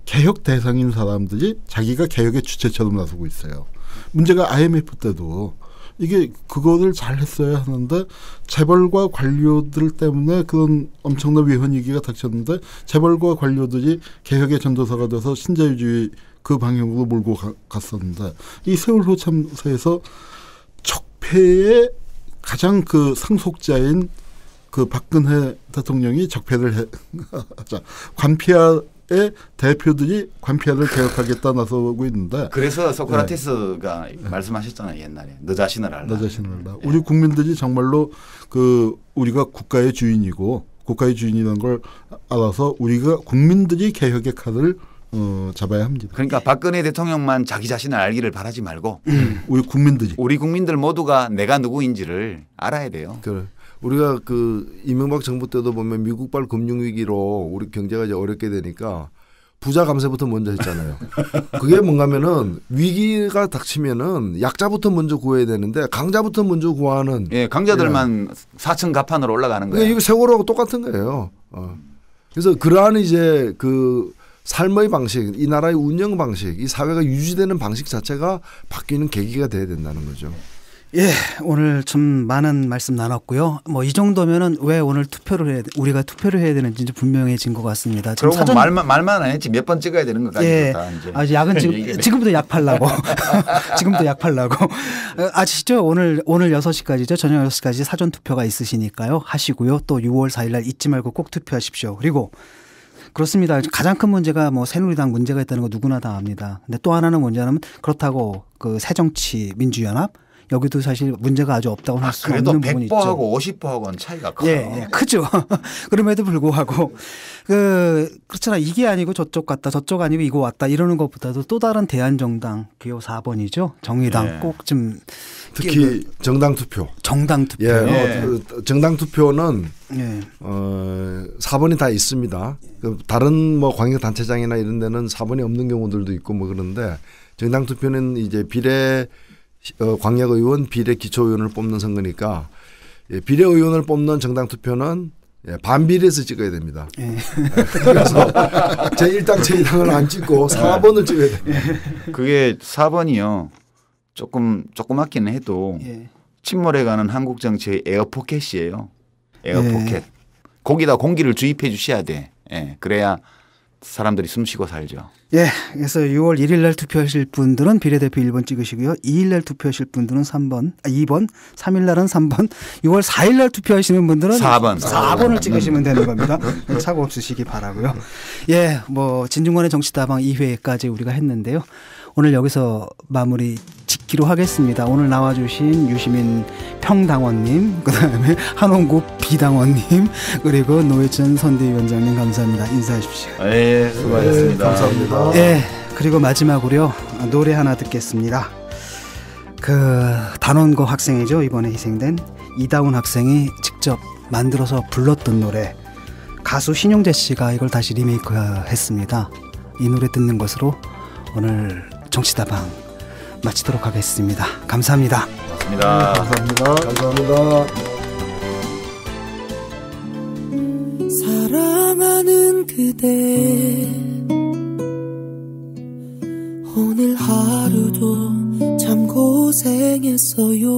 개혁 대상인 사람들이 자기가 개혁의 주체처럼 나서고 있어요. 문제가 IMF 때도 이게 그거를 잘 했어야 하는데 재벌과 관료들 때문에 그런 엄청난 위헌위기가 닥쳤는데 재벌과 관료들이 개혁의 전도사가 돼서 신자유주의 그 방향으로 몰고 갔었는데 이 세월호 참사에서 적폐의 가장 그 상속자인 그 박근혜 대통령이 적폐를 관피아의 대표들이 관피아를 개혁하겠다 나서고 있는데 그래서 소크라테스가 말씀하셨잖아요. 옛날에 너 자신을 알라. 너 자신을 알라. 우리 국민들이 정말로 그 우리가 국가의 주인이고 국가의 주인이라는 걸 알아서 우리가 국민들이 개혁의 칼을 잡아야 합니다. 그러니까 박근혜 대통령만 자기 자신을 알기를 바라지 말고 우리 국민들 모두가 내가 누구인지를 알아야 돼요. 그래. 우리가 그 이명박 정부 때도 보면 미국발 금융위기로 우리 경제가 이제 어렵게 되니까 부자 감세부터 먼저 했잖아요. 그게 뭔가면은 위기가 닥치면은 약자부터 먼저 구해야 되는데 강자부터 먼저 구하는. 강자들만 4층 가판으로 올라가는 거예요. 이거 세월호하고 똑같은 거예요. 그래서 그러한 이제 그 삶의 방식, 이 나라의 운영 방식, 이 사회가 유지되는 방식 자체가 바뀌는 계기가 돼야 된다는 거죠. 예, 오늘 좀 많은 말씀 나눴고요. 뭐 이 정도면은 왜 오늘 우리가 투표를 해야 되는지 분명해진 것 같습니다. 그럼 말만 안 했지 몇 번 찍어야 되는 것 같아요. 아주 약은 지금부터 약 팔라고. 지금부터 약 팔라고. 아시죠? 오늘 6시까지죠. 저녁 6시까지 사전 투표가 있으시니까요. 하시고요. 또 6월 4일 날 잊지 말고 꼭 투표하십시오. 그리고 그렇습니다. 가장 큰 문제가 뭐 새누리당 문제가 있다는 거 누구나 다 압니다. 근데 또 하나는 뭐냐면 그렇다고 그 새정치민주연합 여기도 사실 문제가 아주 없다고 할 수 없는 부분이 있죠. 그래도 100%하고 50%하고는 차이가 커요. 예, 크죠. 그럼에도 불구하고 그렇잖아. 이게 아니고 저쪽 갔다 저쪽 아니고 이거 왔다 이러는 것보다도 또 다른 대한정당 기호 4번이죠. 정의당 예. 꼭 좀 특히 정당 투표. 정당 투표. 예, 정당 투표는 4번이 다 있습니다. 다른 뭐 광역단체장이나 이런 데는 4번이 없는 경우들도 있고 뭐 그런데 정당 투표는 이제 비례 광역의원, 비례 기초의원을 뽑는 선거니까 비례의원을 뽑는 정당 투표는 반비례해서 찍어야 됩니다. 그래서 제1당, 제2당을 안 찍고 4번을 찍어야 됩니다. 그게 4번이요. 조그맣기는 해도 침몰해가는 한국 정치의 에어포켓이에요. 에어포켓. 거기다 공기를 주입해 주셔야 돼. 그래야 사람들이 숨 쉬고 살죠. 예, 그래서 6월 1일 날 투표하실 분들은 비례대표 1번 찍으시고요. 2일 날 투표하실 분들은 2번, 3일 날은 3번, 6월 4일 날 투표하시는 분들은 4번을 찍으시면 되는 겁니다. 사고 없으시기 바라고요. 예, 뭐 진중권의 정치다방 2회까지 우리가 했는데요. 오늘 여기서 마무리 짓기로 하겠습니다. 오늘 나와주신 유시민 평당원님, 그다음에 한홍구 비당원님, 그리고 노회찬 선대위원장님 감사합니다. 인사하십시오. 네, 수고하셨습니다. 감사합니다. 예, 그리고 마지막으로요 노래 하나 듣겠습니다. 그 단원고 학생이죠. 이번에 희생된 이다운 학생이 직접 만들어서 불렀던 노래, 가수 신용재 씨가 이걸 다시 리메이크했습니다. 이 노래 듣는 것으로 오늘 정치다방 마치도록 하겠습니다. 감사합니다. 고맙습니다. 감사합니다. 감사합니다. 사랑하는 그대, 오늘 하루도 참 고생했어요.